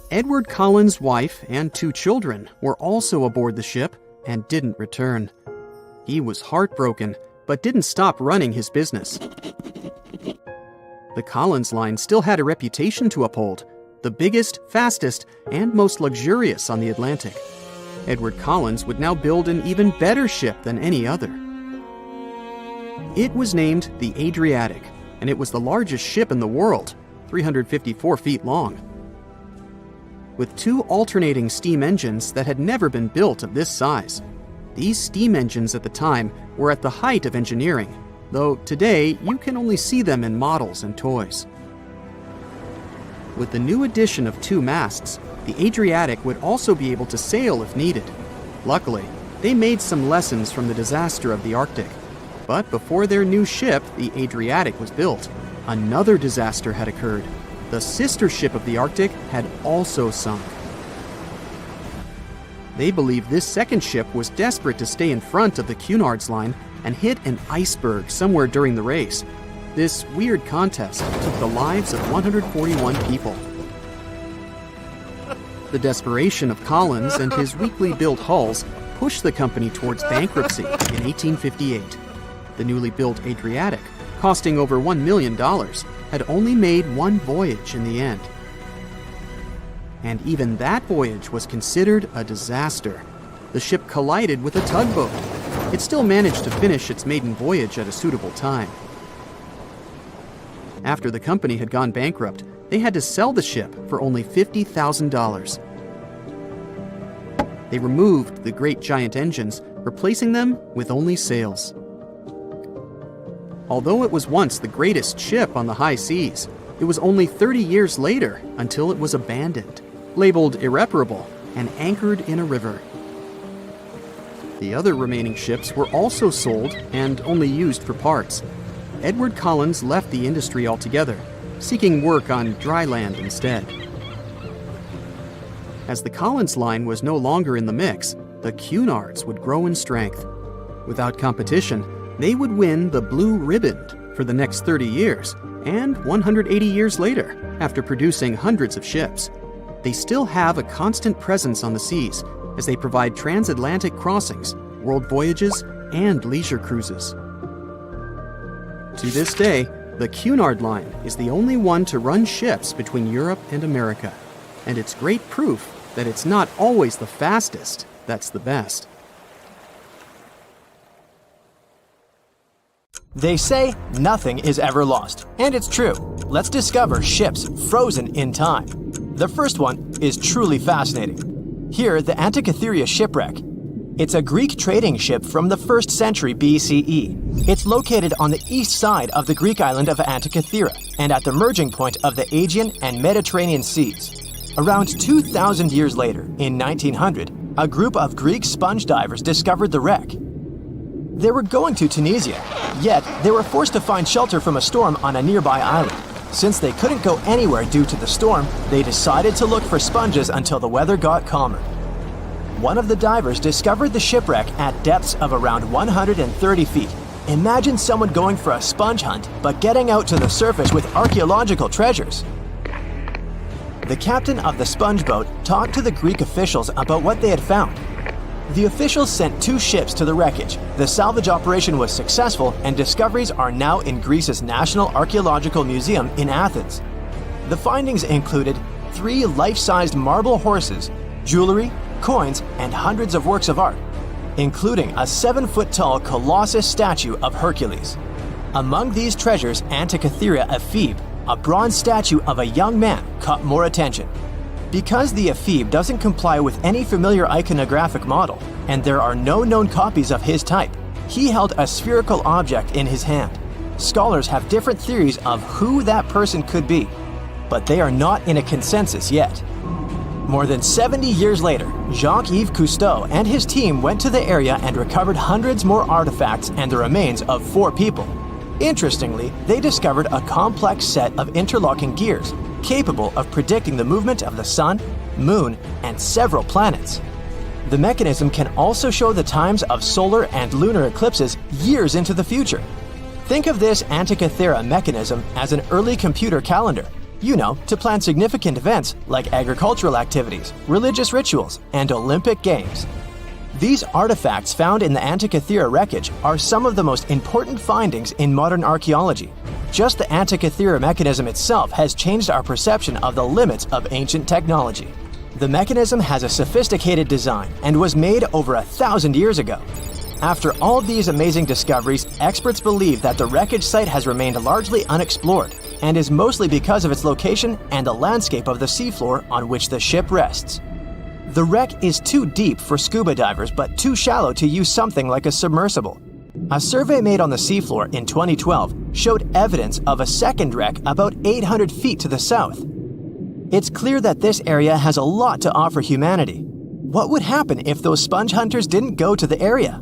Edward Cullen's wife and 2 children were also aboard the ship and didn't return. He was heartbroken, but didn't stop running his business. The Collins line still had a reputation to uphold, the biggest, fastest, and most luxurious on the Atlantic. Edward Collins would now build an even better ship than any other. It was named the Adriatic, and it was the largest ship in the world, 354 feet long. With 2 alternating steam engines that had never been built of this size. These steam engines at the time were at the height of engineering, though today you can only see them in models and toys. With the new addition of 2 masts, the Adriatic would also be able to sail if needed. Luckily, they made some lessons from the disaster of the Arctic. But before their new ship, the Adriatic, was built, another disaster had occurred. the sister ship of the Arctic had also sunk. They believe this second ship was desperate to stay in front of the Cunard's line and hit an iceberg somewhere during the race. This weird contest took the lives of 141 people. The desperation of Collins and his weakly built hulls pushed the company towards bankruptcy in 1858. The newly built Adriatic, costing over $1 million, had only made one voyage in the end. And even that voyage was considered a disaster. The ship collided with a tugboat. It still managed to finish its maiden voyage at a suitable time. After the company had gone bankrupt, they had to sell the ship for only $50,000. They removed the great giant engines, replacing them with only sails. Although it was once the greatest ship on the high seas, it was only 30 years later until it was abandoned, labeled irreparable, and anchored in a river. The other remaining ships were also sold and only used for parts. Edward Collins left the industry altogether, seeking work on dry land instead. As the Collins line was no longer in the mix, the Cunards would grow in strength. Without competition, they would win the Blue Riband for the next 30 years, and 180 years later, after producing hundreds of ships. They still have a constant presence on the seas as they provide transatlantic crossings, world voyages, and leisure cruises. To this day, the Cunard line is the only one to run ships between Europe and America, and it's great proof that it's not always the fastest that's the best. They say nothing is ever lost, and it's true. Let's discover ships frozen in time. The first one is truly fascinating. Here, the Antikythera shipwreck. It's a Greek trading ship from the 1st century BCE. It's located on the east side of the Greek island of Antikythera and at the merging point of the Aegean and Mediterranean seas. Around 2,000 years later, in 1900, a group of Greek sponge divers discovered the wreck. They were going to Tunisia, yet they were forced to find shelter from a storm on a nearby island. Since they couldn't go anywhere due to the storm, they decided to look for sponges until the weather got calmer. One of the divers discovered the shipwreck at depths of around 130 feet. Imagine someone going for a sponge hunt, but getting out to the surface with archaeological treasures. The captain of the sponge boat talked to the Greek officials about what they had found. The officials sent 2 ships to the wreckage. The salvage operation was successful, and discoveries are now in Greece's National Archaeological Museum in Athens. The findings included 3 life-sized marble horses, jewelry, coins, and hundreds of works of art, including a 7-foot-tall Colossus statue of Hercules. Among these treasures, Antikythera ephebe, a bronze statue of a young man, caught more attention. Because the ephebe doesn't comply with any familiar iconographic model, and there are no known copies of his type, he held a spherical object in his hand. Scholars have different theories of who that person could be, but they are not in a consensus yet. More than 70 years later, Jacques-Yves Cousteau and his team went to the area and recovered hundreds more artifacts and the remains of 4 people. Interestingly, they discovered a complex set of interlocking gears, capable of predicting the movement of the sun, moon, and several planets. The mechanism can also show the times of solar and lunar eclipses years into the future. Think of this Antikythera mechanism as an early computer calendar, to plan significant events like agricultural activities, religious rituals, and Olympic Games. These artifacts found in the Antikythera wreckage are some of the most important findings in modern archaeology. Just the Antikythera mechanism itself has changed our perception of the limits of ancient technology. The mechanism has a sophisticated design and was made over 1,000 years ago. After all these amazing discoveries, experts believe that the wreckage site has remained largely unexplored, and is mostly because of its location and the landscape of the seafloor on which the ship rests. The wreck is too deep for scuba divers but too shallow to use something like a submersible. A survey made on the seafloor in 2012 showed evidence of a second wreck about 800 feet to the south. It's clear that this area has a lot to offer humanity. What would happen if those sponge hunters didn't go to the area?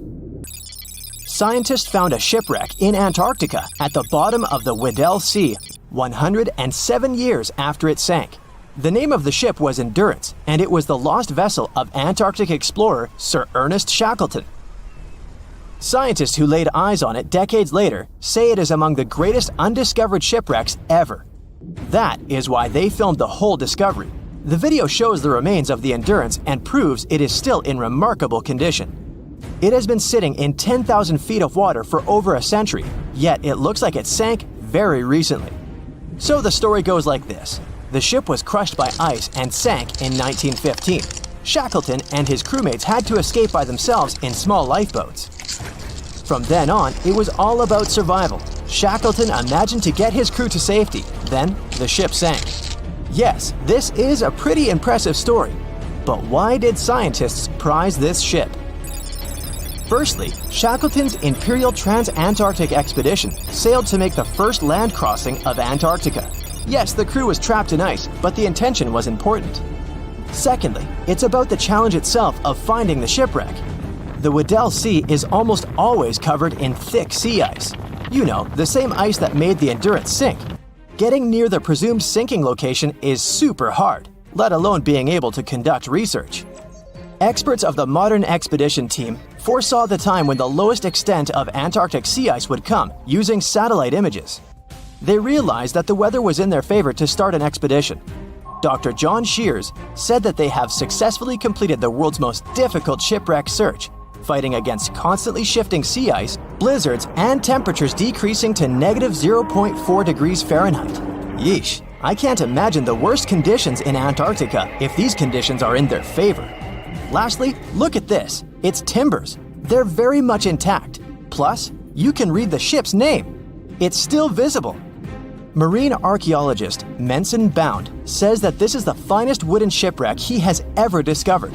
Scientists found a shipwreck in Antarctica at the bottom of the Weddell Sea. 107 years after it sank. The name of the ship was Endurance, and it was the lost vessel of Antarctic explorer Sir Ernest Shackleton. Scientists who laid eyes on it decades later say it is among the greatest undiscovered shipwrecks ever. That is why they filmed the whole discovery. The video shows the remains of the Endurance and proves it is still in remarkable condition. It has been sitting in 10,000 feet of water for over a century, yet it looks like it sank very recently. So the story goes like this. The ship was crushed by ice and sank in 1915. Shackleton and his crewmates had to escape by themselves in small lifeboats. From then on, it was all about survival. Shackleton imagined to get his crew to safety. Then, the ship sank. Yes, this is a pretty impressive story. But why did scientists prize this ship? Firstly, Shackleton's Imperial Trans-Antarctic Expedition sailed to make the first land crossing of Antarctica. Yes, the crew was trapped in ice, but the intention was important. Secondly, it's about the challenge itself of finding the shipwreck. The Weddell Sea is almost always covered in thick sea ice. You know, the same ice that made the Endurance sink. Getting near the presumed sinking location is super hard, let alone being able to conduct research. Experts of the modern expedition team foresaw the time when the lowest extent of Antarctic sea ice would come using satellite images. They realized that the weather was in their favor to start an expedition. Dr. John Shears said that they have successfully completed the world's most difficult shipwreck search, fighting against constantly shifting sea ice, blizzards, and temperatures decreasing to negative 0.4 degrees Fahrenheit. Yeesh, I can't imagine the worst conditions in Antarctica if these conditions are in their favor. Lastly, look at this. It's timbers. They're very much intact. Plus, you can read the ship's name. It's still visible. Marine archaeologist Menson Bound says that this is the finest wooden shipwreck he has ever discovered.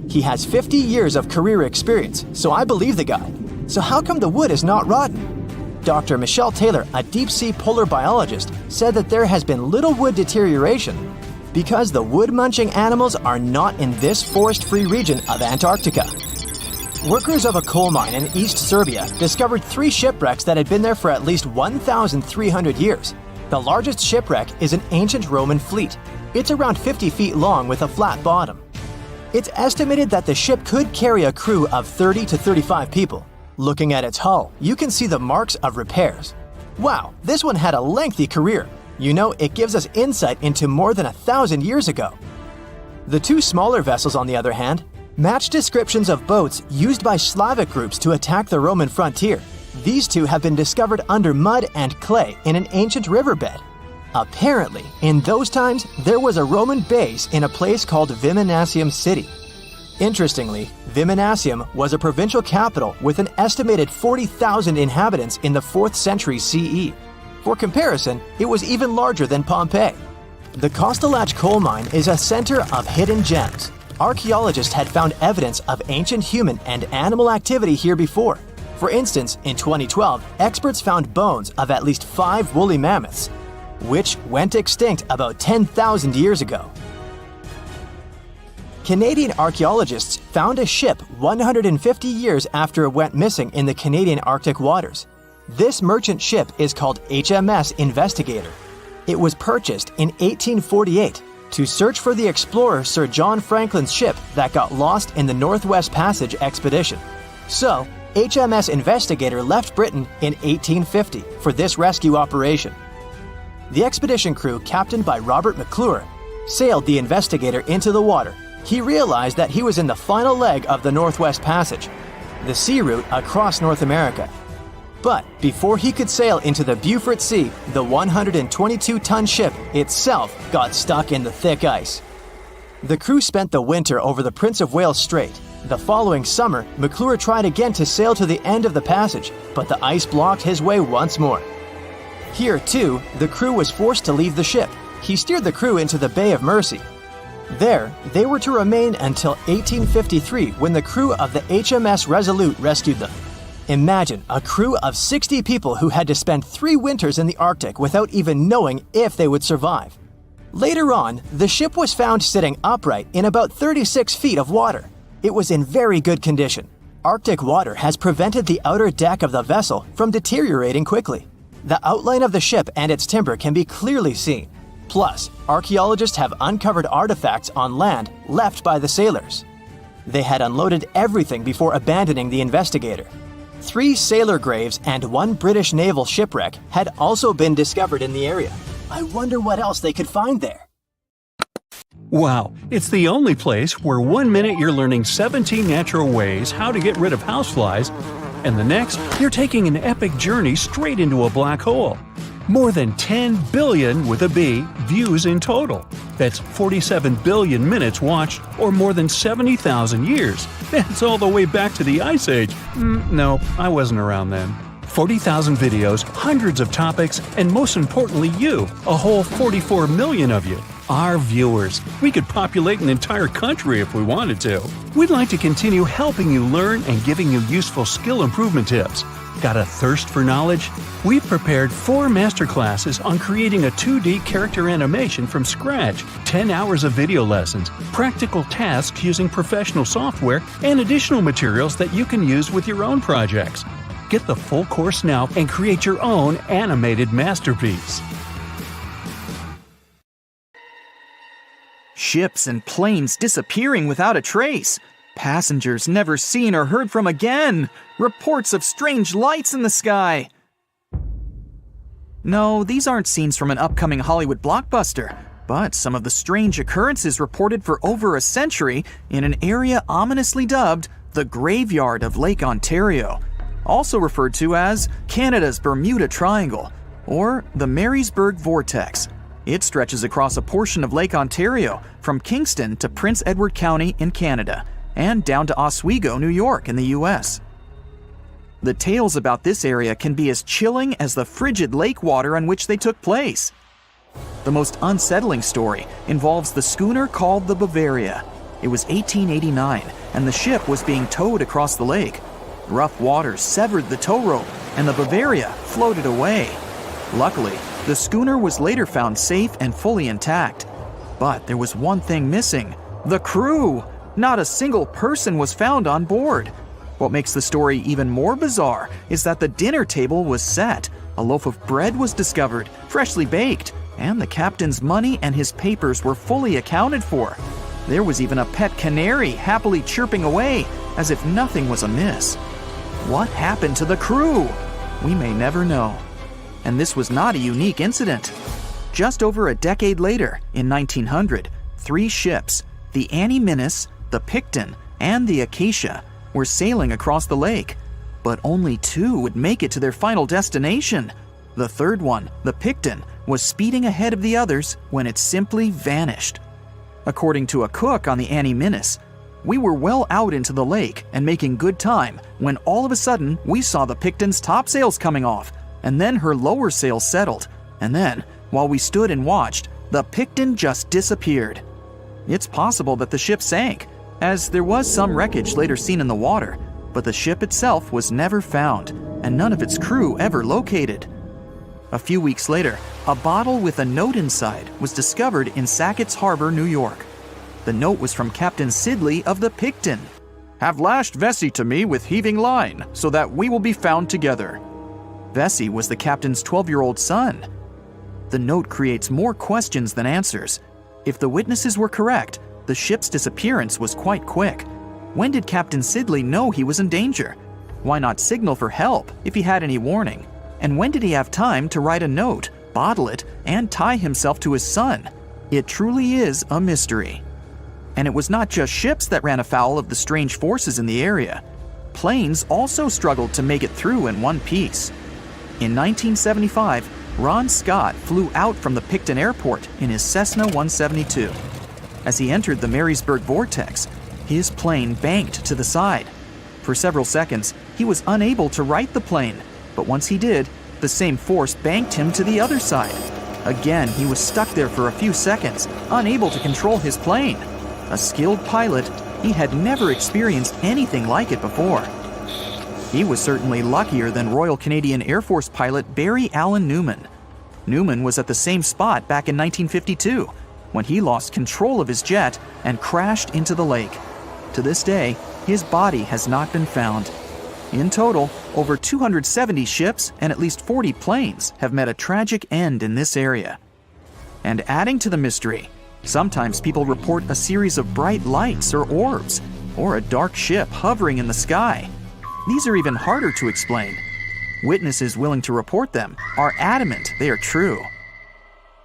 He has 50 years of career experience, so I believe the guy. So how come the wood is not rotten? Dr. Michelle Taylor, a deep-sea polar biologist, said that there has been little wood deterioration because the wood-munching animals are not in this forest-free region of Antarctica. Workers of a coal mine in East Serbia discovered 3 shipwrecks that had been there for at least 1,300 years. The largest shipwreck is an ancient Roman fleet. It's around 50 feet long with a flat bottom. It's estimated that the ship could carry a crew of 30 to 35 people. Looking at its hull, you can see the marks of repairs. Wow, this one had a lengthy career. You know, it gives us insight into more than 1,000 years ago. The 2 smaller vessels, on the other hand, match descriptions of boats used by Slavic groups to attack the Roman frontier. These 2 have been discovered under mud and clay in an ancient riverbed. Apparently, in those times, there was a Roman base in a place called Viminacium City. Interestingly, Viminacium was a provincial capital with an estimated 40,000 inhabitants in the 4th century CE. For comparison, it was even larger than Pompeii. The Kostelach coal mine is a center of hidden gems. Archaeologists had found evidence of ancient human and animal activity here before. For instance, in 2012, experts found bones of at least 5 woolly mammoths, which went extinct about 10,000 years ago. Canadian archaeologists found a ship 150 years after it went missing in the Canadian Arctic waters. This merchant ship is called HMS Investigator. It was purchased in 1848 to search for the explorer Sir John Franklin's ship that got lost in the Northwest Passage expedition. So, HMS Investigator left Britain in 1850 for this rescue operation. The expedition crew, captained by Robert McClure, sailed the Investigator into the water. He realized that he was in the final leg of the Northwest Passage, the sea route across North America. But before he could sail into the Beaufort Sea, the 122-ton ship itself got stuck in the thick ice. The crew spent the winter over the Prince of Wales Strait. The following summer, McClure tried again to sail to the end of the passage, but the ice blocked his way once more. Here, too, the crew was forced to leave the ship. He steered the crew into the Bay of Mercy. There, they were to remain until 1853 when the crew of the HMS Resolute rescued them. Imagine a crew of 60 people who had to spend 3 winters in the Arctic without even knowing if they would survive. Later on, the ship was found sitting upright in about 36 feet of water. It was in very good condition. Arctic water has prevented the outer deck of the vessel from deteriorating quickly. the outline of the ship and its timber can be clearly seen. Plus, archaeologists have uncovered artifacts on land left by the sailors. They had unloaded everything before abandoning the Investigator. 3 sailor graves and 1 British naval shipwreck had also been discovered in the area. I wonder what else they could find there. Wow, it's the only place where 1 minute you're learning 17 natural ways how to get rid of houseflies, and the next, you're taking an epic journey straight into a black hole. More than 10 billion, with a B, views in total. That's 47 billion minutes watched, or more than 70,000 years. That's all the way back to the Ice Age. No, I wasn't around then. 40,000 videos, hundreds of topics, and most importantly you, a whole 44 million of you. Our viewers. We could populate an entire country if we wanted to. We'd like to continue helping you learn and giving you useful skill improvement tips. Got a thirst for knowledge? We've prepared 4 masterclasses on creating a 2D character animation from scratch, 10 hours of video lessons, practical tasks using professional software, and additional materials that you can use with your own projects. Get the full course now and create your own animated masterpiece. Ships and planes disappearing without a trace. Passengers never seen or heard from again. Reports of strange lights in the sky. No, these aren't scenes from an upcoming Hollywood blockbuster, but some of the strange occurrences reported for over a century in an area ominously dubbed the Graveyard of Lake Ontario, also referred to as Canada's Bermuda Triangle, or the Marysburg Vortex. It stretches across a portion of Lake Ontario from Kingston to Prince Edward County in Canada, and down to Oswego, New York in the US. The tales about this area can be as chilling as the frigid lake water on which they took place. The most unsettling story involves the schooner called the Bavaria. It was 1889, and the ship was being towed across the lake. Rough waters severed the tow rope, and the Bavaria floated away. Luckily, the schooner was later found safe and fully intact. But there was one thing missing: the crew! Not a single person was found on board. What makes the story even more bizarre is that the dinner table was set, a loaf of bread was discovered, freshly baked, and the captain's money and his papers were fully accounted for. There was even a pet canary happily chirping away, as if nothing was amiss. What happened to the crew? We may never know. And this was not a unique incident. Just over a decade later, in 1900, 3 ships, the Annie Minnis, the Picton, and the Acacia, were sailing across the lake. But only 2 would make it to their final destination. The third one, the Picton, was speeding ahead of the others when it simply vanished. According to a cook on the Annie Minnis, we were well out into the lake and making good time when all of a sudden we saw the Picton's topsails coming off, and then her lower sails settled, and then, while we stood and watched, the Picton just disappeared. It's possible that the ship sank, as there was some wreckage later seen in the water, but the ship itself was never found, and none of its crew ever located. A few weeks later, a bottle with a note inside was discovered in Sackett's Harbor, New York. The note was from Captain Sidley of the Picton. "Have lashed Vesey to me with heaving line, so that we will be found together." Vesey was the captain's 12-year-old son. The note creates more questions than answers. If the witnesses were correct, the ship's disappearance was quite quick. When did Captain Sidley know he was in danger? Why not signal for help if he had any warning? And when did he have time to write a note, bottle it, and tie himself to his son? It truly is a mystery. And it was not just ships that ran afoul of the strange forces in the area. Planes also struggled to make it through in one piece. In 1975, Ron Scott flew out from the Picton Airport in his Cessna 172. As he entered the Marysburg Vortex, his plane banked to the side. For several seconds, he was unable to right the plane, but once he did, the same force banked him to the other side. Again, he was stuck there for a few seconds, unable to control his plane. A skilled pilot, he had never experienced anything like it before. He was certainly luckier than Royal Canadian Air Force pilot Barry Allen Newman. Newman was at the same spot back in 1952, when he lost control of his jet and crashed into the lake. To this day, his body has not been found. In total, over 270 ships and at least 40 planes have met a tragic end in this area. And adding to the mystery, sometimes people report a series of bright lights or orbs, or a dark ship hovering in the sky. These are even harder to explain. Witnesses willing to report them are adamant they are true.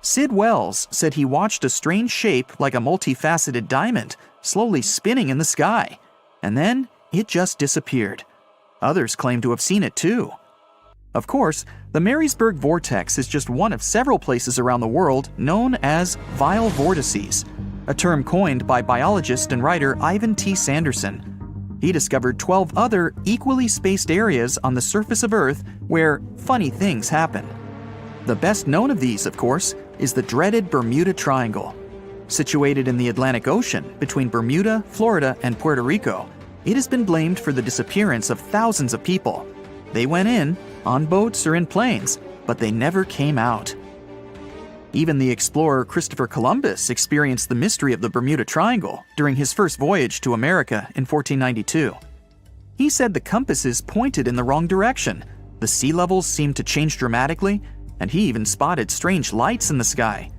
Sid Wells said he watched a strange shape like a multifaceted diamond slowly spinning in the sky, and then it just disappeared. Others claim to have seen it too. Of course, the Marysburg Vortex is just one of several places around the world known as vile vortices, a term coined by biologist and writer Ivan T. Sanderson. He discovered 12 other equally spaced areas on the surface of Earth where funny things happen. The best known of these, of course, is the dreaded Bermuda Triangle. Situated in the Atlantic Ocean between Bermuda, Florida, and Puerto Rico, it has been blamed for the disappearance of thousands of people. They went in, on boats or in planes, but they never came out. Even the explorer Christopher Columbus experienced the mystery of the Bermuda Triangle during his first voyage to America in 1492. He said the compasses pointed in the wrong direction, the sea levels seemed to change dramatically, and he even spotted strange lights in the sky.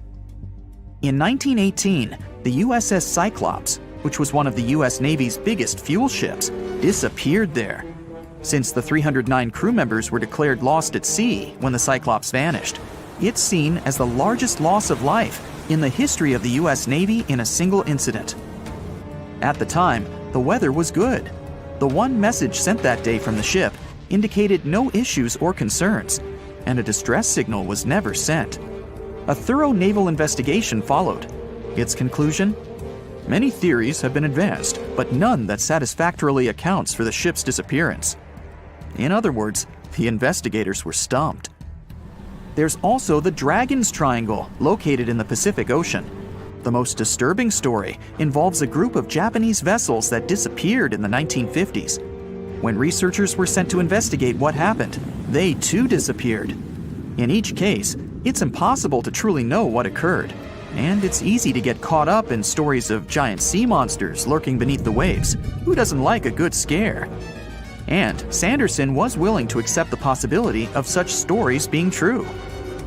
In 1918, the USS Cyclops, which was one of the US Navy's biggest fuel ships, disappeared there. Since the 309 crew members were declared lost at sea when the Cyclops vanished, it's seen as the largest loss of life in the history of the US Navy in a single incident. At the time, the weather was good. The one message sent that day from the ship indicated no issues or concerns, and a distress signal was never sent. A thorough naval investigation followed. Its conclusion? Many theories have been advanced, but none that satisfactorily accounts for the ship's disappearance. In other words, the investigators were stumped. There's also the Dragon's Triangle, located in the Pacific Ocean. The most disturbing story involves a group of Japanese vessels that disappeared in the 1950s. When researchers were sent to investigate what happened, they too disappeared. In each case, it's impossible to truly know what occurred, and it's easy to get caught up in stories of giant sea monsters lurking beneath the waves. Who doesn't like a good scare? And Sanderson was willing to accept the possibility of such stories being true.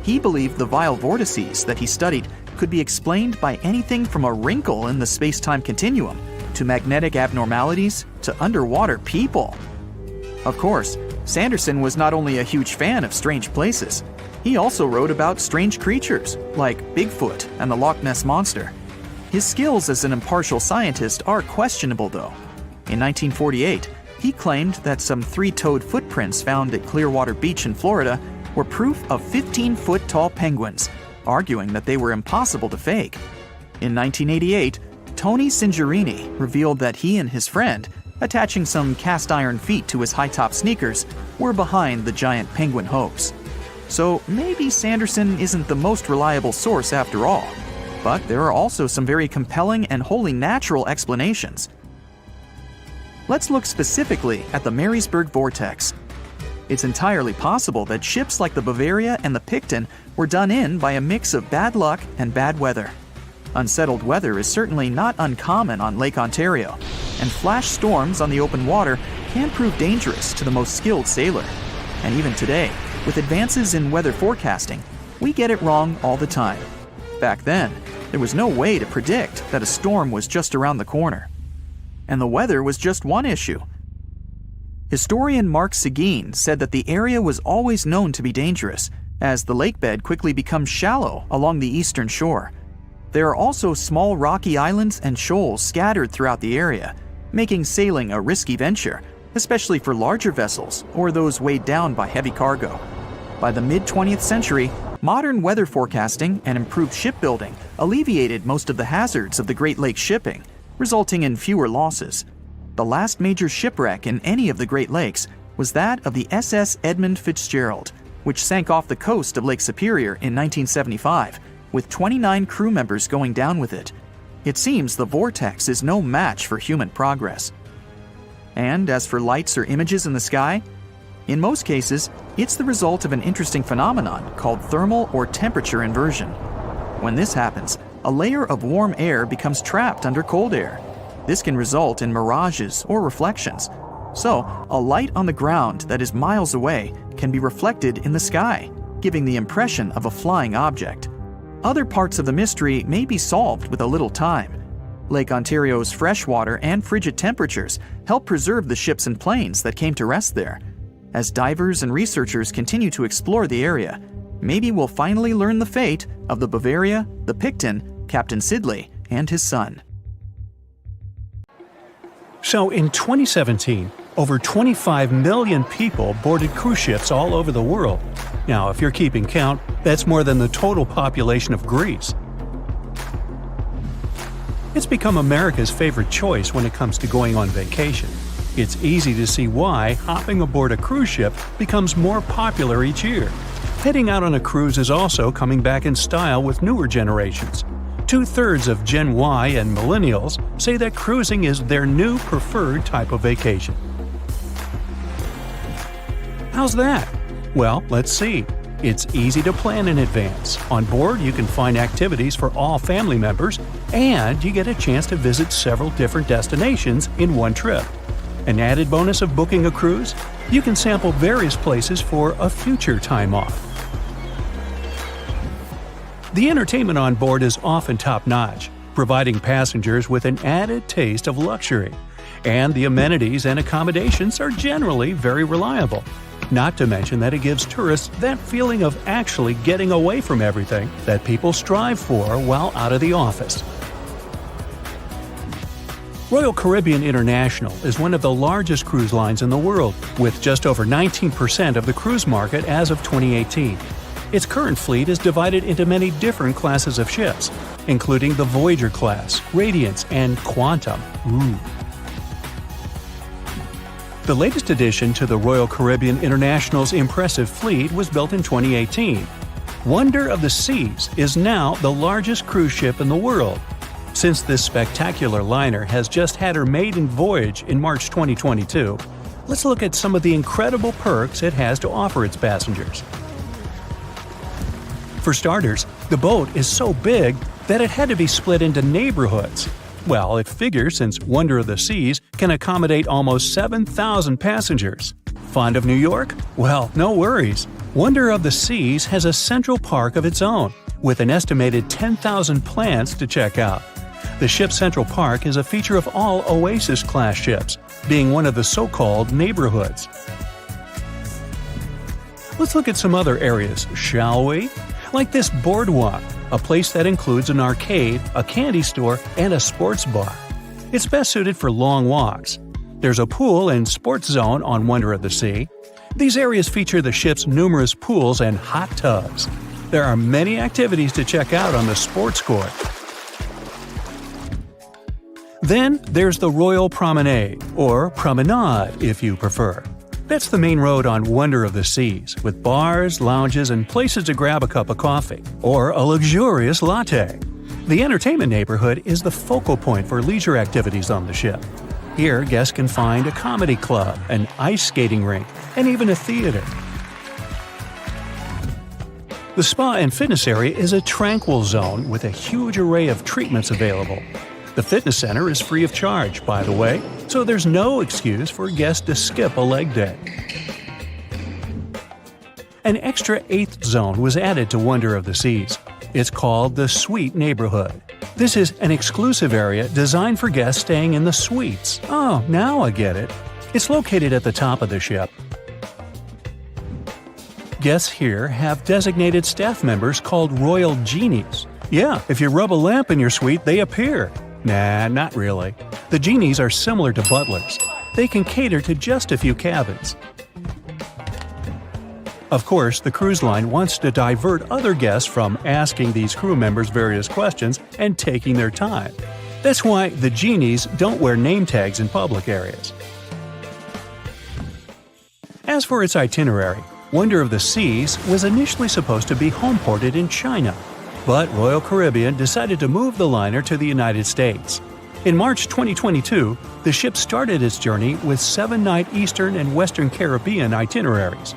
He believed the vile vortices that he studied could be explained by anything from a wrinkle in the space-time continuum to magnetic abnormalities to underwater people. Of course, Sanderson was not only a huge fan of strange places, he also wrote about strange creatures like Bigfoot and the Loch Ness Monster. His skills as an impartial scientist are questionable, though. In 1948, he claimed that some 3-toed footprints found at Clearwater Beach in Florida were proof of 15-foot-tall penguins, arguing that they were impossible to fake. In 1988, Tony Singerini revealed that he and his friend, attaching some cast-iron feet to his high-top sneakers, were behind the giant penguin hoax. So maybe Sanderson isn't the most reliable source after all, but there are also some very compelling and wholly natural explanations. Let's look specifically at the Marysburg Vortex. It's entirely possible that ships like the Bavaria and the Picton were done in by a mix of bad luck and bad weather. Unsettled weather is certainly not uncommon on Lake Ontario, and flash storms on the open water can prove dangerous to the most skilled sailor. And even today, with advances in weather forecasting, we get it wrong all the time. Back then, there was no way to predict that a storm was just around the corner. And the weather was just one issue. Historian Mark Seguin said that the area was always known to be dangerous, as the lakebed quickly becomes shallow along the eastern shore. There are also small rocky islands and shoals scattered throughout the area, making sailing a risky venture, especially for larger vessels or those weighed down by heavy cargo. By the mid-20th century, modern weather forecasting and improved shipbuilding alleviated most of the hazards of the Great Lakes shipping, resulting in fewer losses. The last major shipwreck in any of the Great Lakes was that of the SS Edmund Fitzgerald, which sank off the coast of Lake Superior in 1975, with 29 crew members going down with it. It seems the vortex is no match for human progress. And as for lights or images in the sky, in most cases, it's the result of an interesting phenomenon called thermal or temperature inversion. When this happens, a layer of warm air becomes trapped under cold air. This can result in mirages or reflections. So, a light on the ground that is miles away can be reflected in the sky, giving the impression of a flying object. Other parts of the mystery may be solved with a little time. Lake Ontario's freshwater and frigid temperatures help preserve the ships and planes that came to rest there. As divers and researchers continue to explore the area, maybe we'll finally learn the fate of the Bavaria, the Picton, Captain Sidley, and his son. So in 2017, over 25 million people boarded cruise ships all over the world. Now, if you're keeping count, that's more than the total population of Greece. It's become America's favorite choice when it comes to going on vacation. It's easy to see why hopping aboard a cruise ship becomes more popular each year. Heading out on a cruise is also coming back in style with newer generations. 2/3 of Gen Y and millennials say that cruising is their new preferred type of vacation. How's that? Well, let's see. It's easy to plan in advance. On board, you can find activities for all family members, and you get a chance to visit several different destinations in one trip. An added bonus of booking a cruise? You can sample various places for a future time off. The entertainment on board is often top-notch, providing passengers with an added taste of luxury. And the amenities and accommodations are generally very reliable. Not to mention that it gives tourists that feeling of actually getting away from everything that people strive for while out of the office. Royal Caribbean International is one of the largest cruise lines in the world, with just over 19% of the cruise market as of 2018. Its current fleet is divided into many different classes of ships, including the Voyager class, Radiance, and Quantum. The latest addition to the Royal Caribbean International's impressive fleet was built in 2018. Wonder of the Seas is now the largest cruise ship in the world. Since this spectacular liner has just had her maiden voyage in March 2022, let's look at some of the incredible perks it has to offer its passengers. For starters, the boat is so big that it had to be split into neighborhoods. Well, it figures since Wonder of the Seas can accommodate almost 7,000 passengers. Fond of New York? Well, no worries. Wonder of the Seas has a central park of its own, with an estimated 10,000 plants to check out. The ship's central park is a feature of all Oasis-class ships, being one of the so-called neighborhoods. Let's look at some other areas, shall we? Like this boardwalk, a place that includes an arcade, a candy store, and a sports bar. It's best suited for long walks. There's a pool and sports zone on Wonder of the Sea. These areas feature the ship's numerous pools and hot tubs. There are many activities to check out on the sports court. Then there's the Royal Promenade, or Promenade if you prefer. That's the main road on Wonder of the Seas, with bars, lounges, and places to grab a cup of coffee, or a luxurious latte. The entertainment neighborhood is the focal point for leisure activities on the ship. Here, guests can find a comedy club, an ice skating rink, and even a theater. The spa and fitness area is a tranquil zone with a huge array of treatments available. The fitness center is free of charge, by the way, so there's no excuse for guests to skip a leg day. An extra 8th zone was added to Wonder of the Seas. It's called the Suite Neighborhood. This is an exclusive area designed for guests staying in the suites. Oh, now I get it. It's located at the top of the ship. Guests here have designated staff members called Royal Genies. Yeah, if you rub a lamp in your suite, they appear. Nah, not really. The genies are similar to butlers. They can cater to just a few cabins. Of course, the cruise line wants to divert other guests from asking these crew members various questions and taking their time. That's why the genies don't wear name tags in public areas. As for its itinerary, Wonder of the Seas was initially supposed to be homeported in China, but Royal Caribbean decided to move the liner to the United States. In March 2022, the ship started its journey with 7-night Eastern and Western Caribbean itineraries.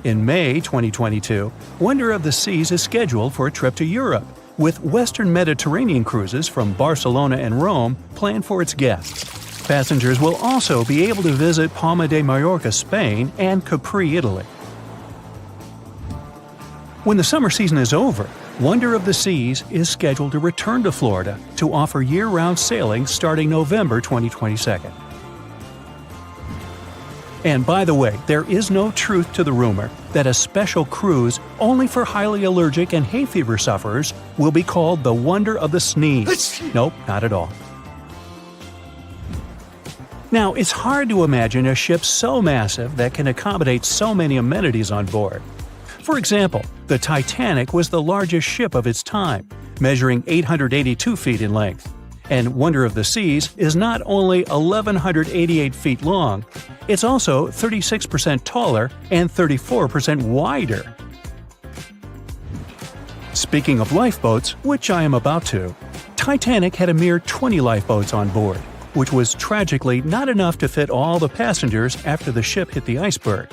In May 2022, Wonder of the Seas is scheduled for a trip to Europe, with Western Mediterranean cruises from Barcelona and Rome planned for its guests. Passengers will also be able to visit Palma de Mallorca, Spain, and Capri, Italy. When the summer season is over, Wonder of the Seas is scheduled to return to Florida to offer year-round sailing starting November 2022. And by the way, there is no truth to the rumor that a special cruise only for highly allergic and hay fever sufferers will be called the Wonder of the Sneeze. Nope, not at all. Now, it's hard to imagine a ship so massive that can accommodate so many amenities on board. For example, the Titanic was the largest ship of its time, measuring 882 feet in length. And Wonder of the Seas is not only 1,188 feet long, it's also 36% taller and 34% wider. Speaking of lifeboats, which I am about to, Titanic had a mere 20 lifeboats on board, which was tragically not enough to fit all the passengers after the ship hit the iceberg.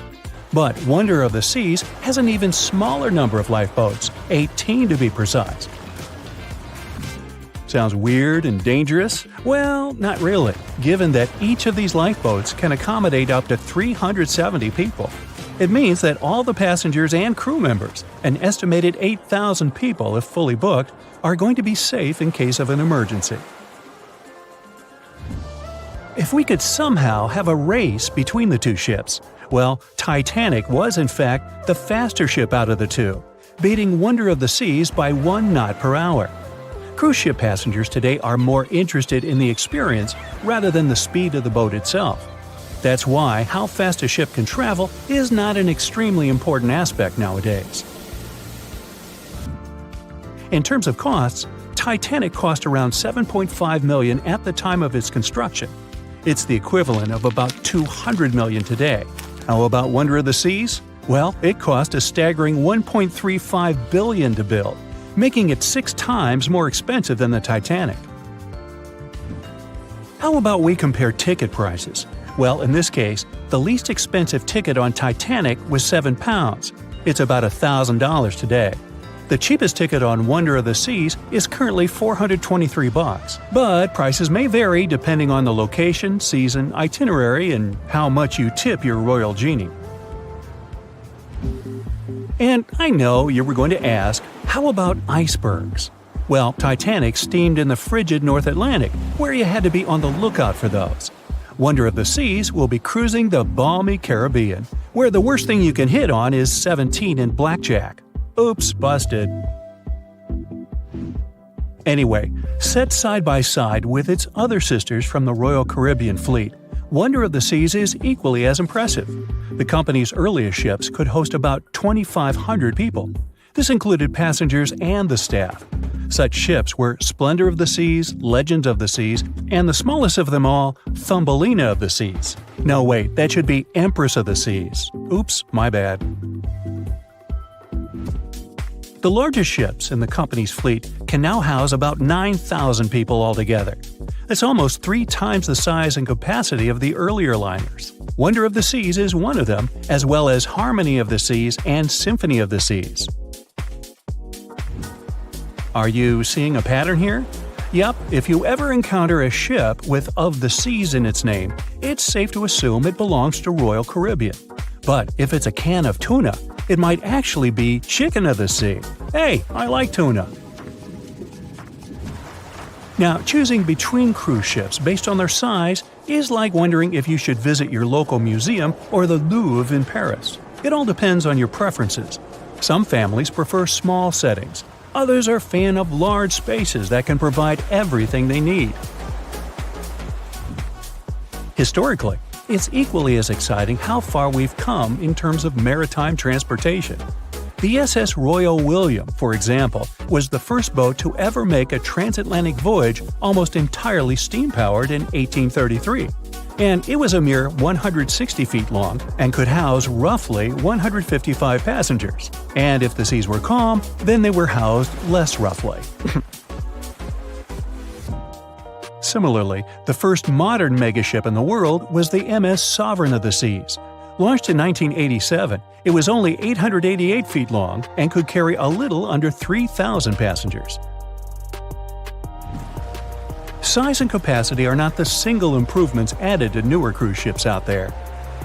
But Wonder of the Seas has an even smaller number of lifeboats, 18 to be precise. Sounds weird and dangerous? Well, not really, given that each of these lifeboats can accommodate up to 370 people. It means that all the passengers and crew members, an estimated 8,000 people if fully booked, are going to be safe in case of an emergency. If we could somehow have a race between the two ships, well, Titanic was in fact the faster ship out of the two, beating Wonder of the Seas by 1 knot per hour. Cruise ship passengers today are more interested in the experience rather than the speed of the boat itself. That's why how fast a ship can travel is not an extremely important aspect nowadays. In terms of costs, Titanic cost around $7.5 million at the time of its construction. It's the equivalent of about $200 million today. How about Wonder of the Seas? Well, it cost a staggering $1.35 billion to build, making it 6 times more expensive than the Titanic. How about we compare ticket prices? Well, in this case, the least expensive ticket on Titanic was £7. It's about $1,000 today. The cheapest ticket on Wonder of the Seas is currently $423, but prices may vary depending on the location, season, itinerary, and how much you tip your royal genie. And I know you were going to ask, how about icebergs? Well, Titanic steamed in the frigid North Atlantic, where you had to be on the lookout for those. Wonder of the Seas will be cruising the balmy Caribbean, where the worst thing you can hit on is 17 and blackjack. Oops, busted. Anyway, set side by side with its other sisters from the Royal Caribbean Fleet, Wonder of the Seas is equally as impressive. The company's earliest ships could host about 2,500 people. This included passengers and the staff. Such ships were Splendor of the Seas, Legend of the Seas, and the smallest of them all, Thumbelina of the Seas. No, wait, that should be Empress of the Seas. Oops, my bad. The largest ships in the company's fleet can now house about 9,000 people altogether. That's almost 3 times the size and capacity of the earlier liners. Wonder of the Seas is one of them, as well as Harmony of the Seas and Symphony of the Seas. Are you seeing a pattern here? Yep, if you ever encounter a ship with "of the Seas" in its name, it's safe to assume it belongs to Royal Caribbean. But if it's a can of tuna, it might actually be Chicken of the Sea. Hey, I like tuna. Now, choosing between cruise ships based on their size is like wondering if you should visit your local museum or the Louvre in Paris. It all depends on your preferences. Some families prefer small settings. Others are fan of large spaces that can provide everything they need. Historically, it's equally as exciting how far we've come in terms of maritime transportation. The SS Royal William, for example, was the first boat to ever make a transatlantic voyage almost entirely steam-powered in 1833. And it was a mere 160 feet long and could house roughly 155 passengers. And if the seas were calm, then they were housed less roughly. Similarly, the first modern megaship in the world was the MS Sovereign of the Seas. Launched in 1987, it was only 888 feet long and could carry a little under 3,000 passengers. size and capacity are not the single improvements added to newer cruise ships out there.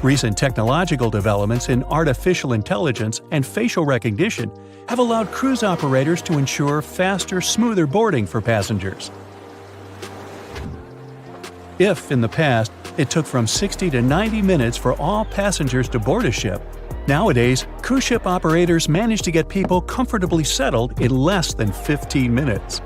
Recent technological developments in artificial intelligence and facial recognition have allowed cruise operators to ensure faster, smoother boarding for passengers. If, in the past, it took from 60 to 90 minutes for all passengers to board a ship, nowadays, cruise ship operators manage to get people comfortably settled in less than 15 minutes.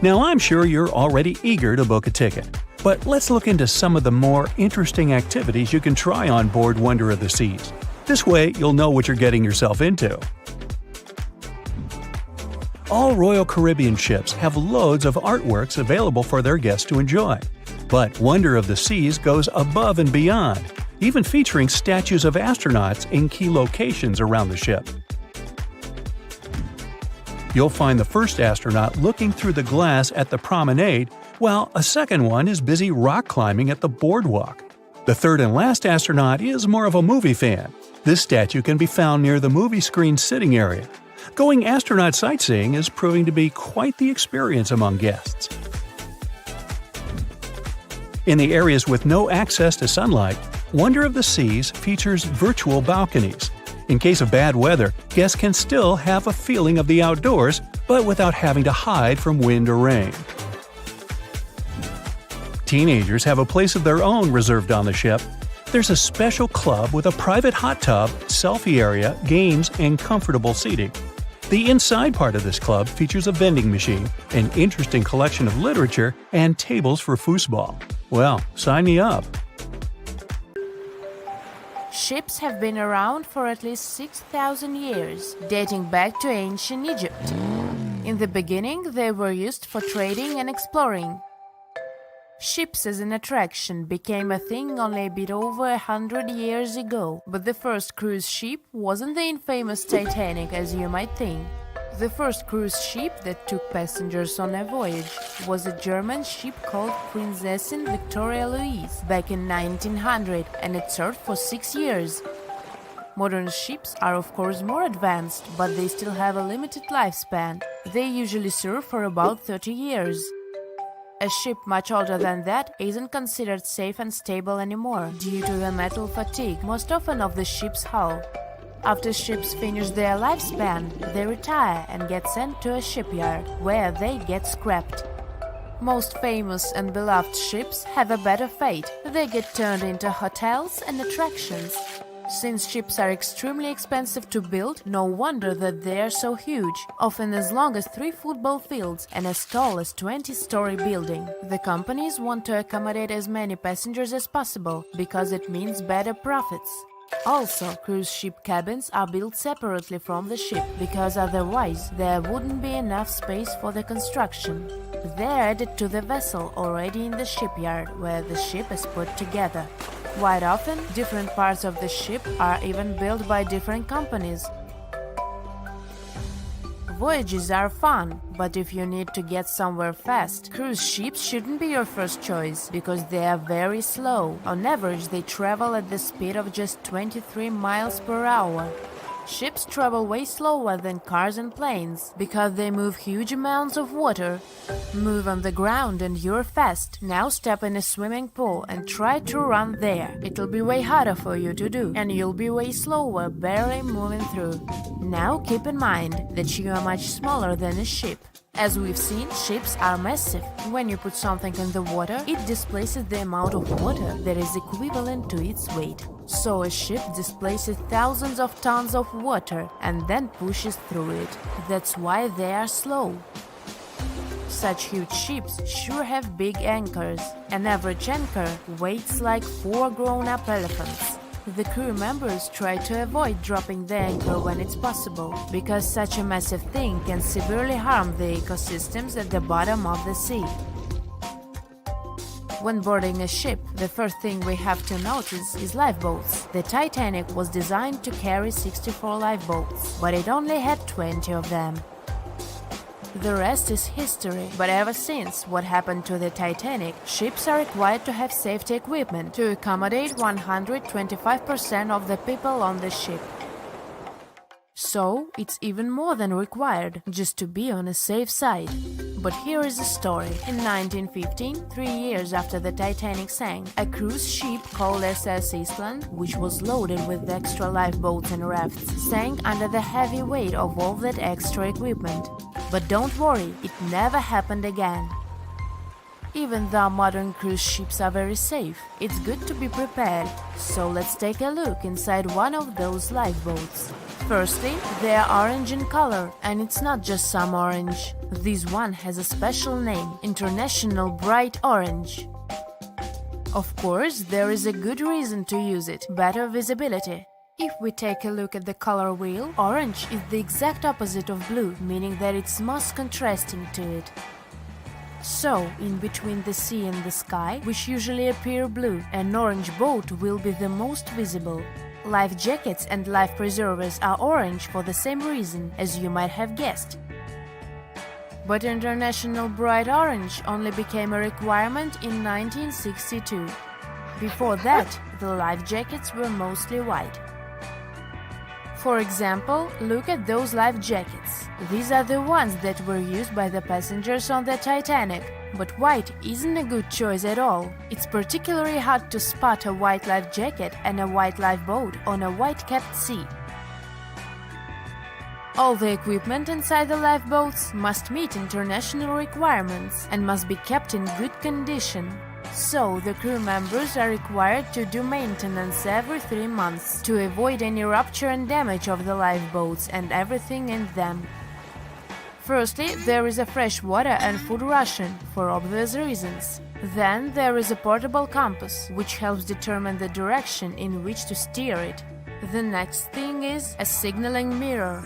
Now, I'm sure you're already eager to book a ticket, but let's look into some of the more interesting activities you can try on board Wonder of the Seas. This way, you'll know what you're getting yourself into. All Royal Caribbean ships have loads of artworks available for their guests to enjoy. But Wonder of the Seas goes above and beyond, even featuring statues of astronauts in key locations around the ship. You'll find the first astronaut looking through the glass at the promenade, while a second one is busy rock climbing at the boardwalk. The third and last astronaut is more of a movie fan. This statue can be found near the movie screen sitting area. Going astronaut sightseeing is proving to be quite the experience among guests. In the areas with no access to sunlight, Wonder of the Seas features virtual balconies. In case of bad weather, guests can still have a feeling of the outdoors, but without having to hide from wind or rain. Teenagers have a place of their own reserved on the ship. There's a special club with a private hot tub, selfie area, games, and comfortable seating. The inside part of this club features a vending machine, an interesting collection of literature, and tables for foosball. Well, sign me up! Ships have been around for at least 6,000 years, dating back to ancient Egypt. In the beginning, they were used for trading and exploring. Ships as an attraction became a thing only a bit over 100 years ago, but the first cruise ship wasn't the infamous Titanic as you might think. The first cruise ship that took passengers on a voyage was a German ship called Prinzessin Victoria Louise back in 1900, and it served for 6 years. Modern ships are of course more advanced, but they still have a limited lifespan. They usually serve for about 30 years. A ship much older than that isn't considered safe and stable anymore due to the metal fatigue, most often of the ship's hull. After ships finish their lifespan, they retire and get sent to a shipyard, where they get scrapped. Most famous and beloved ships have a better fate. They get turned into hotels and attractions. Since ships are extremely expensive to build, no wonder that they are so huge, often as long as 3 football fields and as tall as 20-story building. The companies want to accommodate as many passengers as possible, because it means better profits. Also, cruise ship cabins are built separately from the ship, because otherwise there wouldn't be enough space for the construction. They're added to the vessel already in the shipyard, where the ship is put together. Quite often, different parts of the ship are even built by different companies. Voyages are fun, but if you need to get somewhere fast, cruise ships shouldn't be your first choice, because they are very slow. On average, they travel at the speed of just 23 miles per hour. Ships travel way slower than cars and planes, because they move huge amounts of water. Move on the ground and you're fast. Now step in a swimming pool and try to run there. It'll be way harder for you to do, and you'll be way slower, barely moving through. Now keep in mind that you are much smaller than a ship. As we've seen, ships are massive. When you put something in the water, it displaces the amount of water that is equivalent to its weight. So a ship displaces thousands of tons of water and then pushes through it. That's why they are slow. Such huge ships sure have big anchors. An average anchor weighs like 4 grown-up elephants. The crew members try to avoid dropping the anchor when it's possible, because such a massive thing can severely harm the ecosystems at the bottom of the sea. When boarding a ship, the first thing we have to notice is lifeboats. The Titanic was designed to carry 64 lifeboats, but it only had 20 of them. The rest is history, but ever since what happened to the Titanic, ships are required to have safety equipment to accommodate 125% of the people on the ship. So, it's even more than required, just to be on a safe side. But here is a story. In 1915, 3 years after the Titanic sank, a cruise ship called SS Eastland, which was loaded with extra lifeboats and rafts, sank under the heavy weight of all that extra equipment. But don't worry, it never happened again. Even though modern cruise ships are very safe, it's good to be prepared. So let's take a look inside one of those lifeboats. Firstly, they are orange in color, and it's not just some orange. This one has a special name, International Bright Orange. Of course, there is a good reason to use it, better visibility. If we take a look at the color wheel, orange is the exact opposite of blue, meaning that it's most contrasting to it. So, in between the sea and the sky, which usually appear blue, an orange boat will be the most visible. Life jackets and life preservers are orange for the same reason, as you might have guessed. But International Bright Orange only became a requirement in 1962. Before that, the life jackets were mostly white. For example, look at those life jackets. These are the ones that were used by the passengers on the Titanic. But white isn't a good choice at all. It's particularly hard to spot a white life jacket and a white lifeboat on a white-capped sea. All the equipment inside the lifeboats must meet international requirements and must be kept in good condition. So, the crew members are required to do maintenance every 3 months to avoid any rupture and damage of the lifeboats and everything in them. Firstly, there is a fresh water and food ration, for obvious reasons. Then there is a portable compass, which helps determine the direction in which to steer it. The next thing is a signaling mirror.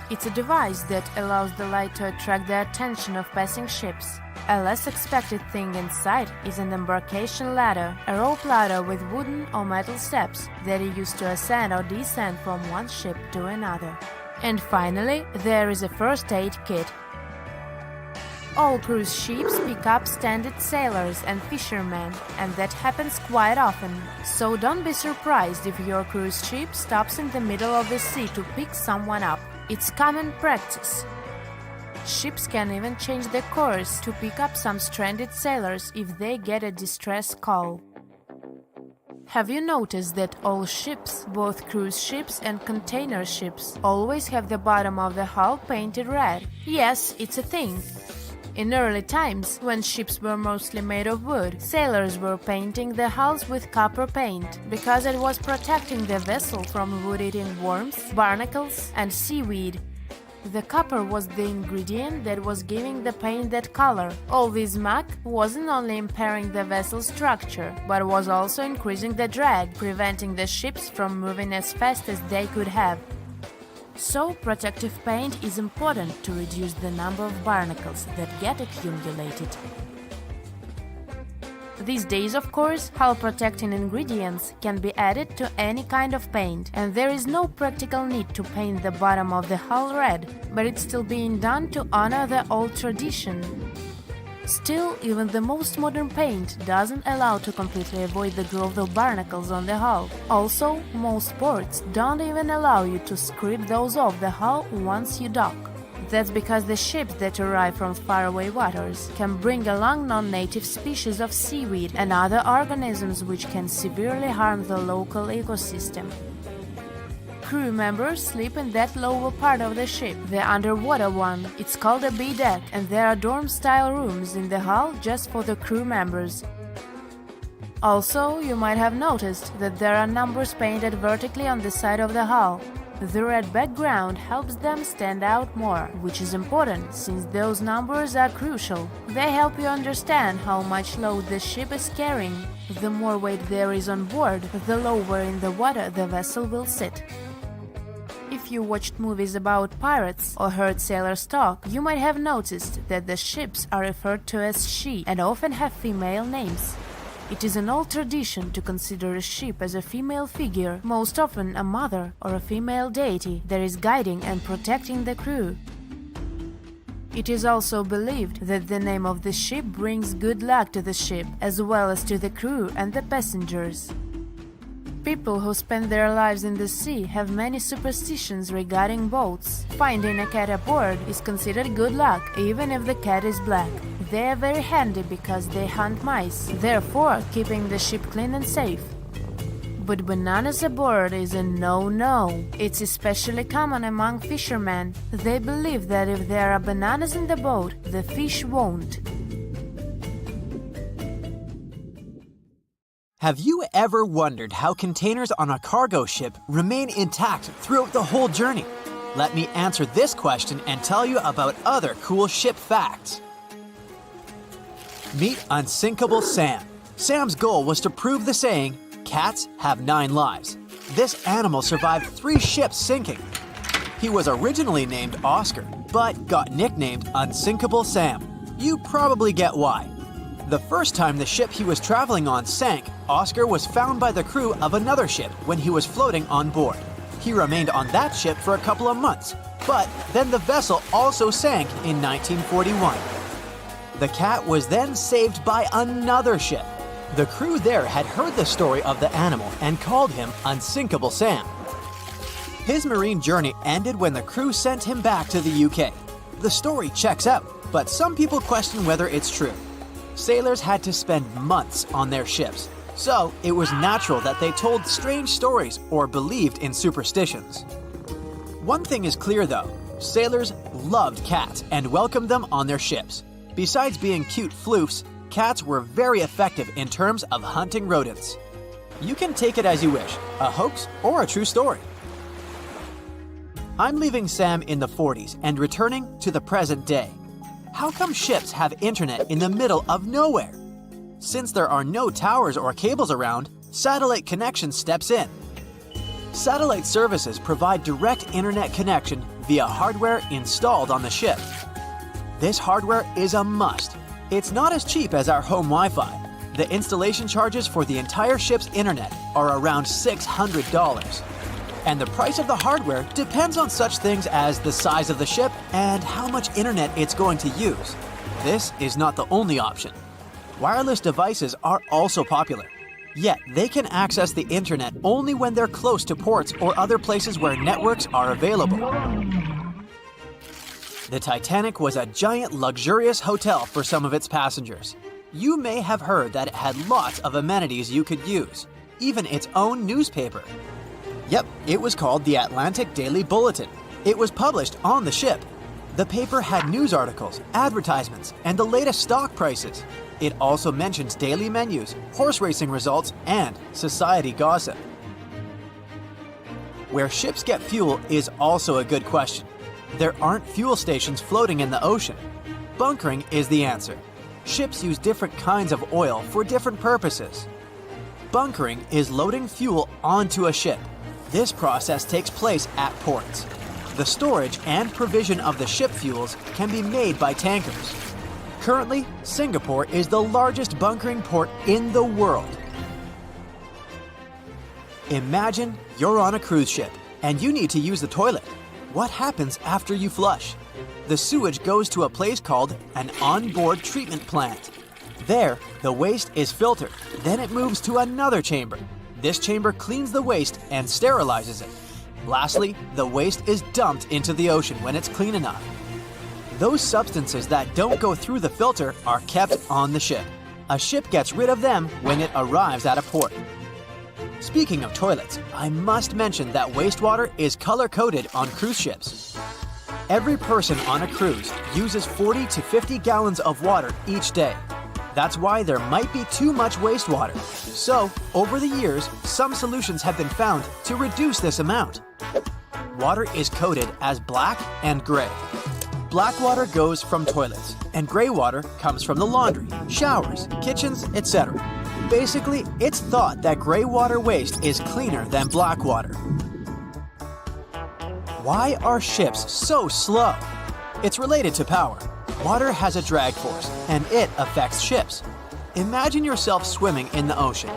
It's a device that allows the light to attract the attention of passing ships. A less expected thing inside is an embarkation ladder, a rope ladder with wooden or metal steps that are used to ascend or descend from one ship to another. And finally, there is a first aid kit. All cruise ships pick up stranded sailors and fishermen, and that happens quite often. So don't be surprised if your cruise ship stops in the middle of the sea to pick someone up. It's common practice. Ships can even change their course to pick up some stranded sailors if they get a distress call. Have you noticed that all ships, both cruise ships and container ships, always have the bottom of the hull painted red? Yes, it's a thing. In early times, when ships were mostly made of wood, sailors were painting the hulls with copper paint, because it was protecting the vessel from wood-eating worms, barnacles, and seaweed. The copper was the ingredient that was giving the paint that color. All this muck wasn't only impairing the vessel's structure, but was also increasing the drag, preventing the ships from moving as fast as they could have. So, protective paint is important to reduce the number of barnacles that get accumulated. These days, of course, hull-protecting ingredients can be added to any kind of paint, and there is no practical need to paint the bottom of the hull red, but it's still being done to honor the old tradition. Still, even the most modern paint doesn't allow to completely avoid the growth of barnacles on the hull. Also, most ports don't even allow you to scrape those off the hull once you dock. That's because the ships that arrive from faraway waters can bring along non-native species of seaweed and other organisms which can severely harm the local ecosystem. Crew members sleep in that lower part of the ship, the underwater one. It's called a B-deck, and there are dorm-style rooms in the hull just for the crew members. Also, you might have noticed that there are numbers painted vertically on the side of the hull. The red background helps them stand out more, which is important since those numbers are crucial. They help you understand how much load the ship is carrying. The more weight there is on board, the lower in the water the vessel will sit. If you watched movies about pirates or heard sailors talk, you might have noticed that the ships are referred to as she and often have female names. It is an old tradition to consider a ship as a female figure, most often a mother or a female deity that is guiding and protecting the crew. It is also believed that the name of the ship brings good luck to the ship, as well as to the crew and the passengers. People who spend their lives in the sea have many superstitions regarding boats. Finding a cat aboard is considered good luck, even if the cat is black. They are very handy because they hunt mice, therefore keeping the ship clean and safe. But bananas aboard is a no-no. It's especially common among fishermen. They believe that if there are bananas in the boat, the fish won't. Have you ever wondered how containers on a cargo ship remain intact throughout the whole journey? Let me answer this question and tell you about other cool ship facts. Meet Unsinkable Sam. Sam's goal was to prove the saying, "Cats have 9 lives." This animal survived 3 ships sinking. He was originally named Oscar, but got nicknamed Unsinkable Sam. You probably get why. The first time the ship he was traveling on sank, Oscar was found by the crew of another ship when he was floating on board. He remained on that ship for a couple of months, but then the vessel also sank in 1941. The cat was then saved by another ship. The crew there had heard the story of the animal and called him Unsinkable Sam. His marine journey ended when the crew sent him back to the UK. The story checks out, but some people question whether it's true. Sailors had to spend months on their ships, so it was natural that they told strange stories or believed in superstitions. One thing is clear though, sailors loved cats and welcomed them on their ships. Besides being cute floofs, cats were very effective in terms of hunting rodents. You can take it as you wish, a hoax or a true story. I'm leaving Sam in the 40s and returning to the present day. How come ships have internet in the middle of nowhere? Since there are no towers or cables around, satellite connection steps in. Satellite services provide direct internet connection via hardware installed on the ship. This hardware is a must. It's not as cheap as our home Wi-Fi. The installation charges for the entire ship's internet are around $600. And the price of the hardware depends on such things as the size of the ship and how much internet it's going to use. This is not the only option. Wireless devices are also popular. Yet they can access the internet only when they're close to ports or other places where networks are available. The Titanic was a giant luxurious hotel for some of its passengers. You may have heard that it had lots of amenities you could use, even its own newspaper. Yep, it was called the Atlantic Daily Bulletin. It was published on the ship. The paper had news articles, advertisements, and the latest stock prices. It also mentions daily menus, horse racing results, and society gossip. Where ships get fuel is also a good question. There aren't fuel stations floating in the ocean. Bunkering is the answer. Ships use different kinds of oil for different purposes. Bunkering is loading fuel onto a ship. This process takes place at ports. The storage and provision of the ship fuels can be made by tankers. Currently, Singapore is the largest bunkering port in the world. Imagine you're on a cruise ship and you need to use the toilet. What happens after you flush? The sewage goes to a place called an onboard treatment plant. There, the waste is filtered. Then it moves to another chamber. This chamber cleans the waste and sterilizes it. Lastly, the waste is dumped into the ocean when it's clean enough. Those substances that don't go through the filter are kept on the ship. A ship gets rid of them when it arrives at a port. Speaking of toilets, I must mention that wastewater is color-coded on cruise ships. Every person on a cruise uses 40 to 50 gallons of water each day. That's why there might be too much wastewater. So, over the years, some solutions have been found to reduce this amount. Water is coded as black and gray. Black water goes from toilets, and gray water comes from the laundry, showers, kitchens, etc. Basically, it's thought that gray water waste is cleaner than black water. Why are ships so slow? It's related to power. Water has a drag force, and it affects ships. Imagine yourself swimming in the ocean.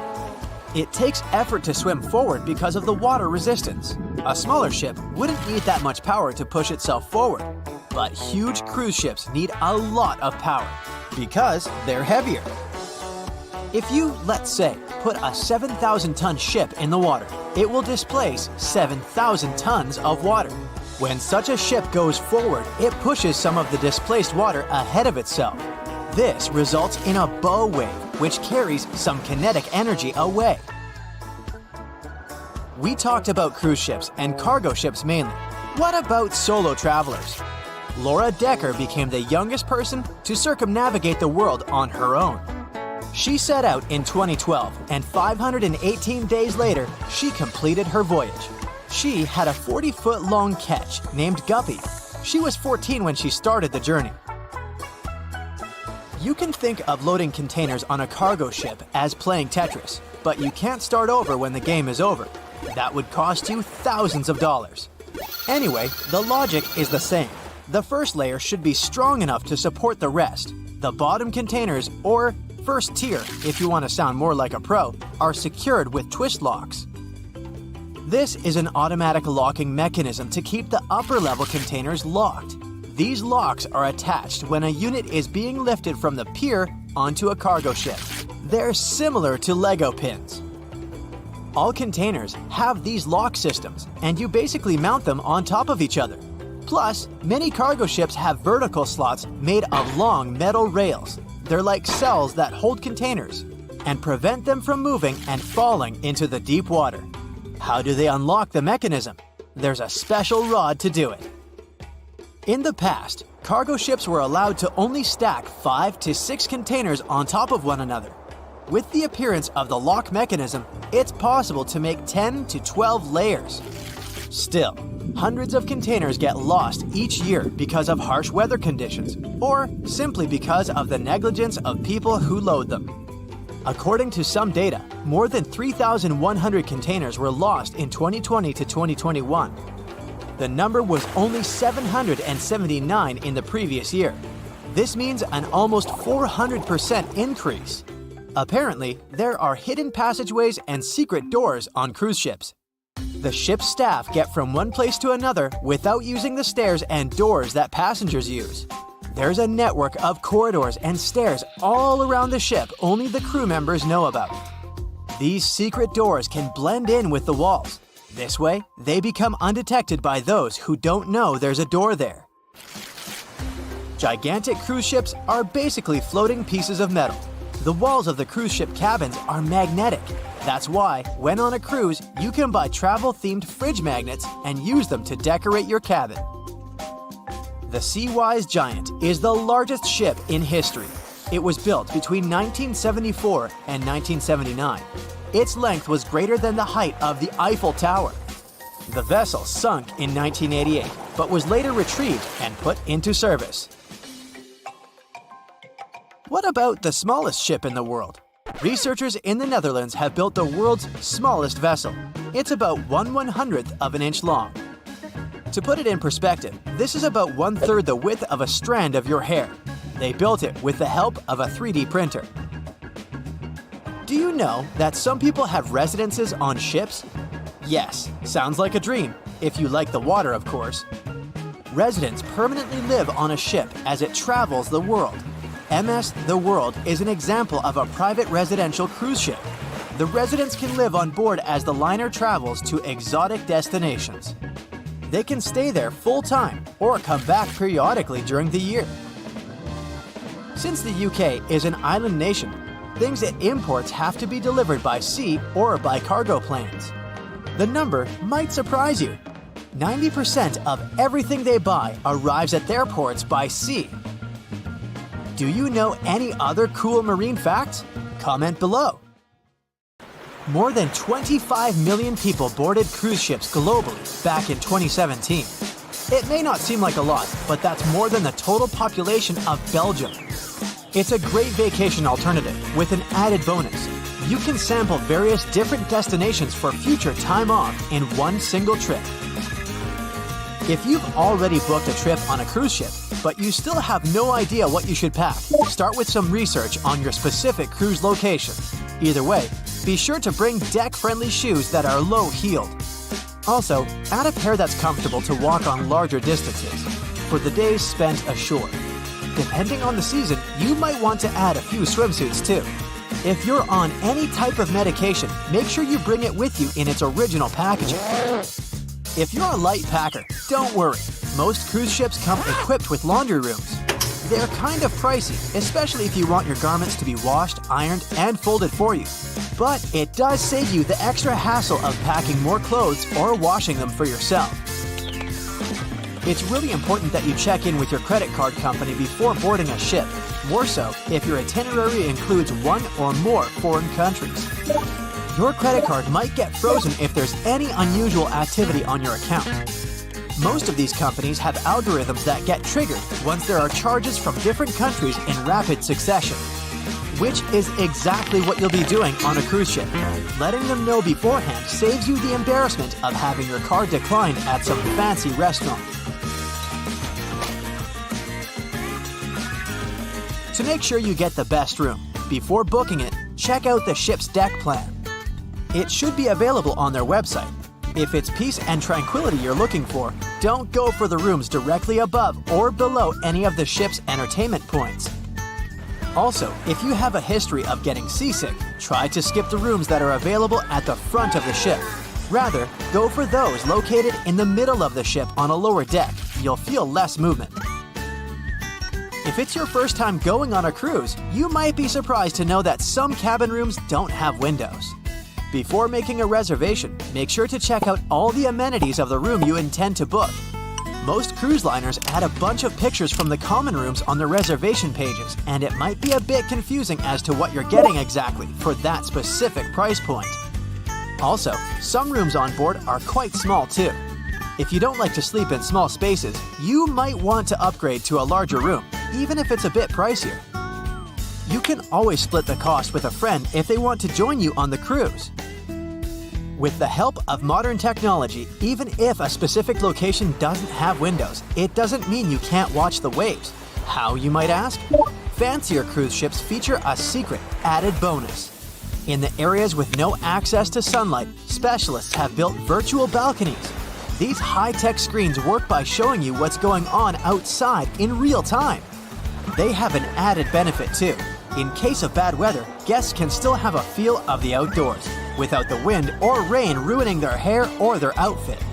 It takes effort to swim forward because of the water resistance. A smaller ship wouldn't need that much power to push itself forward, but huge cruise ships need a lot of power because they're heavier. If you, let's say, put a 7,000-ton ship in the water, it will displace 7,000 tons of water. When such a ship goes forward, it pushes some of the displaced water ahead of itself. This results in a bow wave, which carries some kinetic energy away. We talked about cruise ships and cargo ships mainly. What about solo travelers? Laura Decker became the youngest person to circumnavigate the world on her own. She set out in 2012, and 518 days later, she completed her voyage. She had a 40-foot-long ketch named Guppy. She was 14 when she started the journey. You can think of loading containers on a cargo ship as playing Tetris, but you can't start over when the game is over. That would cost you thousands of dollars. Anyway, the logic is the same. The first layer should be strong enough to support the rest. The bottom containers, or first tier, if you want to sound more like a pro, are secured with twist locks. This is an automatic locking mechanism to keep the upper level containers locked. These locks are attached when a unit is being lifted from the pier onto a cargo ship. They're similar to Lego pins. All containers have these lock systems, and you basically mount them on top of each other. Plus, many cargo ships have vertical slots made of long metal rails. They're like cells that hold containers and prevent them from moving and falling into the deep water. How do they unlock the mechanism? There's a special rod to do it. In the past, cargo ships were allowed to only stack 5 to 6 containers on top of one another. With the appearance of the lock mechanism, it's possible to make 10 to 12 layers. Still, hundreds of containers get lost each year because of harsh weather conditions, or simply because of the negligence of people who load them. According to some data, more than 3,100 containers were lost in 2020 to 2021. The number was only 779 in the previous year. This means an almost 400% increase. Apparently, there are hidden passageways and secret doors on cruise ships. The ship's staff get from one place to another without using the stairs and doors that passengers use. There's a network of corridors and stairs all around the ship only the crew members know about. These secret doors can blend in with the walls. This way, they become undetected by those who don't know there's a door there. Gigantic cruise ships are basically floating pieces of metal. The walls of the cruise ship cabins are magnetic. That's why, when on a cruise, you can buy travel-themed fridge magnets and use them to decorate your cabin. The Seawise Giant is the largest ship in history. It was built between 1974 and 1979. Its length was greater than the height of the Eiffel Tower. The vessel sunk in 1988, but was later retrieved and put into service. What about the smallest ship in the world? Researchers in the Netherlands have built the world's smallest vessel. It's about 1/100th of an inch long. To put it in perspective, this is about 1/3 the width of a strand of your hair. They built it with the help of a 3D printer. Do you know that some people have residences on ships? Yes, sounds like a dream, if you like the water, of course. Residents permanently live on a ship as it travels the world. MS The World is an example of a private residential cruise ship. The residents can live on board as the liner travels to exotic destinations. They can stay there full-time or come back periodically during the year. Since the UK is an island nation, things it imports have to be delivered by sea or by cargo planes. The number might surprise you. 90% of everything they buy arrives at their ports by sea. Do you know any other cool marine facts? Comment below. More than 25 million people boarded cruise ships globally back in 2017. It may not seem like a lot, but that's more than the total population of Belgium. It's a great vacation alternative with an added bonus. You can sample various different destinations for future time off in one single trip. If you've already booked a trip on a cruise ship, but you still have no idea what you should pack, start with some research on your specific cruise location. Either way, be sure to bring deck-friendly shoes that are low-heeled. Also, add a pair that's comfortable to walk on larger distances for the days spent ashore. Depending on the season, you might want to add a few swimsuits too. If you're on any type of medication, make sure you bring it with you in its original packaging. If you're a light packer, don't worry. Most cruise ships come equipped with laundry rooms. They're kind of pricey, especially if you want your garments to be washed, ironed, and folded for you. But it does save you the extra hassle of packing more clothes or washing them for yourself. It's really important that you check in with your credit card company before boarding a ship, more so if your itinerary includes one or more foreign countries. Your credit card might get frozen if there's any unusual activity on your account. Most of these companies have algorithms that get triggered once there are charges from different countries in rapid succession, which is exactly what you'll be doing on a cruise ship. Letting them know beforehand saves you the embarrassment of having your card declined at some fancy restaurant. To make sure you get the best room, before booking it, check out the ship's deck plan. It should be available on their website. If it's peace and tranquility you're looking for, don't go for the rooms directly above or below any of the ship's entertainment points. Also, if you have a history of getting seasick, try to skip the rooms that are available at the front of the ship. Rather, go for those located in the middle of the ship on a lower deck. You'll feel less movement. If it's your first time going on a cruise, you might be surprised to know that some cabin rooms don't have windows. Before making a reservation, make sure to check out all the amenities of the room you intend to book. Most cruise liners add a bunch of pictures from the common rooms on their reservation pages, and it might be a bit confusing as to what you're getting exactly for that specific price point. Also, some rooms on board are quite small too. If you don't like to sleep in small spaces, you might want to upgrade to a larger room, even if it's a bit pricier. You can always split the cost with a friend if they want to join you on the cruise. With the help of modern technology, even if a specific location doesn't have windows, it doesn't mean you can't watch the waves. How, you might ask? Fancier cruise ships feature a secret, added bonus. In the areas with no access to sunlight, specialists have built virtual balconies. These high-tech screens work by showing you what's going on outside in real time. They have an added benefit too. In case of bad weather, guests can still have a feel of the outdoors, without the wind or rain ruining their hair or their outfit.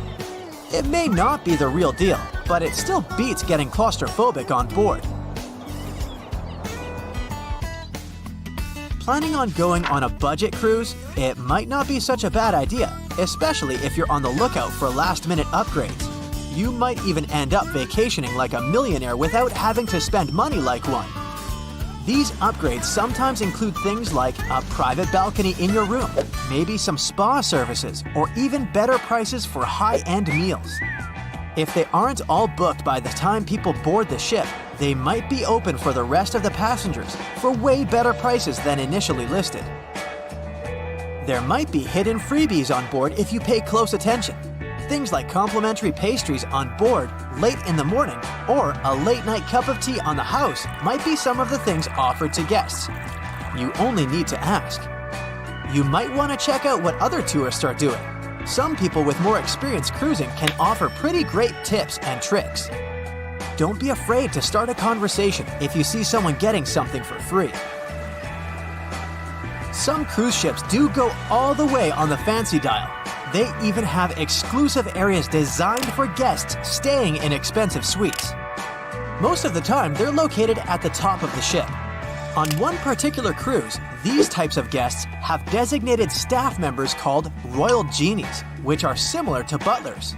It may not be the real deal, but it still beats getting claustrophobic on board. Planning on going on a budget cruise? It might not be such a bad idea, especially if you're on the lookout for last-minute upgrades. You might even end up vacationing like a millionaire without having to spend money like one. These upgrades sometimes include things like a private balcony in your room, maybe some spa services, or even better prices for high-end meals. If they aren't all booked by the time people board the ship, they might be open for the rest of the passengers for way better prices than initially listed. There might be hidden freebies on board if you pay close attention. Things like complimentary pastries on board late in the morning or a late-night cup of tea on the house might be some of the things offered to guests. You only need to ask. You might want to check out what other tourists are doing. Some people with more experience cruising can offer pretty great tips and tricks. Don't be afraid to start a conversation if you see someone getting something for free. Some cruise ships do go all the way on the fancy dial. They even have exclusive areas designed for guests staying in expensive suites. Most of the time, they're located at the top of the ship. On one particular cruise, these types of guests have designated staff members called Royal Genies, which are similar to butlers.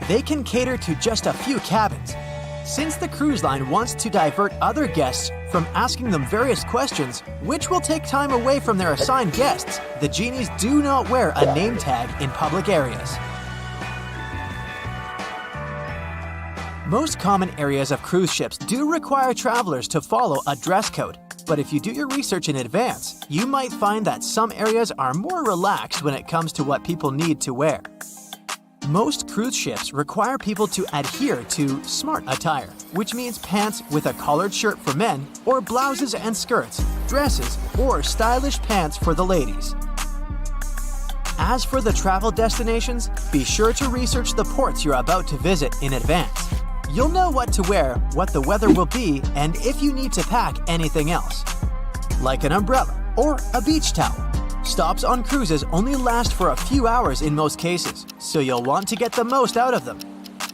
They can cater to just a few cabins. Since the cruise line wants to divert other guests from asking them various questions, which will take time away from their assigned guests, the genies do not wear a name tag in public areas. Most common areas of cruise ships do require travelers to follow a dress code, but if you do your research in advance, you might find that some areas are more relaxed when it comes to what people need to wear. Most cruise ships require people to adhere to smart attire, which means pants with a collared shirt for men, or blouses and skirts, dresses, or stylish pants for the ladies. As for the travel destinations, be sure to research the ports you're about to visit in advance. You'll know what to wear, what the weather will be, and if you need to pack anything else, like an umbrella, or a beach towel. Stops on cruises only last for a few hours in most cases, so you'll want to get the most out of them.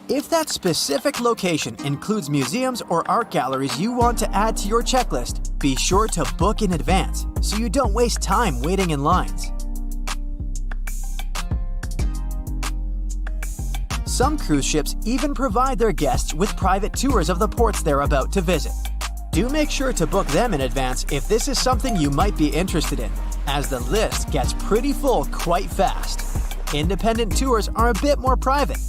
If that specific location includes museums or art galleries you want to add to your checklist, be sure to book in advance so you don't waste time waiting in lines. Some cruise ships even provide their guests with private tours of the ports they're about to visit. Do make sure to book them in advance if this is something you might be interested in, as the list gets pretty full quite fast. Independent tours are a bit more private.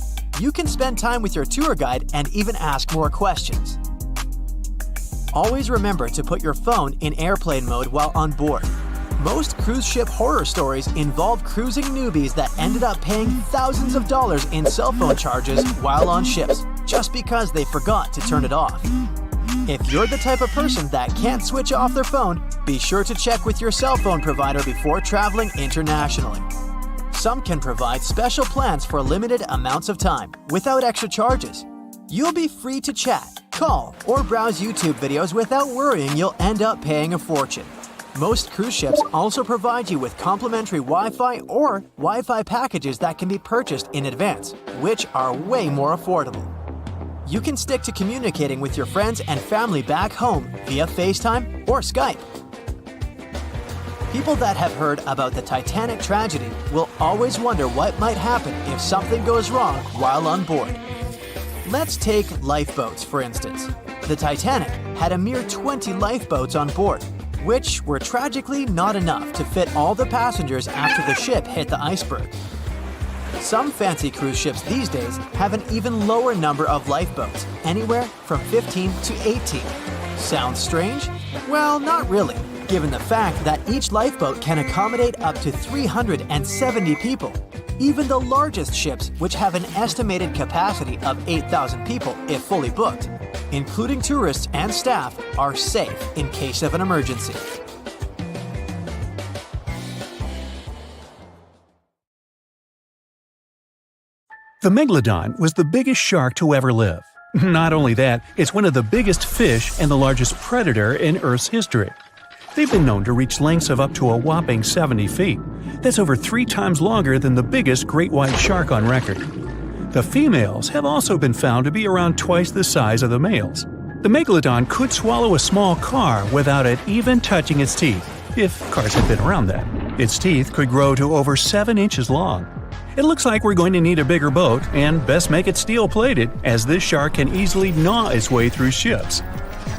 You can spend time with your tour guide and even ask more questions. Always remember to put your phone in airplane mode while on board. Most cruise ship horror stories involve cruising newbies that ended up paying thousands of dollars in cell phone charges while on ships, just because they forgot to turn it off. If you're the type of person that can't switch off their phone, be sure to check with your cell phone provider before traveling internationally. Some can provide special plans for limited amounts of time, without extra charges. You'll be free to chat, call, or browse YouTube videos without worrying you'll end up paying a fortune. Most cruise ships also provide you with complimentary Wi-Fi or Wi-Fi packages that can be purchased in advance, which are way more affordable. You can stick to communicating with your friends and family back home via FaceTime or Skype. People that have heard about the Titanic tragedy will always wonder what might happen if something goes wrong while on board. Let's take lifeboats, for instance. The Titanic had a mere 20 lifeboats on board, which were tragically not enough to fit all the passengers after the ship hit the iceberg. Some fancy cruise ships these days have an even lower number of lifeboats, anywhere from 15 to 18. Sounds strange? Well, not really, given the fact that each lifeboat can accommodate up to 370 people. Even the largest ships, which have an estimated capacity of 8,000 people if fully booked, including tourists and staff, are safe in case of an emergency. The megalodon was the biggest shark to ever live. Not only that, it's one of the biggest fish and the largest predator in Earth's history. They've been known to reach lengths of up to a whopping 70 feet. That's over 3 times longer than the biggest great white shark on record. The females have also been found to be around twice the size of the males. The megalodon could swallow a small car without it even touching its teeth, if cars had been around then. Its teeth could grow to over 7 inches long. It looks like we're going to need a bigger boat, and best make it steel-plated, as this shark can easily gnaw its way through ships.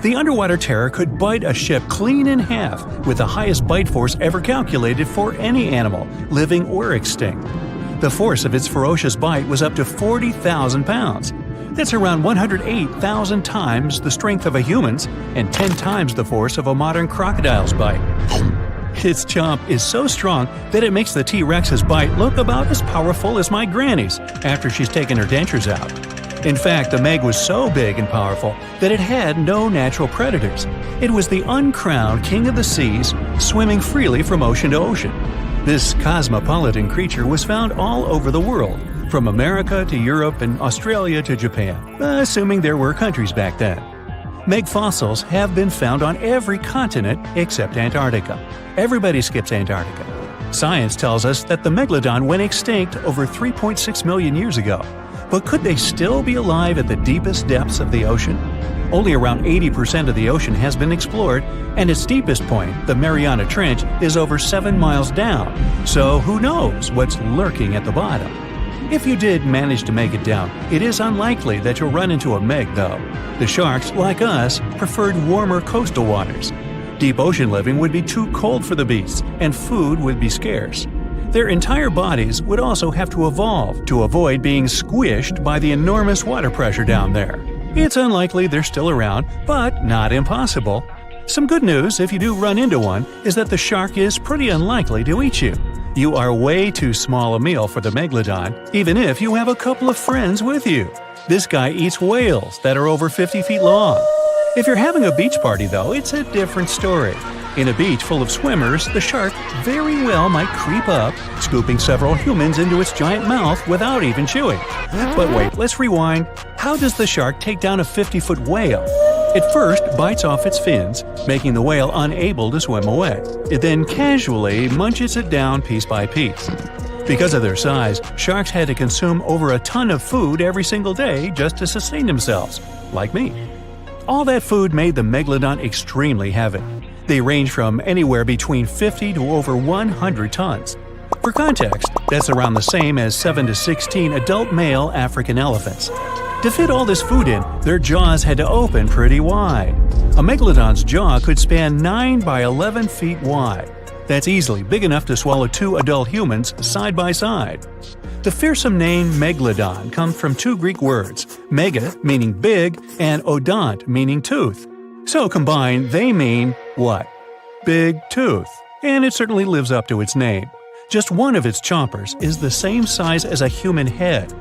The underwater terror could bite a ship clean in half, with the highest bite force ever calculated for any animal, living or extinct. The force of its ferocious bite was up to 40,000 pounds. That's around 108,000 times the strength of a human's and 10 times the force of a modern crocodile's bite. Its chomp is so strong that it makes the T-Rex's bite look about as powerful as my granny's after she's taken her dentures out. In fact, the Meg was so big and powerful that it had no natural predators. It was the uncrowned king of the seas, swimming freely from ocean to ocean. This cosmopolitan creature was found all over the world, from America to Europe and Australia to Japan, assuming there were countries back then. Meg fossils have been found on every continent except Antarctica. Everybody skips Antarctica. Science tells us that the megalodon went extinct over 3.6 million years ago. But could they still be alive at the deepest depths of the ocean? Only around 80% of the ocean has been explored, and its deepest point, the Mariana Trench, is over 7 miles down. So who knows what's lurking at the bottom? If you did manage to make it down, it is unlikely that you'll run into a Meg, though. The sharks, like us, preferred warmer coastal waters. Deep ocean living would be too cold for the beasts, and food would be scarce. Their entire bodies would also have to evolve to avoid being squished by the enormous water pressure down there. It's unlikely they're still around, but not impossible. Some good news, if you do run into one, is that the shark is pretty unlikely to eat you. You are way too small a meal for the megalodon, even if you have a couple of friends with you. This guy eats whales that are over 50 feet long. If you're having a beach party, though, it's a different story. In a beach full of swimmers, the shark very well might creep up, scooping several humans into its giant mouth without even chewing. But wait, let's rewind. How does the shark take down a 50-foot whale? It first bites off its fins, making the whale unable to swim away. It then casually munches it down piece by piece. Because of their size, sharks had to consume over a ton of food every single day just to sustain themselves, like me. All that food made the megalodon extremely heavy. They range from anywhere between 50 to over 100 tons. For context, that's around the same as 7 to 16 adult male African elephants. To fit all this food in, their jaws had to open pretty wide. A megalodon's jaw could span 9 by 11 feet wide. That's easily big enough to swallow 2 adult humans side by side. The fearsome name megalodon comes from 2 Greek words, mega meaning big and odont meaning tooth. So combined, they mean what? Big tooth. And it certainly lives up to its name. Just one of its chompers is the same size as a human head.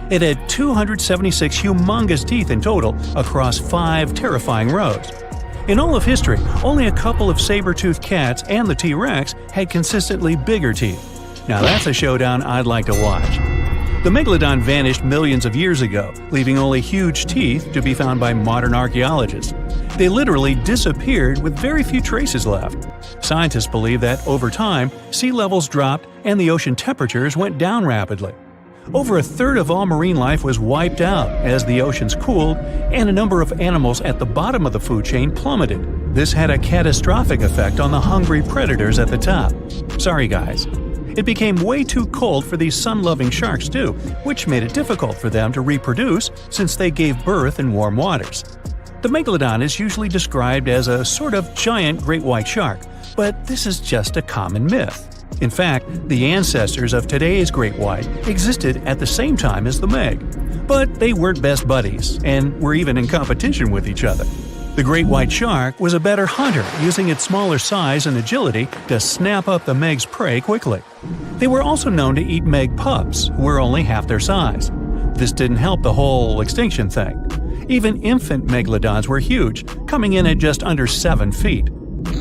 It had 276 humongous teeth in total across 5 terrifying rows. In all of history, only a couple of saber-toothed cats and the T-Rex had consistently bigger teeth. Now that's a showdown I'd like to watch. The megalodon vanished millions of years ago, leaving only huge teeth to be found by modern archaeologists. They literally disappeared with very few traces left. Scientists believe that over time, sea levels dropped and the ocean temperatures went down rapidly. Over a third of all marine life was wiped out as the oceans cooled, and a number of animals at the bottom of the food chain plummeted. This had a catastrophic effect on the hungry predators at the top. Sorry guys. It became way too cold for these sun-loving sharks too, which made it difficult for them to reproduce since they gave birth in warm waters. The megalodon is usually described as a sort of giant great white shark, but this is just a common myth. In fact, the ancestors of today's great white existed at the same time as the meg, but they weren't best buddies and were even in competition with each other. The great white shark was a better hunter, using its smaller size and agility to snap up the meg's prey quickly. They were also known to eat meg pups, who were only half their size. This didn't help the whole extinction thing. Even infant megalodons were huge, coming in at just under 7 feet.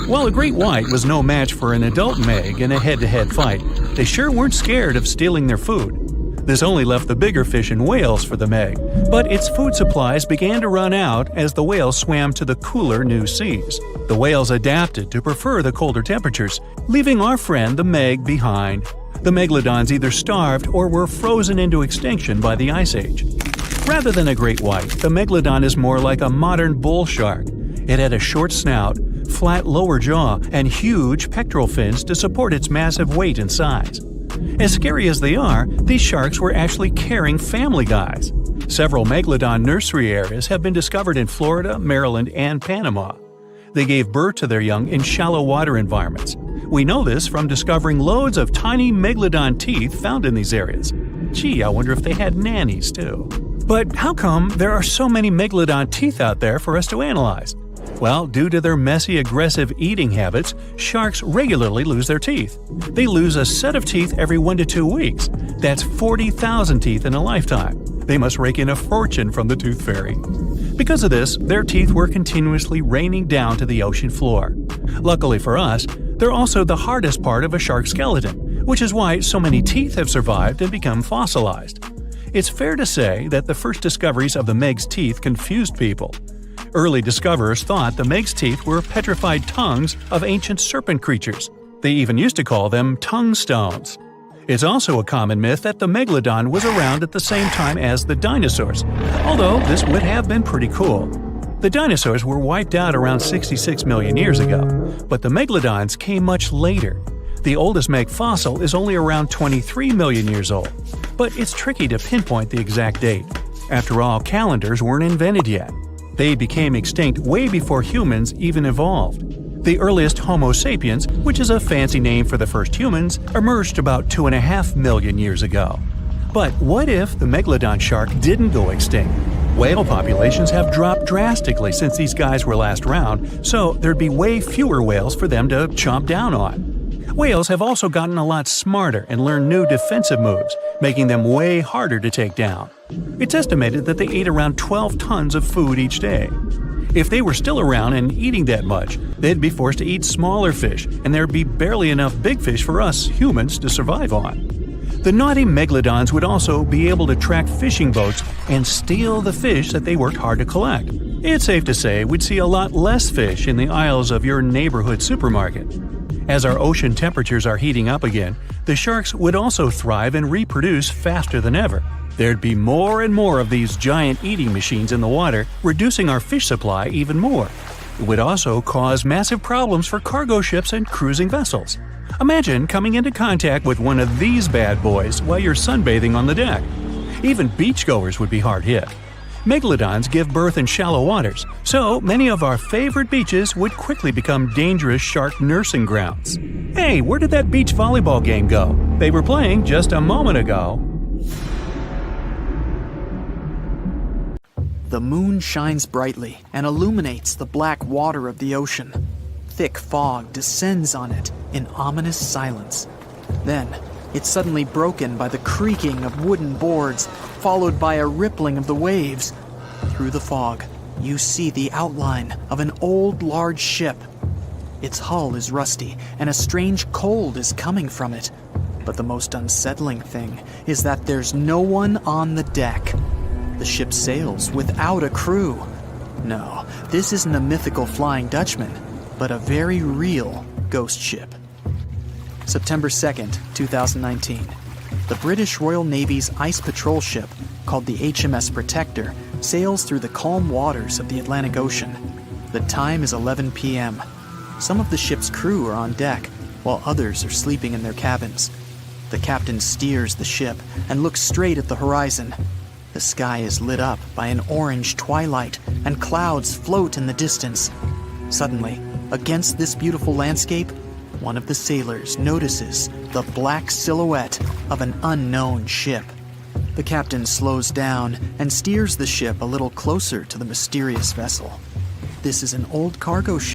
While a great white was no match for an adult meg in a head-to-head fight, they sure weren't scared of stealing their food. This only left the bigger fish and whales for the meg, but its food supplies began to run out as the whales swam to the cooler new seas. The whales adapted to prefer the colder temperatures, leaving our friend the meg behind. The megalodons either starved or were frozen into extinction by the Ice Age. Rather than a great white, the megalodon is more like a modern bull shark. It had a short snout, flat lower jaw, and huge pectoral fins to support its massive weight and size. As scary as they are, these sharks were actually caring family guys. Several megalodon nursery areas have been discovered in Florida, Maryland, and Panama. They gave birth to their young in shallow water environments. We know this from discovering loads of tiny megalodon teeth found in these areas. Gee, I wonder if they had nannies too. But how come there are so many megalodon teeth out there for us to analyze? Well, due to their messy, aggressive eating habits, sharks regularly lose their teeth. They lose a set of teeth every 1 to 2 weeks. That's 40,000 teeth in a lifetime. They must rake in a fortune from the tooth fairy. Because of this, their teeth were continuously raining down to the ocean floor. Luckily for us, they're also the hardest part of a shark's skeleton, which is why so many teeth have survived and become fossilized. It's fair to say that the first discoveries of the meg's teeth confused people. Early discoverers thought the meg's teeth were petrified tongues of ancient serpent creatures. They even used to call them tongue stones. It's also a common myth that the megalodon was around at the same time as the dinosaurs, although this would have been pretty cool. The dinosaurs were wiped out around 66 million years ago, but the megalodons came much later. The oldest meg fossil is only around 23 million years old, but it's tricky to pinpoint the exact date. After all, calendars weren't invented yet. They became extinct way before humans even evolved. The earliest Homo sapiens, which is a fancy name for the first humans, emerged about 2.5 million years ago. But what if the megalodon shark didn't go extinct? Whale populations have dropped drastically since these guys were last around, so there'd be way fewer whales for them to chomp down on. Whales have also gotten a lot smarter and learned new defensive moves, making them way harder to take down. It's estimated that they ate around 12 tons of food each day. If they were still around and eating that much, they'd be forced to eat smaller fish, and there'd be barely enough big fish for us humans to survive on. The naughty megalodons would also be able to track fishing boats and steal the fish that they worked hard to collect. It's safe to say we'd see a lot less fish in the aisles of your neighborhood supermarket. As our ocean temperatures are heating up again, the sharks would also thrive and reproduce faster than ever. There'd be more and more of these giant eating machines in the water, reducing our fish supply even more. It would also cause massive problems for cargo ships and cruising vessels. Imagine coming into contact with one of these bad boys while you're sunbathing on the deck. Even beachgoers would be hard hit. Megalodons give birth in shallow waters, so many of our favorite beaches would quickly become dangerous shark nursing grounds. Hey, where did that beach volleyball game go? They were playing just a moment ago. The moon shines brightly and illuminates the black water of the ocean. Thick fog descends on it in ominous silence. Then, it's suddenly broken by the creaking of wooden boards, followed by a rippling of the waves. Through the fog, you see the outline of an old large ship. Its hull is rusty, and a strange cold is coming from it. But the most unsettling thing is that there's no one on the deck. The ship sails without a crew. No, this isn't a mythical Flying Dutchman, but a very real ghost ship. September 2nd, 2019. The British Royal Navy's ice patrol ship, called the HMS Protector, sails through the calm waters of the Atlantic Ocean. The time is 11 p.m. Some of the ship's crew are on deck, while others are sleeping in their cabins. The captain steers the ship and looks straight at the horizon. The sky is lit up by an orange twilight, and clouds float in the distance. Suddenly, against this beautiful landscape, one of the sailors notices the black silhouette of an unknown ship. The captain slows down and steers the ship a little closer to the mysterious vessel. This is an old cargo ship